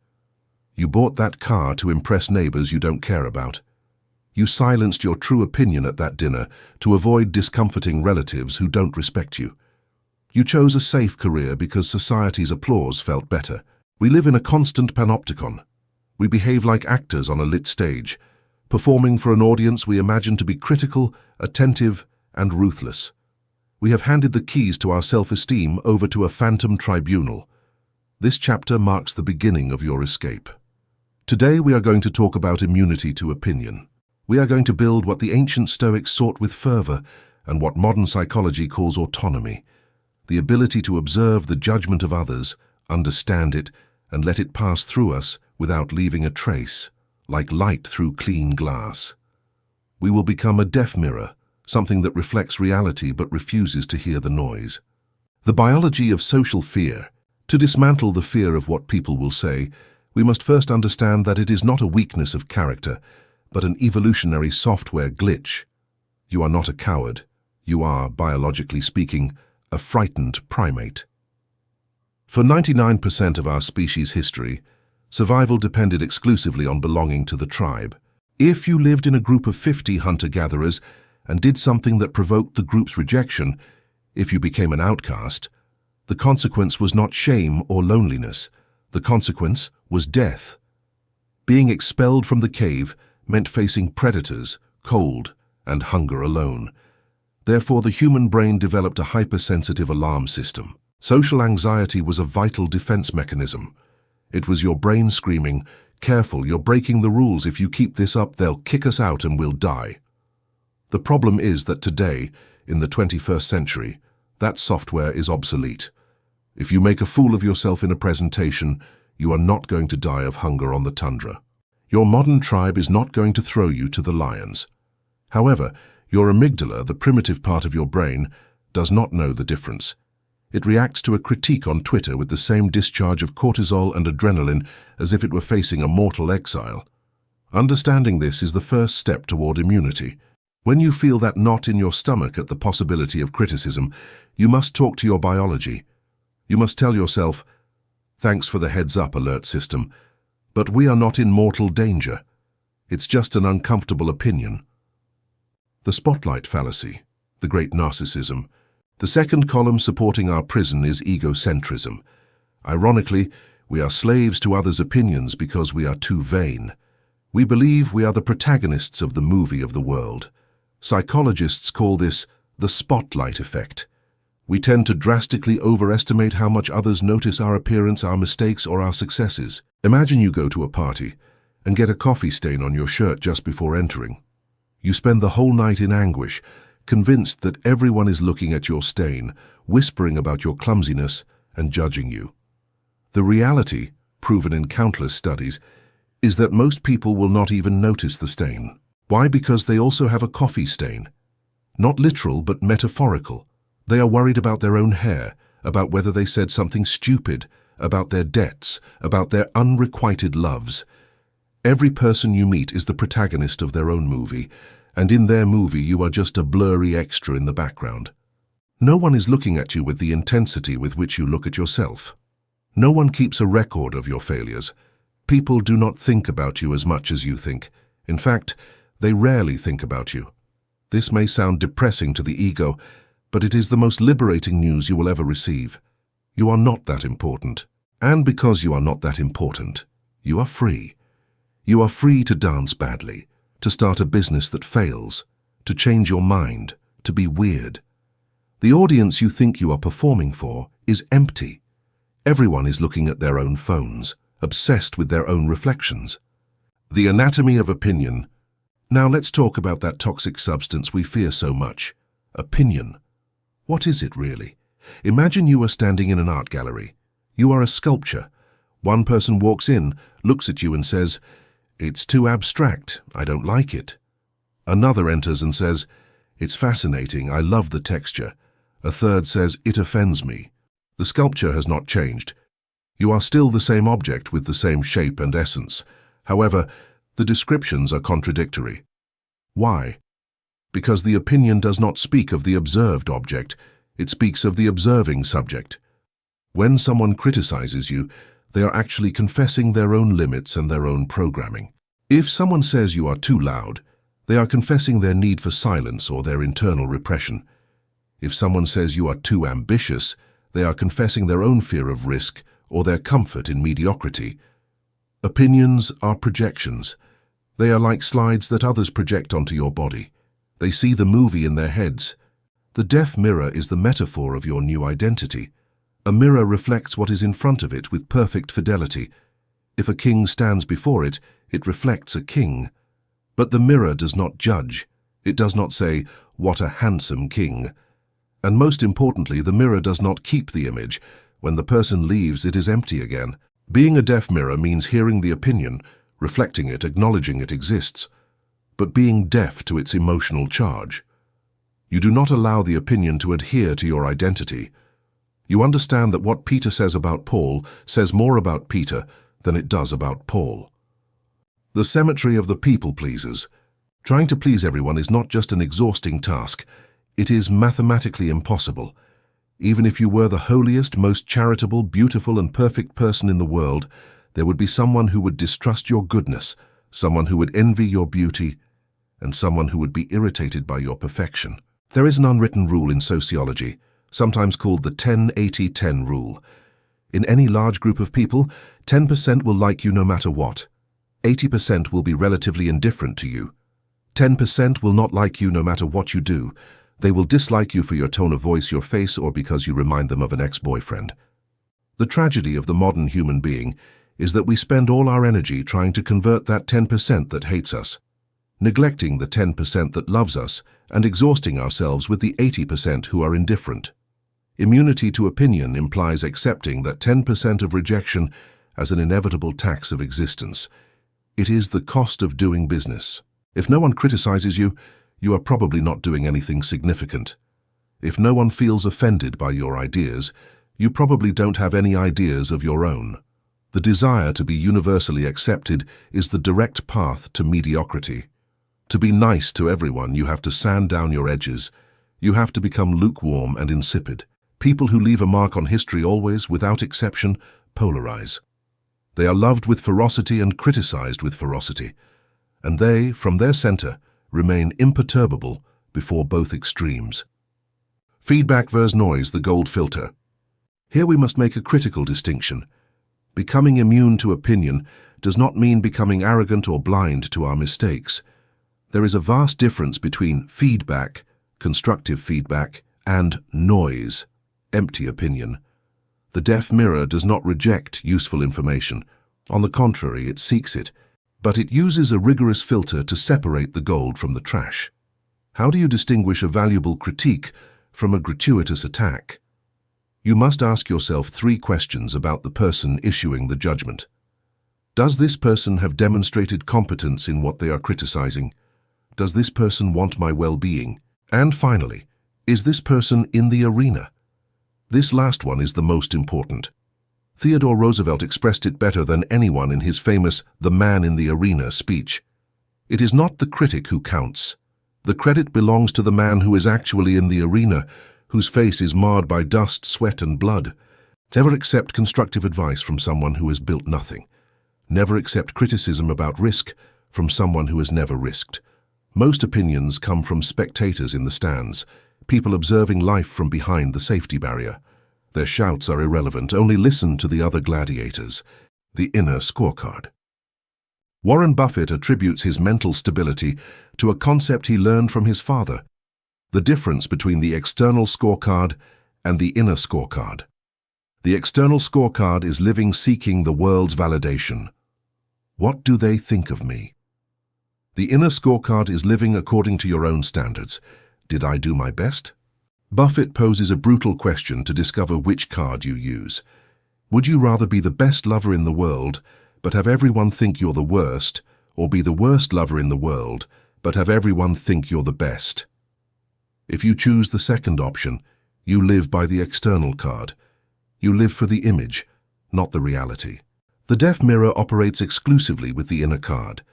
You bought that car to impress neighbors you don't care about. You silenced your true opinion at that dinner to avoid discomforting relatives who don't respect you. You chose a safe career because society's applause felt better. We live in a constant panopticon. We behave like actors on a lit stage, performing for an audience we imagine to be critical, attentive, and ruthless. We have handed the keys to our self-esteem over to a phantom tribunal. This chapter marks the beginning of your escape. Today we are going to talk about immunity to opinion. We are going to build what the ancient Stoics sought with fervor and what modern psychology calls autonomy, the ability to observe the judgment of others, understand it, and let it pass through us without leaving a trace, like light through clean glass. We will become a deaf mirror, something that reflects reality but refuses to hear the noise. The biology of social fear. To dismantle the fear of what people will say, we must first understand that it is not a weakness of character, but an evolutionary software glitch. You are not a coward. You are, biologically speaking, a frightened primate. For 99% of our species' history, survival depended exclusively on belonging to the tribe. If you lived in a group of 50 hunter-gatherers and did something that provoked the group's rejection, if you became an outcast, the consequence was not shame or loneliness. The consequence was death. Being expelled from the cave meant facing predators, cold, and hunger alone. Therefore, the human brain developed a hypersensitive alarm system. Social anxiety was a vital defense mechanism. It was your brain screaming, "Careful, you're breaking the rules. If you keep this up, they'll kick us out and we'll die." The problem is that today, in the 21st century, that software is obsolete. If you make a fool of yourself in a presentation, you are not going to die of hunger on the tundra. Your modern tribe is not going to throw you to the lions. However, your amygdala, the primitive part of your brain, does not know the difference. It reacts to a critique on Twitter with the same discharge of cortisol and adrenaline as if it were facing a mortal exile. Understanding this is the first step toward immunity. When you feel that knot in your stomach at the possibility of criticism, you must talk to your biology. You must tell yourself, "Thanks for the heads-up alert system, but we are not in mortal danger. It's just an uncomfortable opinion." The spotlight fallacy, the great narcissism. The second column supporting our prison is egocentrism. Ironically, we are slaves to others' opinions because we are too vain. We believe we are the protagonists of the movie of the world. Psychologists call this the spotlight effect. We tend to drastically overestimate how much others notice our appearance, our mistakes, or our successes. Imagine you go to a party. and get a coffee stain on your shirt just before entering. You spend the whole night in anguish, convinced that everyone is looking at your stain, whispering about your clumsiness and judging you. The reality, proven in countless studies, is that most people will not even notice the stain. Why? Because they also have a coffee stain. Not literal, but metaphorical. They are worried about their own hair, about whether they said something stupid, about their debts, about their unrequited loves. Every person you meet is the protagonist of their own movie, and in their movie you are just a blurry extra in the background. No one is looking at you with the intensity with which you look at yourself. No one keeps a record of your failures. People do not think about you as much as you think. In fact, they rarely think about you. This may sound depressing to the ego, but it is the most liberating news you will ever receive. You are not that important. And because you are not that important, you are free. You are free to dance badly, to start a business that fails, to change your mind, to be weird. The audience you think you are performing for is empty. Everyone is looking at their own phones, obsessed with their own reflections. The anatomy of opinion. Now let's talk about that toxic substance we fear so much. Opinion. What is it really? Imagine you are standing in an art gallery. You are a sculpture. One person walks in, looks at you and says, "It's too abstract, I don't like it." Another enters and says, "It's fascinating, I love the texture." A third says, "It offends me." The sculpture has not changed. You are still the same object with the same shape and essence. However, the descriptions are contradictory. Why? Because the opinion does not speak of the observed object, it speaks of the observing subject. When someone criticizes you, they are actually confessing their own limits and their own programming. If someone says you are too loud, they are confessing their need for silence or their internal repression. If someone says you are too ambitious, they are confessing their own fear of risk or their comfort in mediocrity. Opinions are projections. They are like slides that others project onto your body. They see the movie in their heads. The deaf mirror is the metaphor of your new identity. A mirror reflects what is in front of it with perfect fidelity. If a king stands before it, it reflects a king. But the mirror does not judge. It does not say, "What a handsome king." And most importantly, the mirror does not keep the image. When the person leaves, it is empty again. Being a deaf mirror means hearing the opinion, reflecting it, acknowledging it exists, but being deaf to its emotional charge. You do not allow the opinion to adhere to your identity. You understand that what Peter says about Paul says more about Peter than it does about Paul. The cemetery of the people pleasers. Trying to please everyone is not just an exhausting task, it is mathematically impossible. Even if you were the holiest, most charitable, beautiful and perfect person in the world, there would be someone who would distrust your goodness, someone who would envy your beauty, and someone who would be irritated by your perfection. There is an unwritten rule in sociology, sometimes called the 10-80-10 rule. In any large group of people, 10% will like you no matter what. 80% will be relatively indifferent to you. 10% will not like you no matter what you do. They will dislike you for your tone of voice, your face, or because you remind them of an ex-boyfriend. The tragedy of the modern human being is that we spend all our energy trying to convert that 10% that hates us, neglecting the 10% that loves us, and exhausting ourselves with the 80% who are indifferent. Immunity to opinion implies accepting that 10% of rejection as an inevitable tax of existence. It is the cost of doing business. If no one criticizes you, you are probably not doing anything significant. If no one feels offended by your ideas, you probably don't have any ideas of your own. The desire to be universally accepted is the direct path to mediocrity. To be nice to everyone, you have to sand down your edges. You have to become lukewarm and insipid. People who leave a mark on history always, without exception, polarize. They are loved with ferocity and criticized with ferocity. And they, from their center, remain imperturbable before both extremes. Feedback versus noise, the gold filter. Here we must make a critical distinction. Becoming immune to opinion does not mean becoming arrogant or blind to our mistakes. There is a vast difference between feedback, constructive feedback, and noise, empty opinion. The deaf mirror does not reject useful information. On the contrary, it seeks it. but it uses a rigorous filter to separate the gold from the trash. How do you distinguish a valuable critique from a gratuitous attack? You must ask yourself 3 questions about the person issuing the judgment. Does this person have demonstrated competence in what they are criticizing? Does this person want my well-being? And finally, is this person in the arena? This last one is the most important. Theodore Roosevelt expressed it better than anyone in his famous "The Man in the Arena" speech. It is not the critic who counts. The credit belongs to the man who is actually in the arena, whose face is marred by dust, sweat, and blood. Never accept constructive advice from someone who has built nothing. Never accept criticism about risk from someone who has never risked. Most opinions come from spectators in the stands, people observing life from behind the safety barrier. Their shouts are irrelevant. Only listen to the other gladiators, the inner scorecard. Warren Buffett attributes his mental stability to a concept he learned from his father: the difference between the external scorecard and the inner scorecard. The external scorecard is living seeking the world's validation. What do they think of me? The inner scorecard is living according to your own standards. Did I do my best? Buffett poses a brutal question to discover which card you use. Would you rather be the best lover in the world, but have everyone think you're the worst, or be the worst lover in the world, but have everyone think you're the best? If you choose the second option, you live by the external card. You live for the image, not the reality. The deaf mirror operates exclusively with the inner card.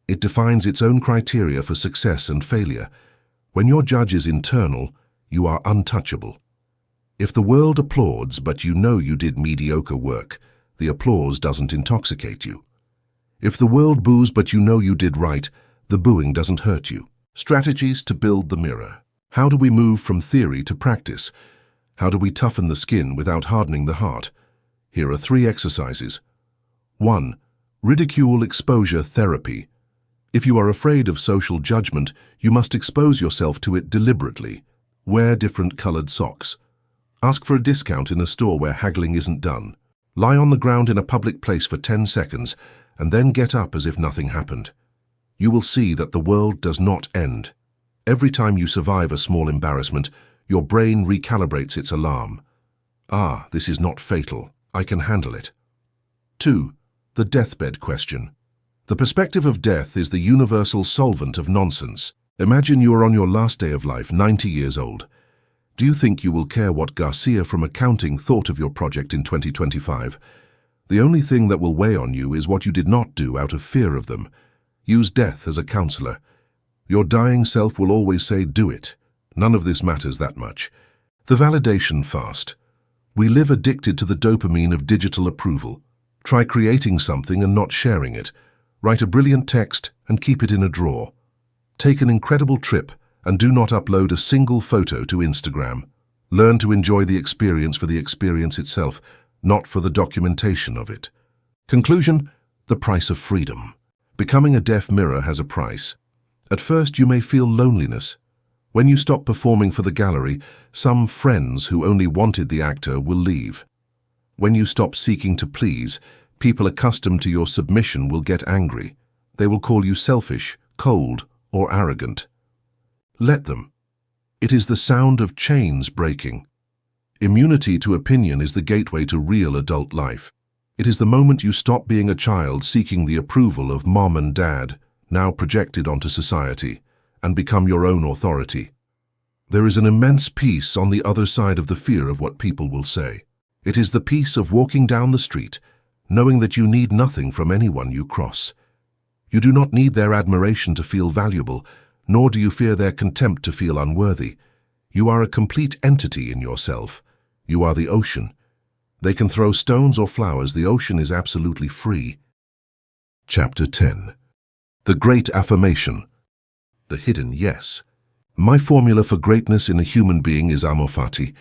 It defines its own criteria for success and failure. When your judge is internal, you are untouchable. If the world applauds but you know you did mediocre work, the applause doesn't intoxicate you. If the world boos but you know you did right, the booing doesn't hurt you. Strategies to build the mirror. How do we move from theory to practice? How do we toughen the skin without hardening the heart? Here are 3 exercises. 1. Ridicule exposure therapy. If you are afraid of social judgment, you must expose yourself to it deliberately. Wear different colored socks. Ask for a discount in a store where haggling isn't done. Lie on the ground in a public place for 10 seconds and then get up as if nothing happened. You will see that the world does not end. Every time you survive a small embarrassment, your brain recalibrates its alarm. Ah, this is not fatal. I can handle it. 2. The deathbed question. The perspective of death is the universal solvent of nonsense. Imagine you are on your last day of life, 90 years old. Do you think you will care what Garcia from accounting thought of your project in 2025? The only thing that will weigh on you is what you did not do out of fear of them. Use death as a counselor. Your dying self will always say, do it. None of this matters that much. The validation fast. We live addicted to the dopamine of digital approval. Try creating something and not sharing it. Write a brilliant text and keep it in a drawer. Take an incredible trip and do not upload a single photo to Instagram. Learn to enjoy the experience for the experience itself, not for the documentation of it. Conclusion: the price of freedom. Becoming a deaf mirror has a price. At first you may feel loneliness. When you stop performing for the gallery, some friends who only wanted the actor will leave. When you stop seeking to please, people accustomed to your submission will get angry. They will call you selfish, cold, or arrogant. Let them. It is the sound of chains breaking. Immunity to opinion is the gateway to real adult life. It is the moment you stop being a child seeking the approval of mom and dad, now projected onto society, and become your own authority. There is an immense peace on the other side of the fear of what people will say. It is the peace of walking down the street, knowing that you need nothing from anyone you cross. You do not need their admiration to feel valuable, nor do you fear their contempt to feel unworthy. You are a complete entity in yourself. You are the ocean. They can throw stones or flowers. The ocean is absolutely free. Chapter 10. The Great Affirmation. The Hidden Yes. My formula for greatness in a human being is amor fati,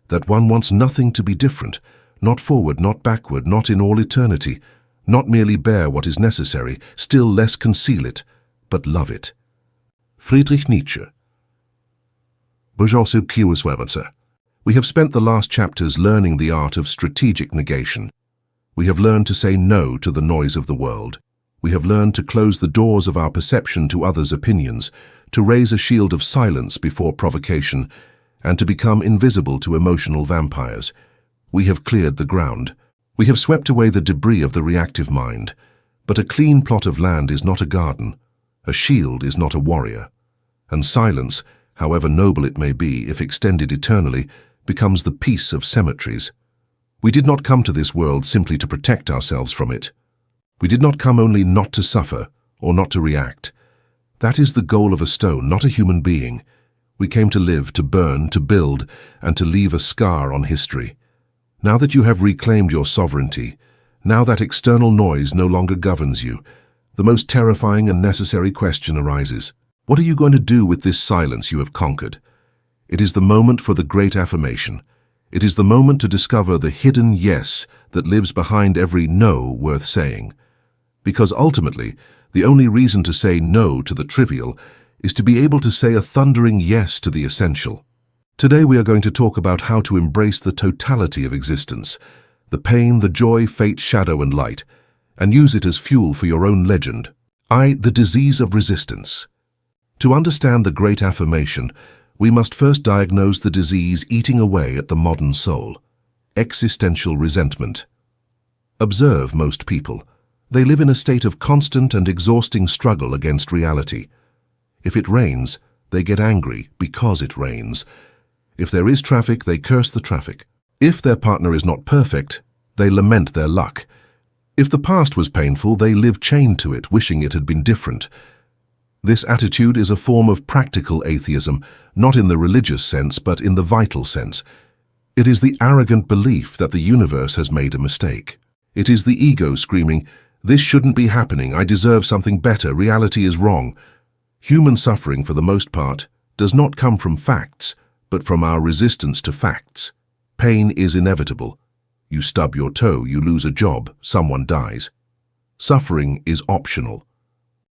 that one wants nothing to be different, not forward, not backward, not in all eternity, not merely bear what is necessary, still less conceal it, but love it. Friedrich Nietzsche. We have spent the last chapters learning the art of strategic negation. We have learned to say no to the noise of the world. We have learned to close the doors of our perception to others' opinions, to raise a shield of silence before provocation, and to become invisible to emotional vampires. We have cleared the ground. We have swept away the debris of the reactive mind. But a clean plot of land is not a garden. A shield is not a warrior. And silence, however noble it may be if extended eternally, becomes the peace of cemeteries. We did not come to this world simply to protect ourselves from it. We did not come only not to suffer or not to react. That is the goal of a stone, not a human being. We came to live, to burn, to build, and to leave a scar on history. Now that you have reclaimed your sovereignty, now that external noise no longer governs you, the most terrifying and necessary question arises. What are you going to do with this silence you have conquered? It is the moment for the great affirmation. It is the moment to discover the hidden yes that lives behind every no worth saying. Because ultimately, the only reason to say no to the trivial is to be able to say a thundering yes to the essential. Today we are going to talk about how to embrace the totality of existence, the pain, the joy, fate, shadow, and light, and use it as fuel for your own legend. The disease of resistance. To understand the great affirmation, we must first diagnose the disease eating away at the modern soul: existential resentment. Observe most people. They live in a state of constant and exhausting struggle against reality. If it rains, they get angry because it rains. If there is traffic, they curse the traffic. If their partner is not perfect, they lament their luck. If the past was painful, they live chained to it, wishing it had been different. This attitude is a form of practical atheism, not in the religious sense, but in the vital sense. It is the arrogant belief that the universe has made a mistake. It is the ego screaming, "This shouldn't be happening, I deserve something better, reality is wrong." Human suffering, for the most part, does not come from facts, but from our resistance to facts. Pain is inevitable. You stub your toe, you lose a job, someone dies. Suffering is optional.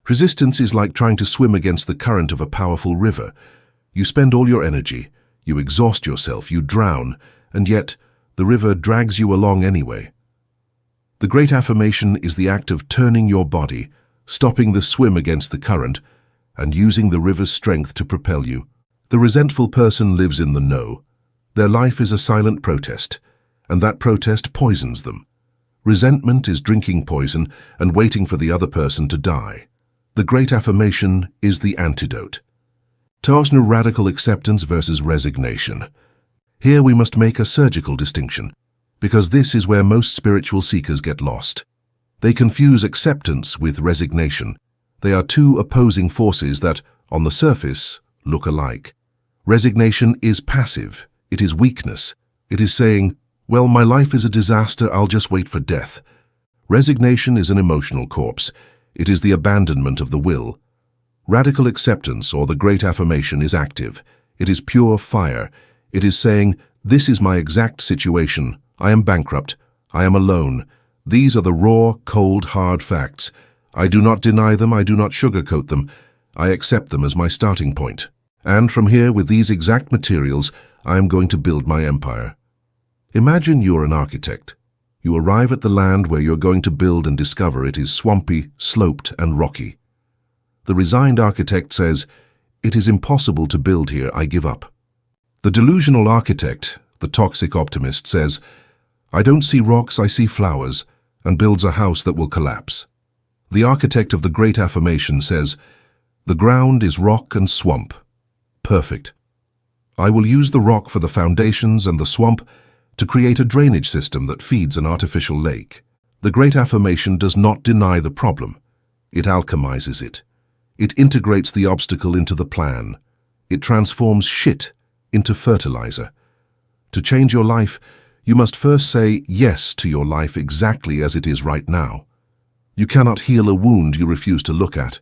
Resistance is like trying to swim against the current of a powerful river. You spend all your energy, you exhaust yourself, you drown, and yet the river drags you along anyway. The great affirmation is the act of turning your body, stopping the swim against the current, and using the river's strength to propel you. The resentful person lives in the no. Their life is a silent protest, and that protest poisons them. Resentment is drinking poison and waiting for the other person to die. The great affirmation is the antidote. Tarsner radical acceptance versus resignation. Here we must make a surgical distinction, because this is where most spiritual seekers get lost. They confuse acceptance with resignation. They are two opposing forces that, on the surface, look alike. Resignation is passive. It is weakness. It is saying, "Well, my life is a disaster, I'll just wait for death." Resignation is an emotional corpse. It is the abandonment of the will. Radical acceptance, or the great affirmation, is active. It is pure fire. It is saying, "This is my exact situation. I am bankrupt. I am alone. These are the raw, cold, hard facts. I do not deny them. I do not sugarcoat them. I accept them as my starting point. And from here, with these exact materials, I am going to build my empire." Imagine you are an architect. You arrive at the land where you're going to build and discover it is swampy, sloped, and rocky. The resigned architect says, "It is impossible to build here, I give up." The delusional architect, the toxic optimist, says, "I don't see rocks, I see flowers," and builds a house that will collapse. The architect of the great affirmation says, "The ground is rock and swamp. Perfect. I will use the rock for the foundations and the swamp to create a drainage system that feeds an artificial lake." The great affirmation does not deny the problem. It alchemizes it. It integrates the obstacle into the plan. It transforms shit into fertilizer. To change your life, you must first say yes to your life exactly as it is right now. You cannot heal a wound you refuse to look at.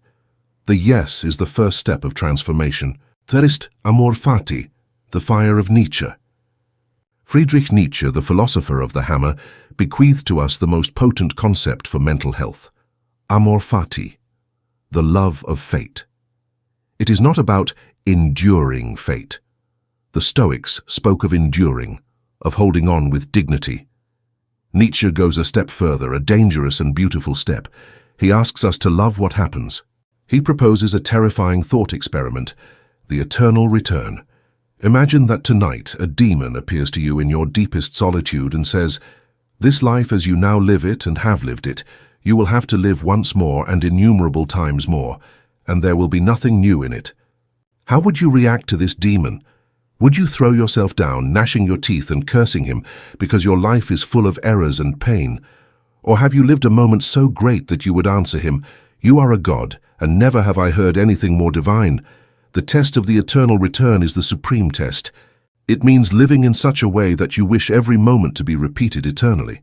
The yes is the first step of transformation. Thirst amor fati, the fire of Nietzsche. Friedrich Nietzsche, the philosopher of the hammer, bequeathed to us the most potent concept for mental health: amor fati, the love of fate. It is not about enduring fate. The Stoics spoke of enduring, of holding on with dignity. Nietzsche goes a step further, a dangerous and beautiful step. He asks us to love what happens. He proposes a terrifying thought experiment, the eternal return. Imagine that tonight a demon appears to you in your deepest solitude and says, "This life as you now live it and have lived it, you will have to live once more and innumerable times more, and there will be nothing new in it." How would you react to this demon? Would you throw yourself down, gnashing your teeth and cursing him because your life is full of errors and pain? Or have you lived a moment so great that you would answer him, "You are a God, and never have I heard anything more divine"? The test of the eternal return is the supreme test. It means living in such a way that you wish every moment to be repeated eternally.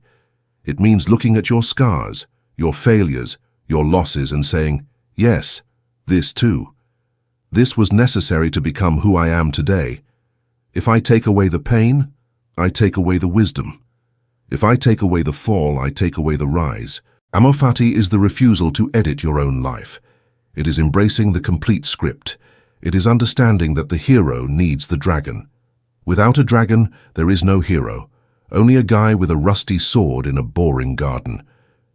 It means looking at your scars, your failures, your losses, and saying, "Yes, this too. This was necessary to become who I am today. If I take away the pain, I take away the wisdom. If I take away the fall, I take away the rise." Amor fati is the refusal to edit your own life. It is embracing the complete script. It is understanding that the hero needs the dragon. Without a dragon, there is no hero, only a guy with a rusty sword in a boring garden.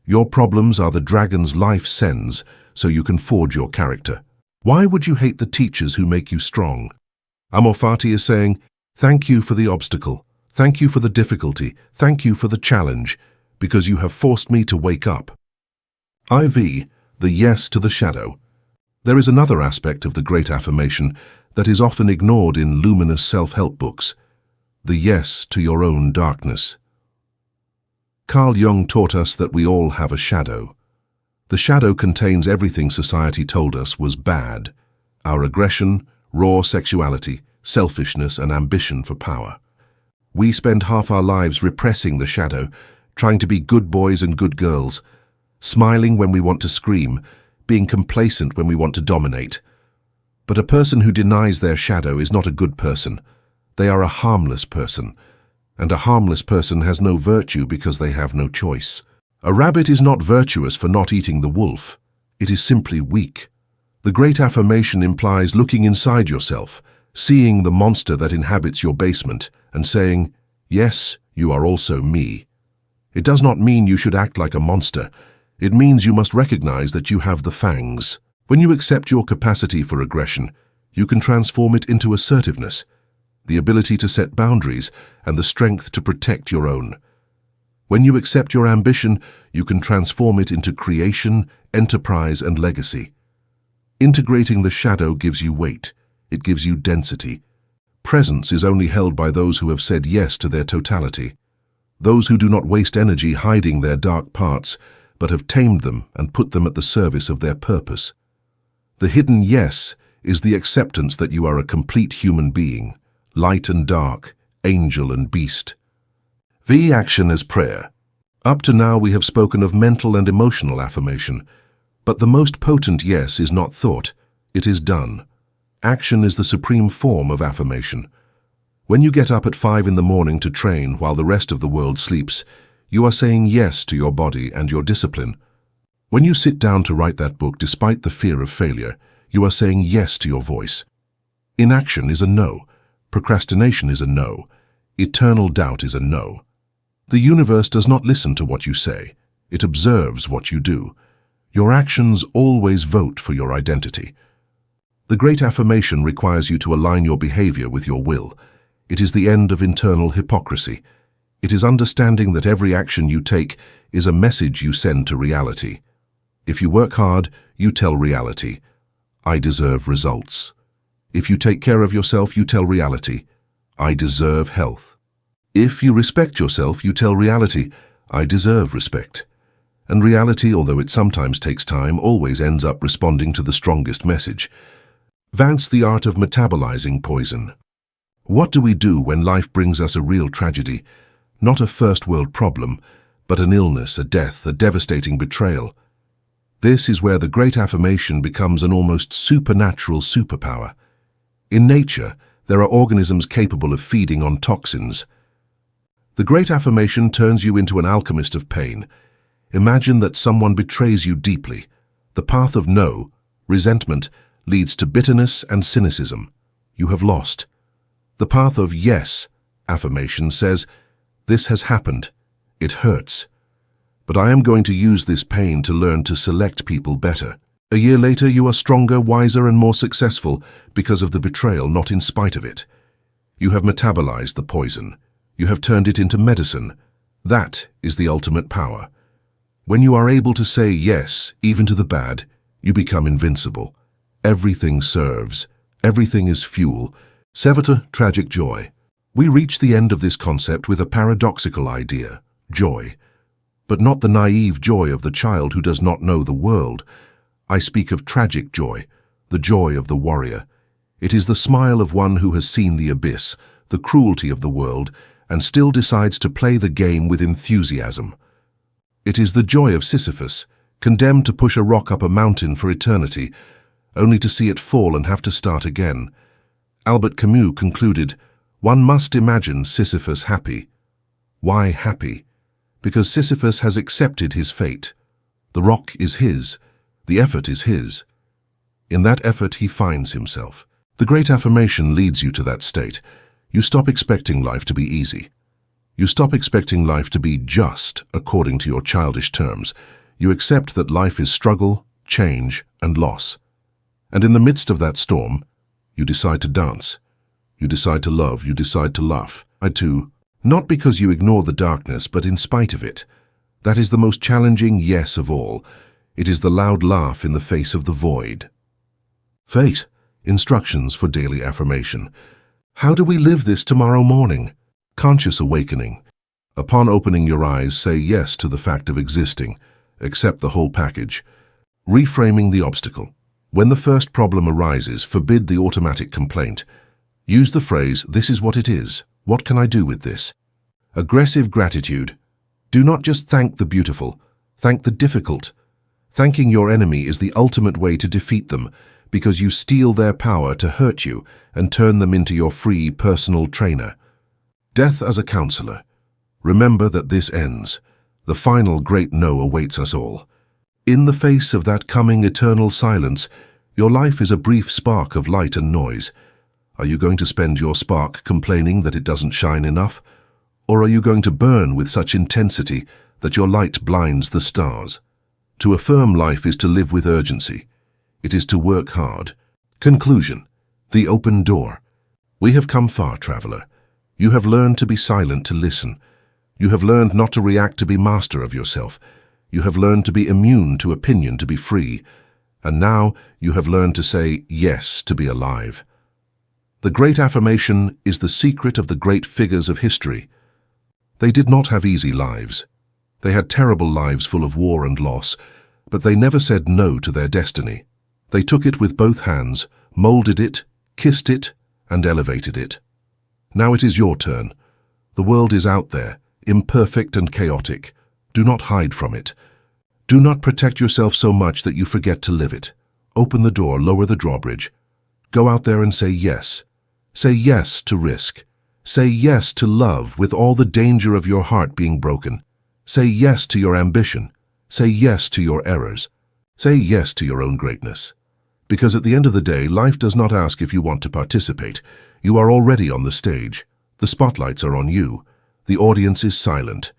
Your problems are the dragon's life sends, so you can forge your character. Why would you hate the teachers who make you strong? Amor fati is saying, "Thank you for the obstacle. Thank you for the difficulty. Thank you for the challenge, because you have forced me to wake up." IV, the yes to the shadow. There is another aspect of the great affirmation that is often ignored in luminous self-help books, the yes to your own darkness. Carl Jung taught us that we all have a shadow. The shadow contains everything society told us was bad: our aggression, raw sexuality, selfishness, and ambition for power. We spend half our lives repressing the shadow, trying to be good boys and good girls, smiling when we want to scream, being complacent when we want to dominate. But a person who denies their shadow is not a good person. They are a harmless person, and a harmless person has no virtue because they have no choice. A rabbit is not virtuous for not eating the wolf. It is simply weak. The great affirmation implies looking inside yourself, seeing the monster that inhabits your basement, and saying, "Yes, you are also me." It does not mean you should act like a monster. It means you must recognize that you have the fangs. When you accept your capacity for aggression, you can transform it into assertiveness, the ability to set boundaries, and the strength to protect your own. When you accept your ambition, you can transform it into creation, enterprise, and legacy. Integrating the shadow gives you weight. It gives you density. Presence is only held by those who have said yes to their totality. Those who do not waste energy hiding their dark parts, but have tamed them and put them at the service of their purpose. The hidden yes is the acceptance that you are a complete human being, light and dark, angel and beast. V, action as prayer. Up to now we have spoken of mental and emotional affirmation, but the most potent yes is not thought, it is done. Action is the supreme form of affirmation. When you get up at 5 in the morning to train while the rest of the world sleeps, you are saying yes to your body and your discipline. When you sit down to write that book despite the fear of failure, you are saying yes to your voice. Inaction is a no. Procrastination is a no. Eternal doubt is a no. The universe does not listen to what you say. It observes what you do. Your actions always vote for your identity. The great affirmation requires you to align your behavior with your will. It is the end of internal hypocrisy. It is understanding that every action you take is a message you send to reality. If you work hard, you tell reality, "I deserve results." If you take care of yourself, you tell reality, "I deserve health." If you respect yourself, you tell reality, "I deserve respect." And reality, although it sometimes takes time, always ends up responding to the strongest message. Vance, the art of metabolizing poison. What do we do when life brings us a real tragedy? Not a first-world problem, but an illness, a death, a devastating betrayal. This is where the great affirmation becomes an almost supernatural superpower. In nature, there are organisms capable of feeding on toxins. The great affirmation turns you into an alchemist of pain. Imagine that someone betrays you deeply. The path of no, resentment, leads to bitterness and cynicism. You have lost. The path of yes, affirmation, says, "This has happened. It hurts." But I am going to use this pain to learn to select people better. A year later, you are stronger, wiser, and more successful because of the betrayal, not in spite of it. You have metabolized the poison. You have turned it into medicine. That is the ultimate power. When you are able to say yes, even to the bad, you become invincible. Everything serves. Everything is fuel. Sevata, tragic joy. We reach the end of this concept with a paradoxical idea, joy. But not the naive joy of the child who does not know the world. I speak of tragic joy, the joy of the warrior. It is the smile of one who has seen the abyss, the cruelty of the world, and still decides to play the game with enthusiasm. It is the joy of Sisyphus, condemned to push a rock up a mountain for eternity, only to see it fall and have to start again. Albert Camus concluded, "One must imagine Sisyphus happy." Why happy? Because Sisyphus has accepted his fate. The rock is his. The effort is his. In that effort, he finds himself. The great affirmation leads you to that state. You stop expecting life to be easy. You stop expecting life to be just according to your childish terms. You accept that life is struggle, change, and loss. And in the midst of that storm, you decide to dance. You decide to love. You decide to laugh. I too. Not because you ignore the darkness, but in spite of it. That is the most challenging yes of all. It is the loud laugh in the face of the void. Fate. Instructions for daily affirmation. How do we live this tomorrow morning? Conscious awakening. Upon opening your eyes, say yes to the fact of existing. Accept the whole package. Reframing the obstacle. When the first problem arises, forbid the automatic complaint. Use the phrase, "This is what it is. What can I do with this?" Aggressive gratitude. Do not just thank the beautiful, thank the difficult. Thanking your enemy is the ultimate way to defeat them, because you steal their power to hurt you and turn them into your free personal trainer. Death as a counselor. Remember that this ends. The final great no awaits us all. In the face of that coming eternal silence, your life is a brief spark of light and noise. Are you going to spend your spark complaining that it doesn't shine enough? Or are you going to burn with such intensity that your light blinds the stars? To affirm life is to live with urgency. It is to work hard. Conclusion. The open door. We have come far, traveler. You have learned to be silent, to listen. You have learned not to react, to be master of yourself. You have learned to be immune to opinion, to be free. And now you have learned to say yes, to be alive. The great affirmation is the secret of the great figures of history. They did not have easy lives. They had terrible lives full of war and loss, but they never said no to their destiny. They took it with both hands, molded it, kissed it, and elevated it. Now it is your turn. The world is out there, imperfect and chaotic. Do not hide from it. Do not protect yourself so much that you forget to live it. Open the door, lower the drawbridge. Go out there and say yes. Say yes to risk. Say yes to love with all the danger of your heart being broken. Say yes to your ambition. Say yes to your errors. Say yes to your own greatness. Because at the end of the day, life does not ask if you want to participate. You are already on the stage. The spotlights are on you. The audience is silent.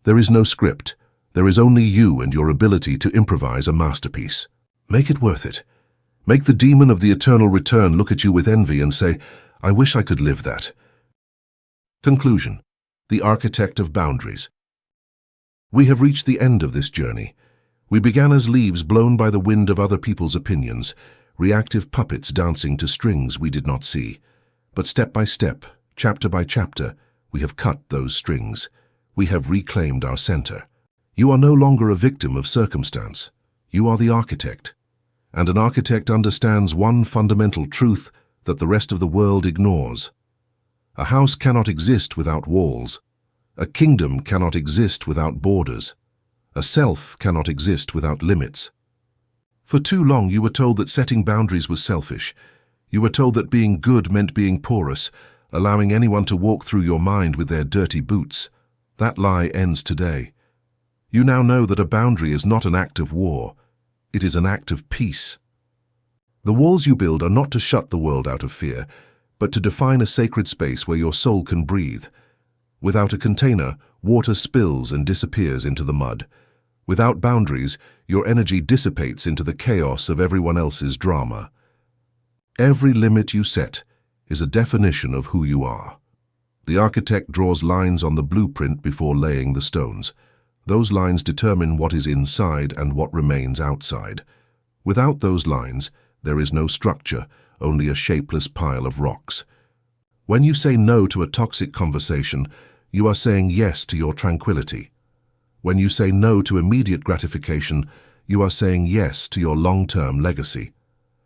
There is no script. There is only you and your ability to improvise a masterpiece. Make it worth it. Make the demon of the eternal return look at you with envy and say, "I wish I could live that." Conclusion. The architect of boundaries. We have reached the end of this journey. We began as leaves blown by the wind of other people's opinions, reactive puppets dancing to strings we did not see. But step by step, chapter by chapter, we have cut those strings. We have reclaimed our center. You are no longer a victim of circumstance. You are the architect. And an architect understands one fundamental truth that the rest of the world ignores. A house cannot exist without walls. A kingdom cannot exist without borders. A self cannot exist without limits. For too long you were told that setting boundaries was selfish. You were told that being good meant being porous, allowing anyone to walk through your mind with their dirty boots. That lie ends today. You now know that a boundary is not an act of war. It is an act of peace. The walls you build are not to shut the world out of fear, but to define a sacred space where your soul can breathe. Without a container, water spills and disappears into the mud. Without boundaries, your energy dissipates into the chaos of everyone else's drama. Every limit you set is a definition of who you are. The architect draws lines on the blueprint before laying the stones. Those lines determine what is inside and what remains outside. Without those lines, there is no structure, only a shapeless pile of rocks. When you say no to a toxic conversation, you are saying yes to your tranquility. When you say no to immediate gratification, you are saying yes to your long-term legacy.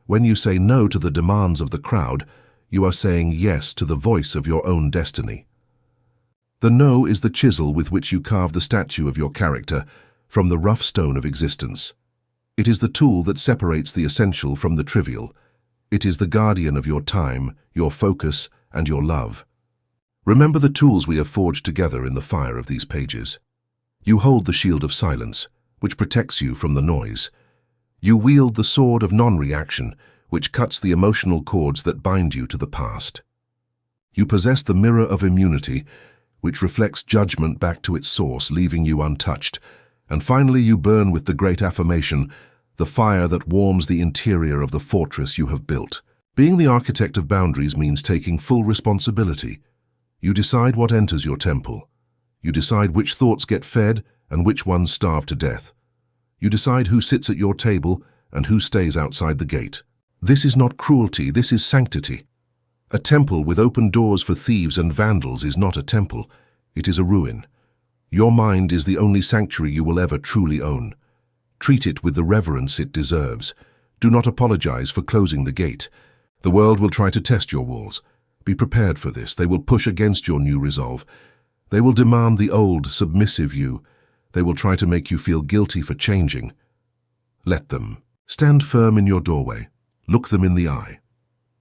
When you say no to the demands of the crowd, you are saying yes to the voice of your own destiny. The no is the chisel with which you carve the statue of your character from the rough stone of existence. It is the tool that separates the essential from the trivial. It is the guardian of your time, your focus, and your love. Remember the tools we have forged together in the fire of these pages. You hold the shield of silence, which protects you from the noise. You wield the sword of non-reaction, which cuts the emotional cords that bind you to the past. You possess the mirror of immunity, which reflects judgment back to its source, leaving you untouched. And finally, you burn with the great affirmation, the fire that warms the interior of the fortress you have built. Being the architect of boundaries means taking full responsibility. You decide what enters your temple. You decide which thoughts get fed and which ones starve to death. You decide who sits at your table and who stays outside the gate. This is not cruelty, this is sanctity. A temple with open doors for thieves and vandals is not a temple, it is a ruin. Your mind is the only sanctuary you will ever truly own. Treat it with the reverence it deserves. Do not apologize for closing the gate. The world will try to test your walls. Be prepared for this. They will push against your new resolve. They will demand the old, submissive you. They will try to make you feel guilty for changing. Let them. Stand firm in your doorway. Look them in the eye.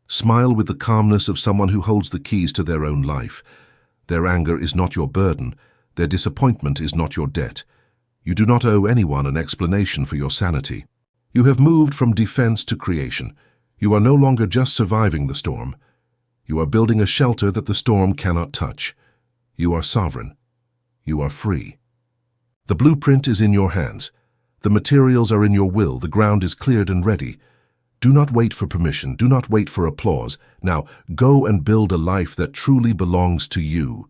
Smile with the calmness of someone who holds the keys to their own life. Their anger is not your burden. Their disappointment is not your debt. You do not owe anyone an explanation for your sanity. You have moved from defense to creation. You are no longer just surviving the storm. You are building a shelter that the storm cannot touch. You are sovereign. You are free. The blueprint is in your hands. The materials are in your will. The ground is cleared and ready. Do not wait for permission. Do not wait for applause. Now, go and build a life that truly belongs to you.